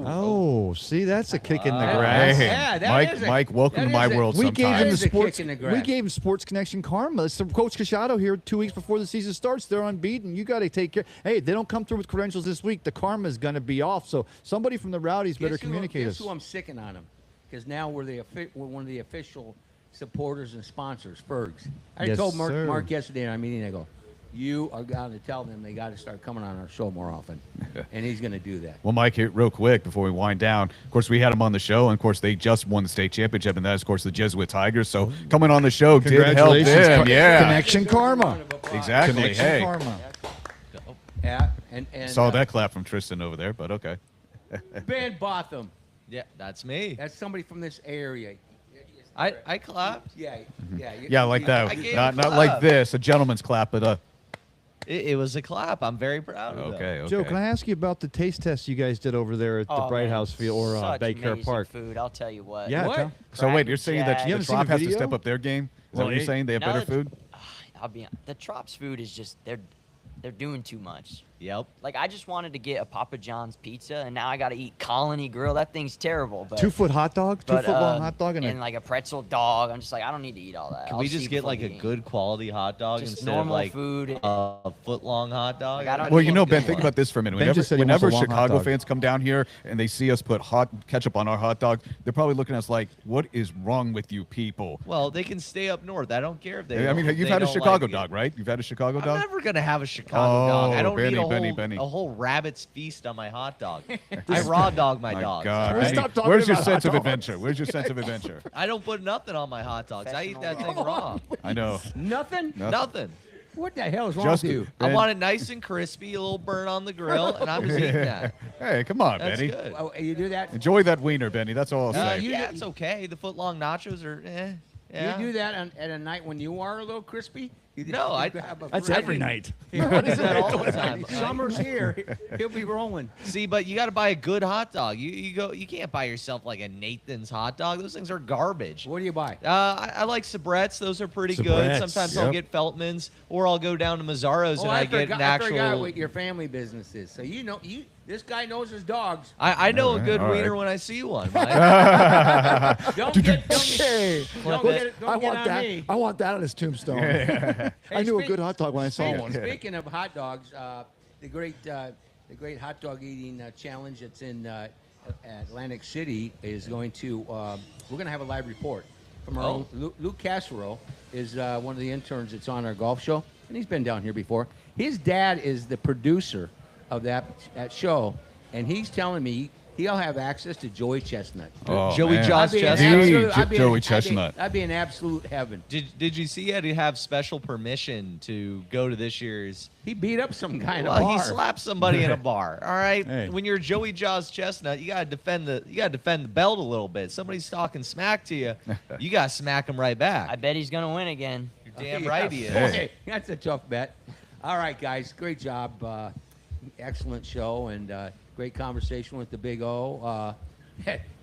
[SPEAKER 3] Oh, see, that's a kick in the
[SPEAKER 1] Wow.
[SPEAKER 3] grass.
[SPEAKER 7] Hey,
[SPEAKER 1] Yeah, that is
[SPEAKER 7] Mike, welcome
[SPEAKER 1] that
[SPEAKER 7] to my
[SPEAKER 1] is a-
[SPEAKER 7] world
[SPEAKER 3] We gave
[SPEAKER 1] That
[SPEAKER 3] him
[SPEAKER 7] sometime.
[SPEAKER 3] the
[SPEAKER 1] is a kick
[SPEAKER 3] sports.
[SPEAKER 1] in the
[SPEAKER 3] We
[SPEAKER 1] grass.
[SPEAKER 3] gave him Sports Connection karma. So Coach Casciato here 2 weeks before the season starts. They're unbeaten. You got to take care. Hey, they don't come through with credentials this week. The karma is going to be off. So somebody from the Rowdies better communicate
[SPEAKER 1] Guess
[SPEAKER 3] us.
[SPEAKER 1] who I'm sicking on them? Because now we're one of the official supporters and sponsors, Fergs. I
[SPEAKER 3] Yes,
[SPEAKER 1] told
[SPEAKER 3] sir.
[SPEAKER 1] Mark yesterday in our meeting, I go, you are going to tell them they got to start coming on our show more often. And he's going to do that.
[SPEAKER 7] Well, Mike, here, real quick before we wind down, of course, we had them on the show, and of course, they just won the state championship, and that is, of course, the Jesuit Tigers. So coming on the show did help
[SPEAKER 3] Congratulations.
[SPEAKER 7] them. Yeah,
[SPEAKER 3] Connection karma.
[SPEAKER 7] exactly.
[SPEAKER 3] Connection
[SPEAKER 7] Hey,
[SPEAKER 3] karma.
[SPEAKER 1] Yeah, and
[SPEAKER 7] saw that clap from Tristan over there, but okay.
[SPEAKER 1] Ben Botham.
[SPEAKER 2] Yeah, that's me.
[SPEAKER 1] That's somebody from this area.
[SPEAKER 2] I clapped.
[SPEAKER 1] Yeah, yeah.
[SPEAKER 7] Yeah, like that.
[SPEAKER 2] I gave
[SPEAKER 7] Not
[SPEAKER 2] a
[SPEAKER 7] like
[SPEAKER 2] clap.
[SPEAKER 7] this, a gentleman's clap, but
[SPEAKER 2] It was a clap. I'm very proud of them.
[SPEAKER 7] okay.
[SPEAKER 10] Joe, can I ask you about the taste test you guys did over there at the
[SPEAKER 4] Oh,
[SPEAKER 10] Bright
[SPEAKER 4] man,
[SPEAKER 10] House Field or
[SPEAKER 4] such
[SPEAKER 10] Baycare
[SPEAKER 4] amazing
[SPEAKER 10] Park?
[SPEAKER 4] food. I'll tell you what.
[SPEAKER 10] Yeah,
[SPEAKER 1] What?
[SPEAKER 7] So wait, you're saying that
[SPEAKER 4] Jack.
[SPEAKER 7] the
[SPEAKER 4] You
[SPEAKER 10] haven't seen
[SPEAKER 7] Trop
[SPEAKER 10] the
[SPEAKER 7] has to
[SPEAKER 10] video?
[SPEAKER 7] step up their game? Is that what you're
[SPEAKER 10] Well,
[SPEAKER 7] saying? They have
[SPEAKER 4] now
[SPEAKER 7] better
[SPEAKER 4] that-
[SPEAKER 7] food?
[SPEAKER 4] I'll be the Trop's food is just they're doing too much.
[SPEAKER 2] Yep.
[SPEAKER 4] Like I just wanted to get a Papa John's pizza, and now I got to eat Colony Grill. That thing's terrible. But
[SPEAKER 10] 2-foot hot dog,
[SPEAKER 4] but,
[SPEAKER 10] 2-foot long hot dog, and
[SPEAKER 4] and
[SPEAKER 10] a
[SPEAKER 4] like a pretzel dog. I'm just like I don't need to eat all that.
[SPEAKER 2] Can
[SPEAKER 4] I'll
[SPEAKER 2] we
[SPEAKER 4] see
[SPEAKER 2] just get
[SPEAKER 4] before
[SPEAKER 2] like
[SPEAKER 4] the
[SPEAKER 2] a
[SPEAKER 4] game.
[SPEAKER 2] good quality hot dog
[SPEAKER 4] Just
[SPEAKER 2] instead of
[SPEAKER 4] normal
[SPEAKER 2] like
[SPEAKER 4] food.
[SPEAKER 2] a foot long hot dog?
[SPEAKER 4] Like, I don't
[SPEAKER 7] Well,
[SPEAKER 4] need
[SPEAKER 7] you know,
[SPEAKER 4] a
[SPEAKER 7] Ben,
[SPEAKER 4] good
[SPEAKER 7] think
[SPEAKER 4] one.
[SPEAKER 7] about this for a minute.
[SPEAKER 10] Ben just said he wants
[SPEAKER 7] Whenever
[SPEAKER 10] a long hot
[SPEAKER 7] Chicago
[SPEAKER 10] dog.
[SPEAKER 7] fans come down here and they see us put hot ketchup on our hot dog, they're probably looking at us like, "What is wrong with you people?"
[SPEAKER 2] Well, they can stay up north. I don't care if they.
[SPEAKER 7] I mean,
[SPEAKER 2] don't-
[SPEAKER 7] you've
[SPEAKER 2] they
[SPEAKER 7] had a
[SPEAKER 2] don't
[SPEAKER 7] Chicago
[SPEAKER 2] like it.
[SPEAKER 7] dog, right? You've had a Chicago
[SPEAKER 2] I'm
[SPEAKER 7] dog.
[SPEAKER 2] never gonna have a Chicago dog. I
[SPEAKER 7] Oh,
[SPEAKER 2] don't need
[SPEAKER 7] Benny,
[SPEAKER 2] a
[SPEAKER 7] Benny.
[SPEAKER 2] whole rabbit's feast on my hot dog. I raw dog my
[SPEAKER 7] My
[SPEAKER 2] dogs.
[SPEAKER 7] God,
[SPEAKER 2] all right?
[SPEAKER 7] Benny,
[SPEAKER 10] Stop talking
[SPEAKER 7] where's your
[SPEAKER 10] about
[SPEAKER 7] sense
[SPEAKER 10] hot
[SPEAKER 7] of
[SPEAKER 10] dogs.
[SPEAKER 7] adventure? Where's your sense of adventure?
[SPEAKER 2] I don't put nothing on my hot dogs. I eat that thing
[SPEAKER 4] Professional
[SPEAKER 2] raw.
[SPEAKER 7] I know.
[SPEAKER 1] Nothing?
[SPEAKER 2] Nothing.
[SPEAKER 1] What the hell is wrong
[SPEAKER 7] Just
[SPEAKER 1] with you?
[SPEAKER 2] I
[SPEAKER 7] Ben-
[SPEAKER 2] want it nice and crispy, a little burn on the grill, and I'm just eating that.
[SPEAKER 7] Hey, come on,
[SPEAKER 2] That's
[SPEAKER 7] Benny.
[SPEAKER 2] good.
[SPEAKER 1] Oh, you do that?
[SPEAKER 7] Enjoy that wiener, Benny. That's all I'll say.
[SPEAKER 1] you-
[SPEAKER 2] Yeah, it's okay. The foot long nachos are Yeah.
[SPEAKER 1] You do that at a night when you are a little crispy? You
[SPEAKER 2] No, I-
[SPEAKER 1] grab a
[SPEAKER 10] That's
[SPEAKER 1] bread
[SPEAKER 10] every
[SPEAKER 1] and-
[SPEAKER 10] night.
[SPEAKER 2] I do that all the time.
[SPEAKER 1] Summer's here. He'll be rolling.
[SPEAKER 2] See, but you got to buy a good hot dog. You can't buy yourself like a Nathan's hot dog. Those things are garbage.
[SPEAKER 1] What do you buy?
[SPEAKER 2] I like Sabrett's. Those are pretty good.
[SPEAKER 10] Sabrett's,
[SPEAKER 2] Sometimes I'll get Feltman's, or I'll go down to Mazzaro's and I get an
[SPEAKER 1] I forgot
[SPEAKER 2] actual.
[SPEAKER 1] what your family business is. So this guy knows his dogs.
[SPEAKER 2] I know a good
[SPEAKER 7] all right.
[SPEAKER 2] wiener when I see one. Mike.
[SPEAKER 1] Don't get,
[SPEAKER 10] Hey,
[SPEAKER 1] don't
[SPEAKER 10] look,
[SPEAKER 1] get, don't
[SPEAKER 10] I
[SPEAKER 1] get
[SPEAKER 10] want
[SPEAKER 1] on
[SPEAKER 10] that.
[SPEAKER 1] me.
[SPEAKER 10] I want that on his tombstone.
[SPEAKER 1] Hey,
[SPEAKER 10] I knew a
[SPEAKER 1] speak-
[SPEAKER 10] good hot dog when I saw
[SPEAKER 1] speak-
[SPEAKER 10] one.
[SPEAKER 1] Speaking of hot dogs, the great hot dog eating challenge that's in Atlantic City is going to. We're going to have a live report from our own. Luke Casserole is one of the interns that's on our golf show, and he's been down here before. His dad is the producer of that show, and he's telling me he'll have access to Joey Chestnut.
[SPEAKER 7] Oh,
[SPEAKER 2] Joey
[SPEAKER 7] man.
[SPEAKER 2] Jaws
[SPEAKER 1] I'd be an
[SPEAKER 2] Chestnut?
[SPEAKER 1] absolute- I'd be
[SPEAKER 7] Joey
[SPEAKER 1] an-
[SPEAKER 7] Chestnut.
[SPEAKER 1] That'd be an absolute heaven.
[SPEAKER 2] Did you see he had to have special permission to go to this year's?
[SPEAKER 1] He beat up some guy in a
[SPEAKER 2] Well,
[SPEAKER 1] bar.
[SPEAKER 2] he slapped somebody in a bar. All right.
[SPEAKER 10] Hey.
[SPEAKER 2] When you're Joey Jaws Chestnut, you gotta defend the belt a little bit. Somebody's talking smack to you, you gotta smack him right back.
[SPEAKER 4] I bet he's gonna win again.
[SPEAKER 2] You're damn
[SPEAKER 1] Yeah,
[SPEAKER 2] right he is.
[SPEAKER 1] boy, that's a tough bet. All right, guys, great job. Excellent show and great conversation with the Big O.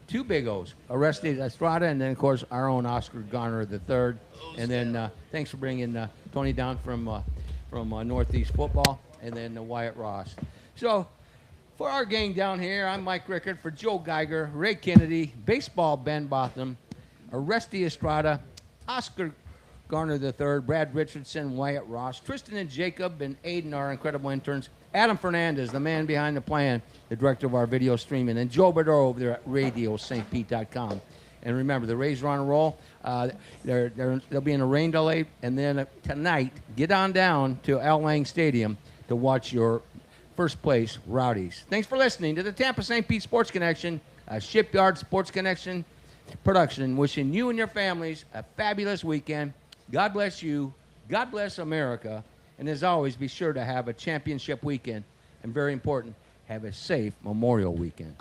[SPEAKER 1] Two Big O's, Arrested Estrada, and then, of course, our own Oscar Garner III. And then thanks for bringing Tony down from Northeast Football, and then Wyatt Ross. So for our gang down here, I'm Mike Rickard. For Joe Geiger, Ray Kennedy, Baseball Ben Botham, Arrested Estrada, Oscar Garner III, Brad Richardson, Wyatt Ross, Tristan and Jacob, and Aiden, our incredible interns, Adam Fernandez, the man behind the plan, the director of our video streaming, and Joe Bordeaux over there at RadioSt.Pete.com. And remember, the Rays are on a roll. They'll be in a rain delay, and then tonight, get on down to Al Lang Stadium to watch your first place Rowdies. Thanks for listening to the Tampa St. Pete Sports Connection, a Shipyard Sports Connection production, wishing you and your families a fabulous weekend. God bless you. God bless America. And as always, be sure to have a championship weekend. And very important, have a safe Memorial weekend.